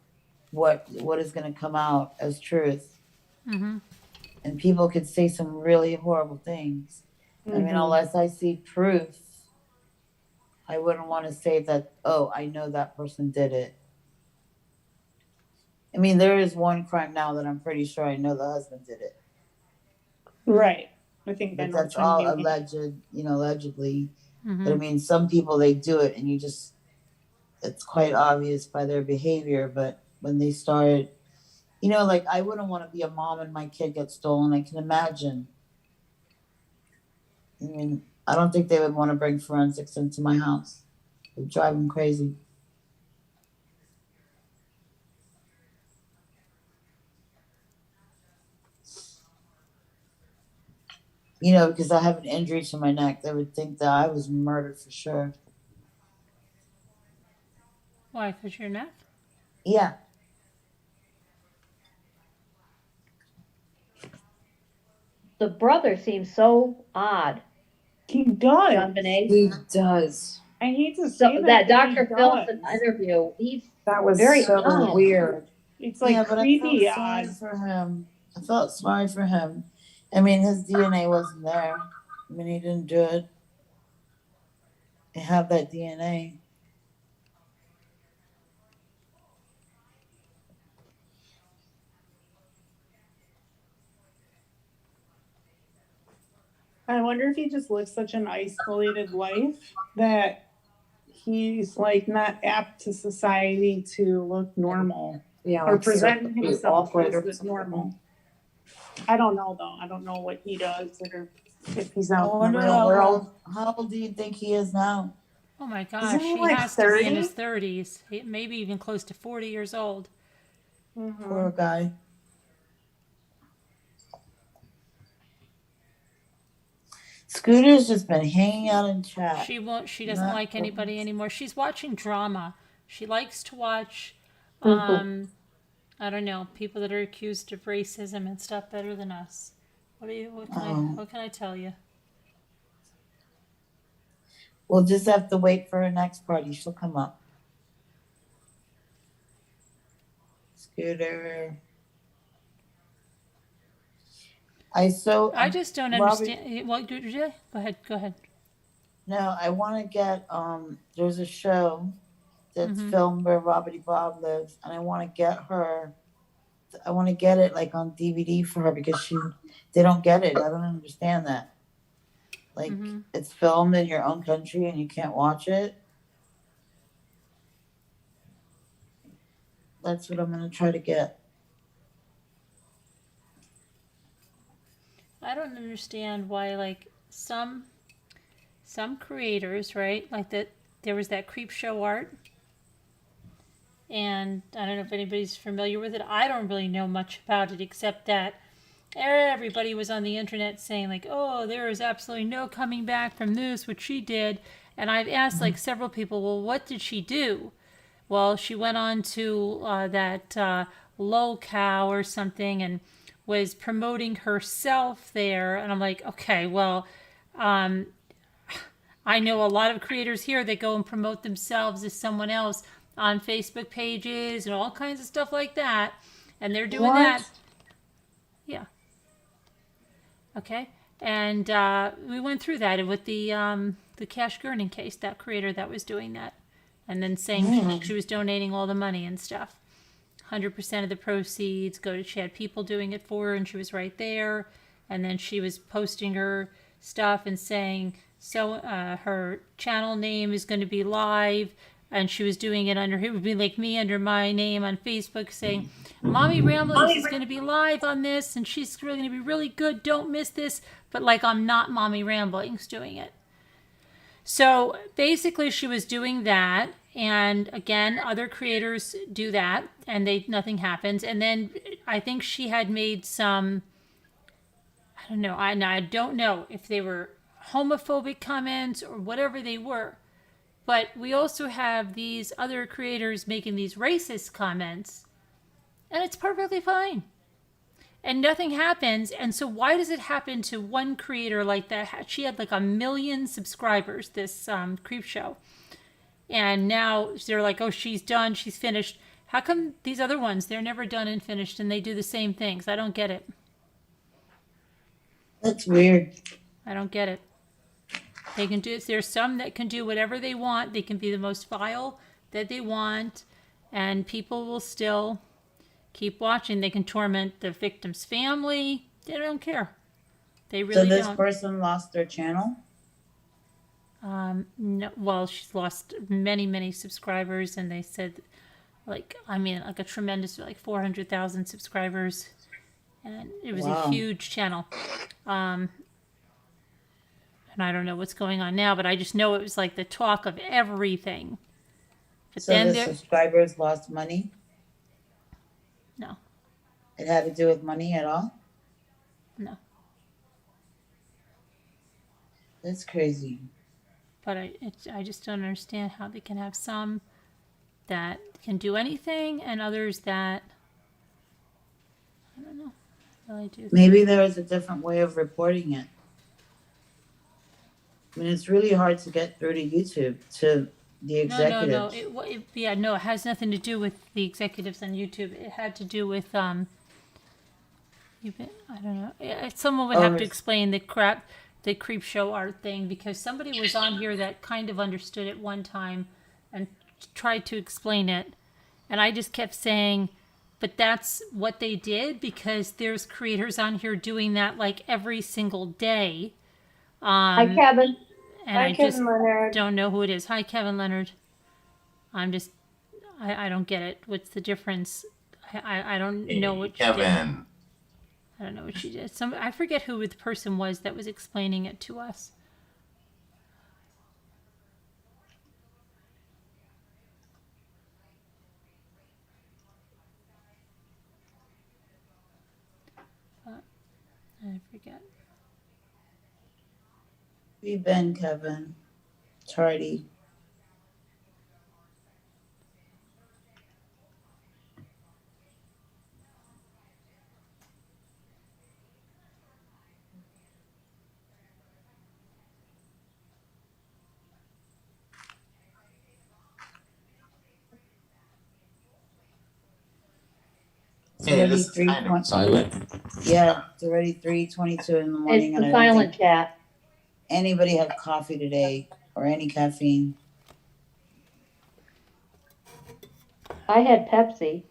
G: what is going to come out as truth.
B: Mm-hmm.
G: And people could say some really horrible things. I mean, unless I see proof, I wouldn't want to say that, oh, I know that person did it. I mean, there is one crime now that I'm pretty sure I know the husband did it.
I: Right. I think I
G: But
I: know
G: that's
I: which one
G: all
I: you mean.
G: alleged, allegedly. But I mean, some people, they do it and it's quite obvious by their behavior. But when they start, like I wouldn't want to be a mom and my kid gets stolen. I can imagine. I mean, I don't think they would want to bring forensics into my house. It would drive them crazy. Because I have an injury to my neck, they would think that I was murdered for sure.
B: Why? Because your neck?
G: Yeah.
C: The brother seems so odd.
I: He does.
C: John Benet.
A: He does.
I: I hate to
C: So
I: say
C: that
I: but he
C: Dr. Phil's
I: does.
C: interview, he's
A: That was
C: very
A: so
C: odd.
A: weird.
I: It's like
G: Yeah, but
I: creepy
G: I felt
I: odd.
G: sorry for him. I felt sorry for him. I mean, his DNA wasn't there. I mean, he didn't do it. They have that DNA.
I: I wonder if he just lives such an isolated life that he's like not apt to society to look normal
A: Yeah,
I: or
A: like
I: present
A: socially
I: himself
A: awkward or
I: as
A: something.
I: normal. I don't know though. I don't know what he does or if he's
G: I
I: out in the
G: wonder
I: real world.
G: how old do you think he is now?
B: Oh my gosh,
I: Isn't he
B: he
I: like
B: has to be in
I: 30?
B: his 30s, maybe even close to 40 years old.
G: Poor guy. Scooter's just been hanging out in chat.
B: She doesn't
G: Not
B: like anybody anymore. She's watching drama. She likes to watch,
C: Mm-hmm.
B: I don't know, people that are accused of racism and stuff better than us. What can I tell you?
G: We'll just have to wait for her next party. She'll come up. Scooter. I
B: just don't
G: Robbie,
B: understand. Well, go ahead.
G: No, I want to get there's a show that's filmed where Robert Bob lives, and I want to get it like on DVD for her because they don't get it. I don't understand that. Like it's filmed in your own country and you can't watch it. That's what I'm gonna try to get.
B: I don't understand why, like, some creators, right? Like that, there was that creep show art, and I don't know if anybody's familiar with it. I don't really know much about it except that everybody was on the internet saying like, "Oh, there is absolutely no coming back from this, what she did." And I've asked like several people, "Well, what did she do?" Well, she went on to that lolcow or something and was promoting herself there. And I'm like, okay, well, I know a lot of creators here that go and promote themselves as someone else on Facebook pages and all kinds of stuff like that. And they're doing that. Yeah. Okay. And we went through that with the Cash Gurning case, that creator that was doing that. And then saying she was donating all the money and stuff. 100% of the proceeds go to, she had people doing it for her and she was right there. And then she was posting her stuff and saying, so her channel name is going to be live. And she was doing it under, it would be like me under my name on Facebook saying, Mommy Ramblings is going to be live on this and she's really going to be really good. Don't miss this. But like I'm not Mommy Ramblings doing it. So basically she was doing that. And again, other creators do that and nothing happens. And then I think she had made some, I don't know. I don't know if they were homophobic comments or whatever they were. But we also have these other creators making these racist comments. And it's perfectly fine. And nothing happens. And so why does it happen to one creator like that? She had like 1 million subscribers, this creep show. And now they're like, oh, she's done. She's finished. How come these other ones, they're never done and finished and they do the same things? I don't get it.
G: That's weird.
B: I don't get it. They can do. There's some that can do whatever they want. They can be the most vile that they want, and people will still keep watching. They can torment the victim's family. They don't care. They
G: So
B: really
G: this
B: don't.
G: person lost their channel?
B: No, well, she's lost many, many subscribers, and they said, like a tremendous, like 400,000 subscribers, and it was
G: Wow.
B: a huge channel. And I don't know what's going on now, but I just know it was like the talk of everything. But
G: So
B: then
G: the subscribers lost money?
B: No.
G: It had to do with money at all?
B: No.
G: That's crazy.
B: But I just don't understand how they can have some that can do anything and others that, I don't know. I really do.
G: Maybe there is a different way of reporting it. I mean, it's really hard to get through to YouTube, to the executives.
B: No, it has nothing to do with the executives on YouTube. It had to do with, I don't know. Someone would have to explain the creep show art thing, because somebody was on here that kind of understood it one time and tried to explain it. And I just kept saying, but that's what they did, because there's creators on here doing that like every single day.
C: Hi, Kevin.
B: And
I: Hi,
B: I
I: Kevin
B: just
I: Leonard.
B: don't know who it is. Hi, Kevin Leonard. I don't get it. What's the difference? I don't know what she did.
J: Kevin.
B: I don't know what she did. I forget who the person was that was explaining it to us. I forget.
G: We've been, Kevin. Tardy. It's
J: Hey,
G: already
J: this is kind of
G: 3:20.
H: Silent.
G: Yeah, it's already 3:22 in the morning.
C: It's
G: and
C: the
G: I don't
C: silent
G: think
C: chat.
G: anybody had coffee today or any caffeine.
C: I had Pepsi.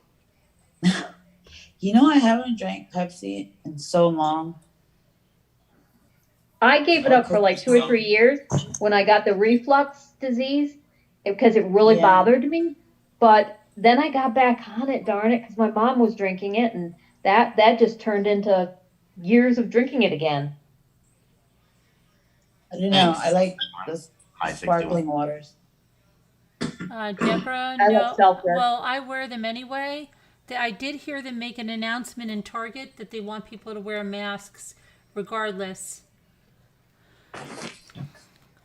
G: You know, I haven't drank Pepsi in so long.
C: I gave it up for like 2 or 3 years when I got the reflux disease because it really
G: Yeah.
C: bothered me. But then I got back on it, darn it, because my mom was drinking it, and that just turned into years of drinking it again.
G: I don't know.
J: Thanks.
G: I like the
J: Hi, 621.
G: sparkling waters.
B: Deborah,
C: I
B: no.
C: love seltzer.
B: Well, I wear them anyway. I did hear them make an announcement in Target that they want people to wear masks regardless.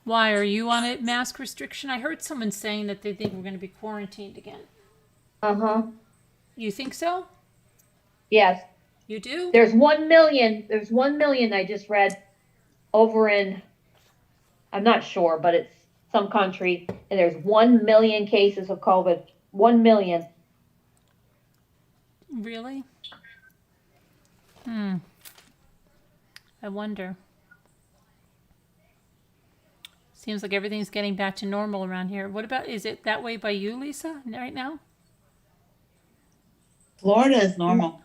B: Why, are you on a mask restriction? I heard someone saying that they think we're going to be quarantined again.
C: Uh-huh.
B: You think so?
C: Yes.
B: You do?
C: There's 1 million. There's 1 million I just read over in, I'm not sure, but it's some country, and there's 1 million cases of COVID. 1 million.
B: Really? I wonder. Seems like everything's getting back to normal around here. What about, is it that way by you, Lisa, right now?
G: Florida is normal.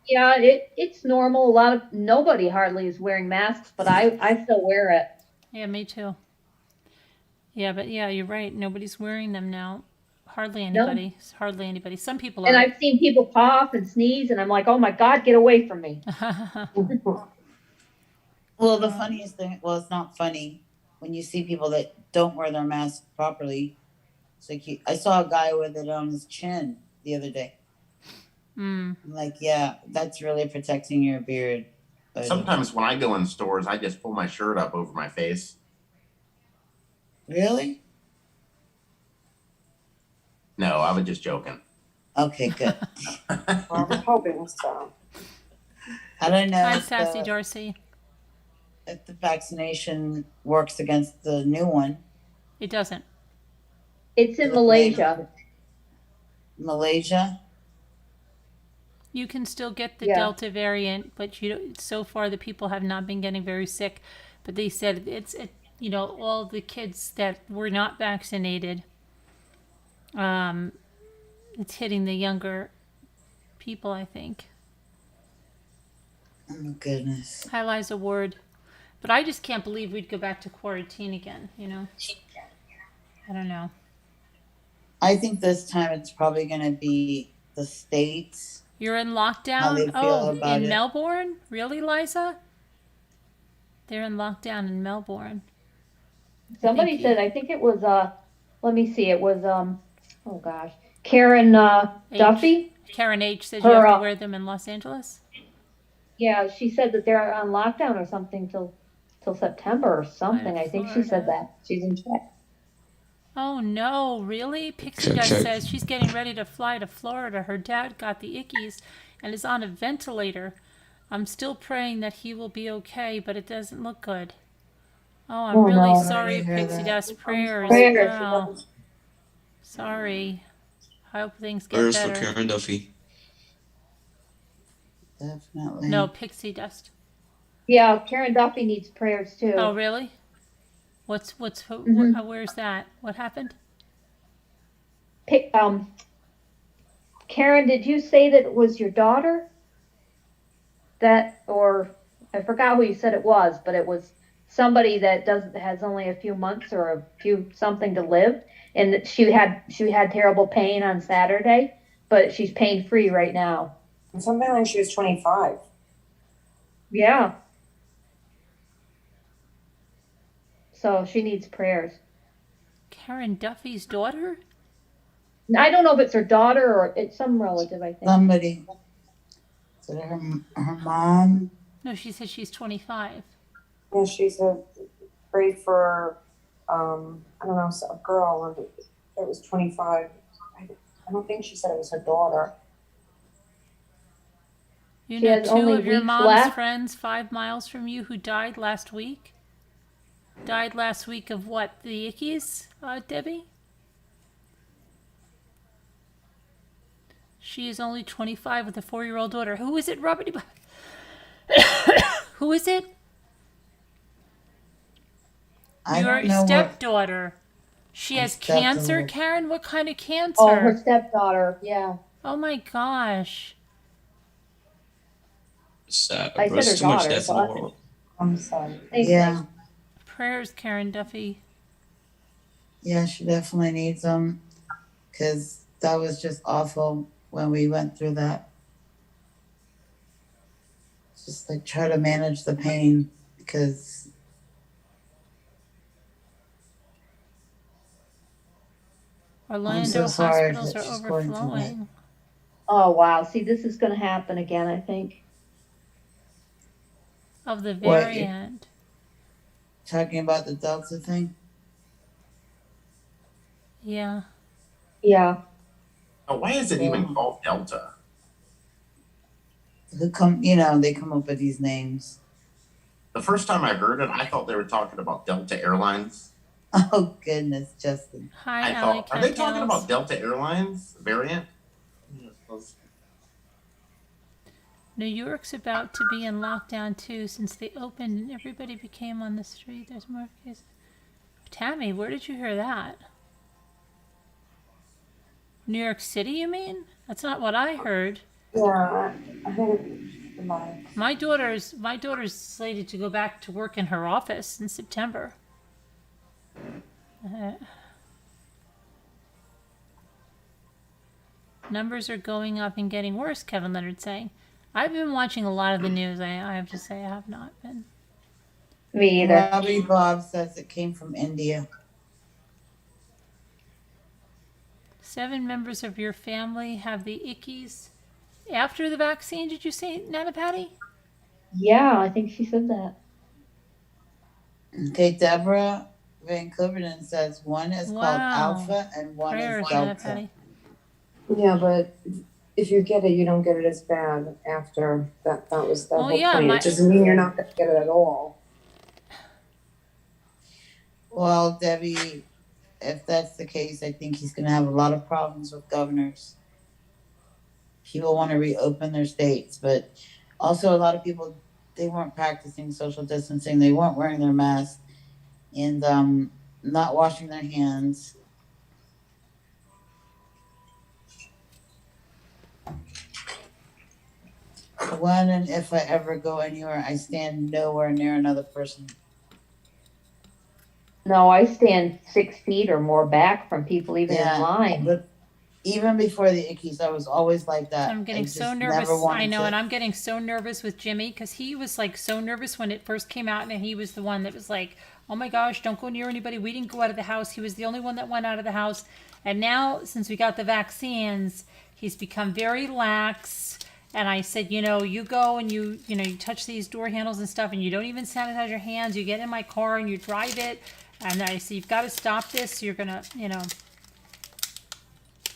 C: Yeah, it's normal. Nobody hardly is wearing masks, but I still wear it.
B: Yeah, me too. Yeah, but yeah, you're right. Nobody's wearing them now. Hardly anybody. Hardly anybody. Some people are.
C: And I've seen people cough and sneeze, and I'm like, oh my God, get away from me.
G: Well, the funniest thing, well, it's not funny when you see people that don't wear their mask properly. It's like I saw a guy with it on his chin the other day. I'm like, yeah, that's really protecting your beard. But
J: Sometimes when I go in stores, I just pull my shirt up over my face.
G: really?
J: No, I was just joking.
G: Okay, good.
A: I'm hoping so.
G: I don't know
B: Hi,
G: if
B: Sassy Darcy.
G: if the vaccination works against the new one.
B: It doesn't.
C: It's in Malaysia.
G: Malaysia?
B: You can still get the
C: Yeah.
B: Delta variant, but so far the people have not been getting very sick. But they said you know, all the kids that were not vaccinated. It's hitting the younger people, I think.
G: Oh my goodness.
B: Hi, Liza Ward. But I just can't believe we'd go back to quarantine again, you know? I don't know.
G: I think this time it's probably going to be the states.
B: You're in
G: How they
B: lockdown?
G: feel
B: Oh,
G: about
B: in
G: it.
B: Melbourne? Really, Liza? They're in lockdown in Melbourne.
C: Somebody said, I think it was, let me see, it was, oh gosh, Karen, Duffy.
B: Karen H says
C: Her,
B: you have to wear them in Los Angeles.
C: Yeah, she said that they're on lockdown or something till September or something. I think she said that. She's in check.
B: Oh no, really? Pixie
H: Check,
B: Dust
H: check.
B: says she's getting ready to fly to Florida. Her dad got the ickies and is on a ventilator. I'm still praying that he will be okay, but it doesn't look good. Oh, I'm really
C: no.
B: sorry,
G: I hear
B: Pixie
G: that.
B: Dust. Prayers.
C: Prayers.
B: Wow. Sorry. I hope things get
H: Prayers for
B: better.
H: Karen Duffy.
G: Definitely.
B: No, Pixie Dust.
C: Yeah, Karen Duffy needs prayers too.
B: Oh, really? Where's that? What happened?
C: Karen, did you say that it was your daughter? Or I forgot who you said it was, but it was somebody that has only a few months or a few something to live, and that she had terrible pain on Saturday, but she's pain free right now.
A: Something like she was 25.
C: Yeah. So she needs prayers.
B: Karen Duffy's daughter?
C: I don't know if it's her daughter or it's some relative, I think.
G: Somebody. Is it her mom?
B: No, she said she's 25.
A: Yeah, she's prayed for, I don't know, a girl that was 25. I don't think she said it was her daughter.
B: You
C: She
B: know
C: has
B: two
C: only
B: of your
C: weeks
B: mom's
C: left.
B: friends 5 miles from you who died last week? Died last week of what? The ickies, Debbie? She is only 25 with a 4-year-old daughter. Who is it, Robert? Who is it?
G: I
B: Your
G: don't know
B: stepdaughter. She
G: My
B: has cancer,
G: stepdaughter.
B: Karen? What kind of cancer?
C: Oh, her stepdaughter. Yeah.
B: Oh my gosh.
H: Sad,
C: I
H: bro.
C: said
H: It's
C: her
H: too much
C: daughter,
H: death in
C: but-
H: the world.
A: I'm sorry.
G: Yeah.
B: Prayers, Karen Duffy.
G: Yeah, she definitely needs them. Because that was just awful when we went through that. Just like try to manage the pain because
B: Orlando
G: so sorry
B: hospitals
G: that
B: are
G: she's going through that.
B: overflowing.
C: Oh wow. See, this is going to happen again, I think.
B: Of the
G: What,
B: variant.
G: talking about the Delta thing.
B: Yeah.
C: Yeah.
J: Oh, why is it even called Delta?
G: They come up with these names.
J: The first time I heard it, I thought they were talking about Delta Airlines.
G: Oh goodness, Justin.
B: Hi,
J: I
B: Allie
J: thought, are they talking
B: Cattails.
J: about Delta Airlines variant?
B: New York's about to be in lockdown too since they opened and everybody became on the street. There's more cases. Tammy, where did you hear that? New York City, you mean? That's not what I heard.
A: Yeah, I heard it.
B: My daughter's slated to go back to work in her office in September. Numbers are going up and getting worse, Kevin Leonard saying. I've been watching a lot of the news. I have to say I have not been.
C: Me either.
G: Robbie Bob says it came from India.
B: 7 members of your family have the ickies after the vaccine, did you say, Nana Patty?
C: Yeah, I think she said that.
G: Okay, Deborah Van Coverdon says one is called
B: Wow.
G: Alpha and one
B: Prayers,
G: is
B: Nana
G: Delta.
B: Patty.
A: Yeah, but if you get it, you don't get it as bad after that. That was the
B: Oh,
A: whole
B: yeah,
A: point.
B: my-
A: It doesn't mean you're not going to get it at all.
G: Well, Debbie, if that's the case, I think he's going to have a lot of problems with governors. People want to reopen their states, but also a lot of people, they weren't practicing social distancing. They weren't wearing their masks. and not washing their hands. When and if I ever go anywhere, I stand nowhere near another person.
C: No, I stand 6 feet or more back from people even in line.
G: But even before the ickies, I was always like that.
B: I'm getting so nervous. I know, and I'm getting so nervous with Jimmy because he was like so nervous when it first came out, and he was the one that was like, "Oh my gosh, don't go near anybody." We didn't go out of the house. He was the only one that went out of the house. And now, since we got the vaccines, he's become very lax. And I said, you go and you touch these door handles and stuff, and you don't even sanitize your hands. You get in my car and you drive it. And I said, you've got to stop this. You're gonna,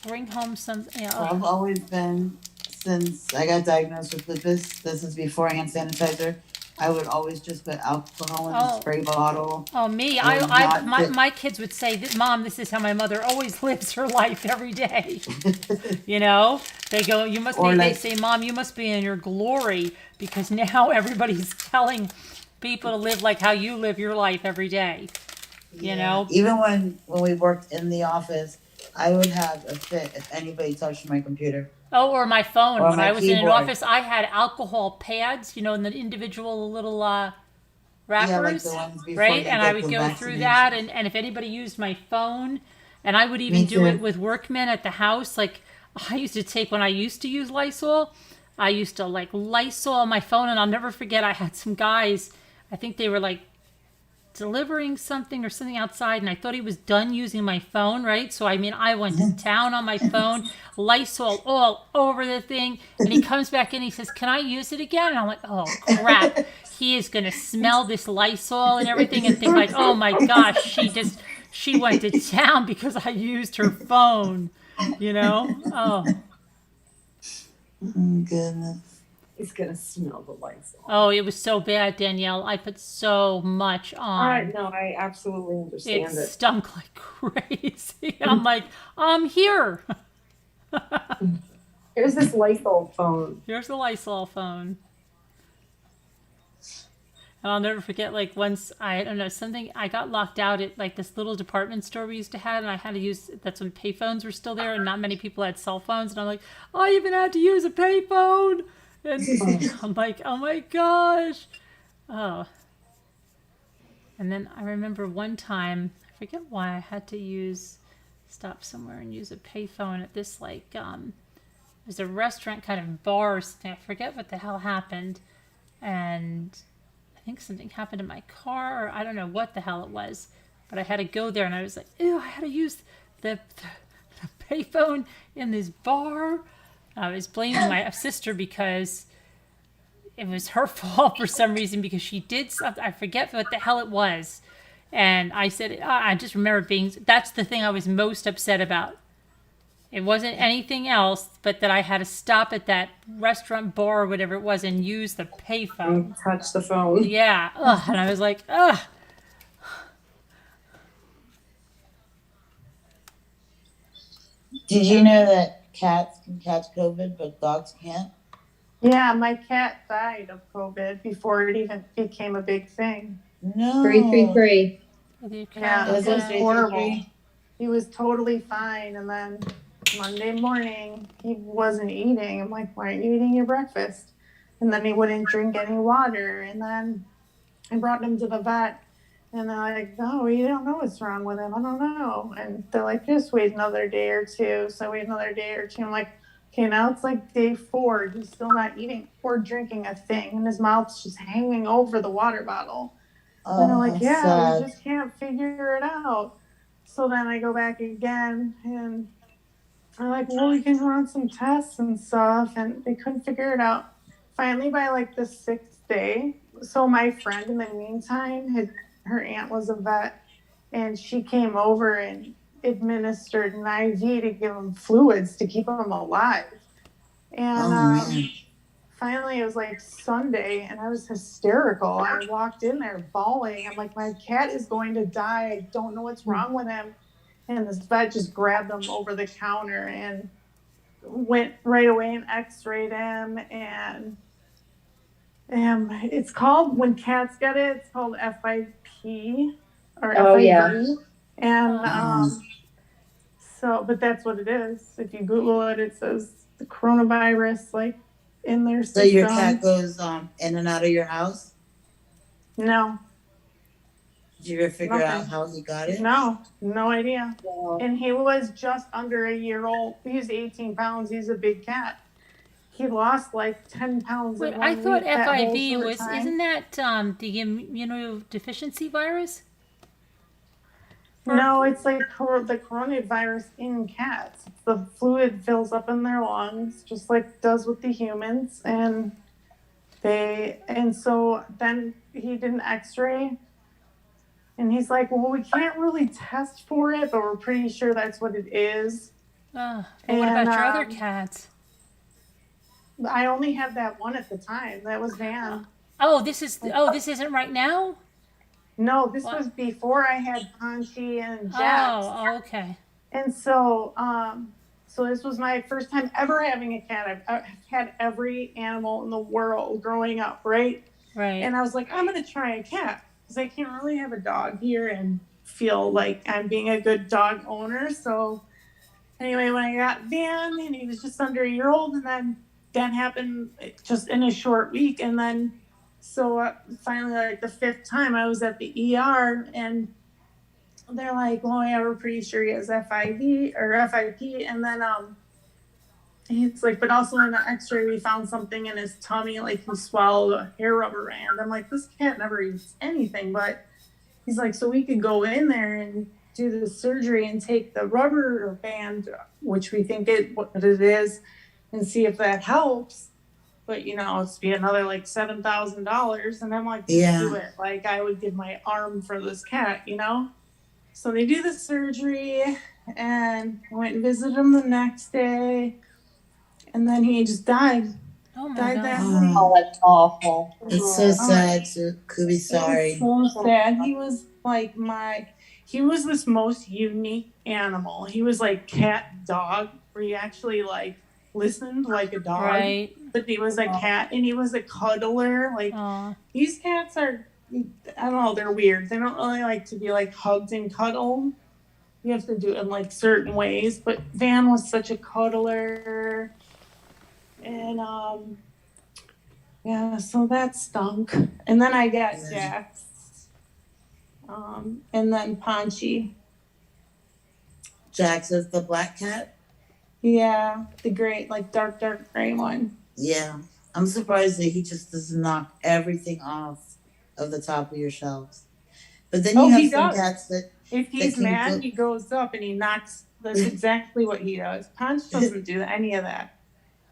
B: bring home some.
G: I've always been, since I got diagnosed with lupus, this is before hand sanitizer, I would always just put alcohol in the spray bottle.
B: Oh, me! My kids would say, "Mom, this is how my mother always lives her life every day." They go, "You must be." They say, "Mom, you must be in your glory because now everybody's telling people to live like how you live your life every day."
G: Even when we worked in the office, I would have a fit if anybody touched my computer.
B: Oh, or my phone.
G: Or
B: when
G: my
B: I was
G: keyboard.
B: in an office, I had alcohol pads, in the individual little wrappers,
G: the ones before
B: right?
G: you
B: And
G: get
B: I would
G: the
B: go through that, and if anybody used my phone, and I would even do it with workmen at the house. Like I used to take when I used to use Lysol, I used to like Lysol my phone, and I'll never forget. I had some guys, I think they were like delivering something or something outside, and I thought he was done using my phone, right? So I went to town on my phone, Lysol all over the thing, and he comes back in, he says, "Can I use it again?" And I'm like, oh crap, he is gonna smell this Lysol and everything and think like, oh my gosh, she went to town because I used her phone, oh
G: Goodness.
A: It's gonna smell the Lysol.
B: Oh, it was so bad, Danielle. I put so much on.
A: No, I absolutely understand
B: It
A: it.
B: stunk like crazy. I'm like, I'm here.
A: Here's this Lysol phone.
B: Here's the Lysol phone. And I'll never forget, like, once, I don't know, something, I got locked out at, like, this little department store we used to have, and I had to use, that's when payphones were still there, and not many people had cell phones, and I'm like, I even had to use a payphone! And I'm like, oh my gosh! Oh. And then I remember one time, I forget why I had to stop somewhere and use a payphone at this, like, it was a restaurant kind of bar or something. I forget what the hell happened. And I think something happened in my car, or I don't know what the hell it was. But I had to go there, and I was like, ew, I had to use the payphone in this bar. I was blaming my sister because it was her fault for some reason, because she did something. I forget what the hell it was. And I said, I just remember that's the thing I was most upset about. It wasn't anything else, but that I had to stop at that restaurant, bar, or whatever it was, and use the payphone.
A: Touch the phone.
B: Yeah. Ugh. And I was like, ugh.
G: Did you know that cats can catch COVID, but dogs can't?
I: Yeah, my cat died of COVID before it even became a big thing.
G: No.
C: 333.
I: Yeah, it was
G: Is
I: horrible.
G: 333?
I: He was totally fine, and then Monday morning he wasn't eating. I'm like, why aren't you eating your breakfast? And then he wouldn't drink any water. And then I brought him to the vet, and they're like, no, we don't know what's wrong with him. I don't know. And they're like, just wait another day or two. So I wait another day or two. I'm like, okay, now it's like day 4. He's still not eating or drinking a thing, and his mouth's just hanging over the water bottle.
G: Oh,
I: and I'm like, yeah,
G: sad.
I: we just can't figure it out. So then I go back again, and I'm like, well, we can run some tests and stuff, and they couldn't figure it out. Finally, by like the 6th day, so my friend in the meantime, her aunt was a vet, and she came over and administered an IV to give him fluids to keep him alive. And finally, it was like Sunday, and I was hysterical. I walked in there bawling. I'm like, my cat is going to die. I don't know what's wrong with him. And this vet just grabbed him over the counter and went right away and x-rayed him. And it's called, when cats get it, it's called FIP. or
C: Oh,
I: FIV.
C: yeah.
I: And
B: Oh.
I: so, but that's what it is. If you Google it, it says the coronavirus, like in their
G: So
I: system.
G: your cat goes in and out of your house?
I: No,
G: Did you ever figure out
I: nothing.
G: how he got it?
I: No idea. And he was just under a year old. He's 18 pounds. He's a big cat. He lost like 10 pounds
B: Wait,
I: in
B: I
I: 1
B: thought
I: week. That whole
B: FIV
I: short
B: was,
I: time.
B: isn't that the immunodeficiency virus?
I: No, it's like the coronavirus in cats. The fluid fills up in their lungs, just like it does with the humans. And so then he did an x-ray and he's like, well, we can't really test for it, but we're pretty sure that's what it is.
B: But what about your other cats?
I: I only had that one at the time. That was Van.
B: This isn't right now?
I: No, this
B: What?
I: was before I had Ponchi and Jax.
B: Oh, okay.
I: And so, so this was my first time ever having a cat. I've had every animal in the world growing up, right?
B: Right.
I: And I was like, I'm gonna try a cat because I can't really have a dog here and feel like I'm being a good dog owner. So anyway, when I got Van and he was just under a year old, and then that happened just in a short week, and then so finally, like the 5th time, I was at the ER and they're like, well, yeah, we're pretty sure he has FIV or FIP. And then he's like, but also in the x-ray, we found something in his tummy, like he swallowed a hair rubber band. I'm like, this cat never eats anything. But he's like, so we could go in there and do the surgery and take the rubber band, which we think what it is, and see if that helps. But, it's be another like $7,000. And I'm like,
G: Yeah.
I: do it. Like, I would give my arm for this cat, So they do the surgery, and I went and visited him the next day, and then he just died.
B: Oh my
I: Died
B: God.
I: that
G: Oh.
I: week.
C: Oh, that's awful.
G: It's so sad. So could be
I: It
G: sorry.
I: was so sad. He was like he was this most unique animal. He was like cat dog, where he actually like listened like a dog,
B: Right.
I: but he was a cat, and he was a cuddler. Like these cats are, I don't know, they're weird. They don't really like to be like hugged and cuddled. You have to do it in like certain ways. But Van was such a cuddler, and yeah, so that stunk. And then I got Jax, and then Ponchi.
G: Jax is the black cat?
I: Yeah, the gray, like dark gray one.
G: Yeah. I'm surprised that he just doesn't knock everything off of the top of your shelves. But then you have some cats that
I: if he's mad, he goes up and he knocks. That's exactly what he does. Ponch doesn't do any of that.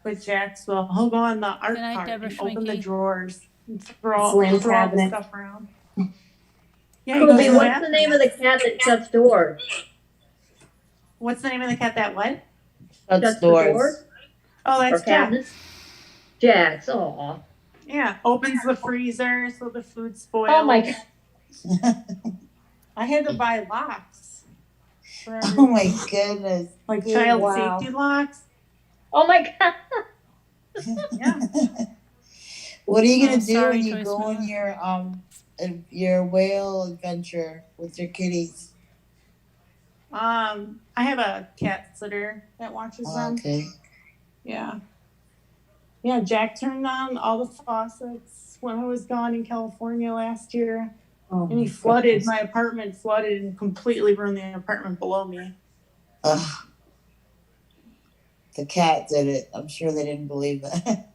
I: But Jax will. He'll go on the art cart and open the drawers and throw all the stuff around. Yeah,
C: Kobe, what's the name of the cat that shuts doors?
I: What's the name of the cat that what?
C: Shuts doors?
I: Oh, that's Jax.
C: Jax, aw.
I: Yeah, opens the freezer so the food spoils.
C: Oh my God.
I: I had to buy locks.
G: Oh my goodness.
I: Like child safety locks.
C: Oh my God.
I: Yeah.
G: What are you gonna do when you go on your whale adventure with your kitties?
I: I have a cat sitter that watches them.
G: Okay.
I: Yeah. Yeah, Jack turned on all the faucets when I was gone in California last year. Oh, and he flooded, my apartment flooded and completely ruined the apartment below me.
G: Ugh. The cat did it. I'm sure they didn't believe that.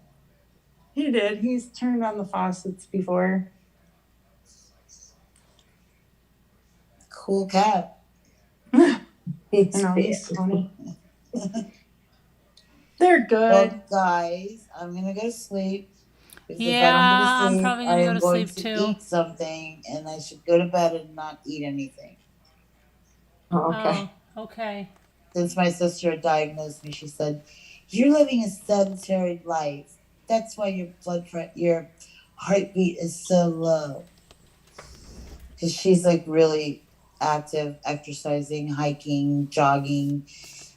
I: He did. He's turned on the faucets before.
G: Cool cat.
I: He's funny. They're good.
G: Well, guys, I'm gonna go to sleep.
B: Yeah, I'm probably gonna go to sleep too.
G: Eat something, and I should go to bed and not eat anything.
A: Oh, okay.
B: Oh, okay.
G: Since my sister diagnosed me, she said, "You're living a sedentary life. That's why your heartbeat is so low." Because she's like really active, exercising, hiking, jogging,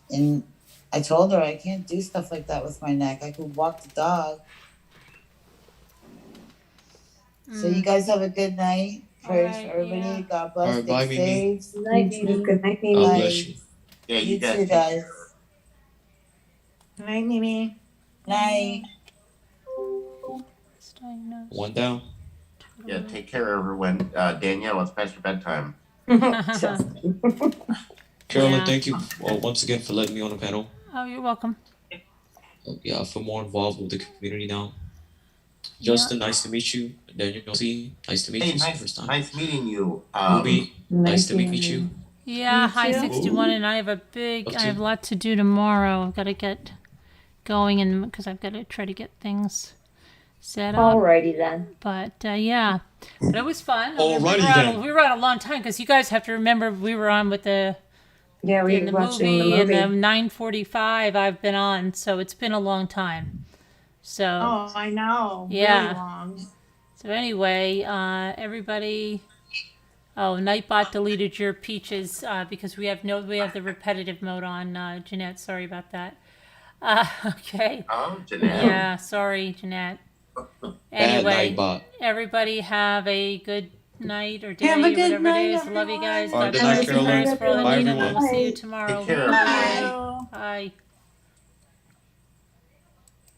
G: and I told her I can't do stuff like that with my neck. I could walk the dog. So you guys have a good night. Prayers
B: right,
G: for everybody.
B: yeah.
G: God bless.
H: All right, bye,
G: Stay
H: Mimi.
G: safe.
C: Good night,
A: You too.
C: Mimi.
A: Good night,
H: God
A: Mimi.
H: bless you.
J: Yeah,
G: You
J: guys
G: too,
J: take
G: guys.
I: Good night, Mimi.
G: Night.
H: One down.
J: Yeah, take care, everyone. Danielle, it's past your bedtime.
A: Justin.
H: Carolyn,
B: Yeah.
H: thank you once again for letting me on the panel.
B: Oh, you're welcome.
H: Yeah, I feel more involved with the community now.
B: Yeah.
H: Justin, nice to meet you. Daniel C, nice to meet
J: Hey,
H: you.
J: nice,
H: First time.
J: nice meeting you.
H: Ruby, nice to meet
A: meeting
H: you.
A: you.
B: Yeah,
I: You
B: high
I: too.
B: 61, and I have
H: Up
B: I
H: to?
B: have a lot to do tomorrow. I've got to get going, and because I've got to try to get things set up.
C: Alrighty then.
B: But yeah, but it was fun. I mean,
H: Alrighty then.
B: we were on a long time because you guys have to remember we were on with the
A: Yeah, we
B: in
A: were
B: the
A: watching
B: movie,
A: the movie.
B: and the 9:45 I've been on, so it's been a long time. So
I: Oh, I know.
B: Yeah.
I: Really long.
B: so anyway, everybody. Oh, Nightbot deleted your peaches because we have the repetitive mode on. Jeanette, sorry about that. Okay.
J: Oh, Jeanette.
B: Yeah, sorry, Jeanette.
H: Bad
B: Anyway,
H: night, bot.
B: everybody have a good night or day
I: Have
B: or
I: a good
B: whatever
I: night,
B: it is. Love you guys.
I: everyone.
H: All right,
B: God
H: good night,
B: bless you.
H: Carolyn.
B: Thanks for all the
H: Bye,
B: meeting,
H: everyone.
B: and we'll see you tomorrow.
J: Take care,
B: Bye.
J: everybody.
I: Hello.
B: Bye.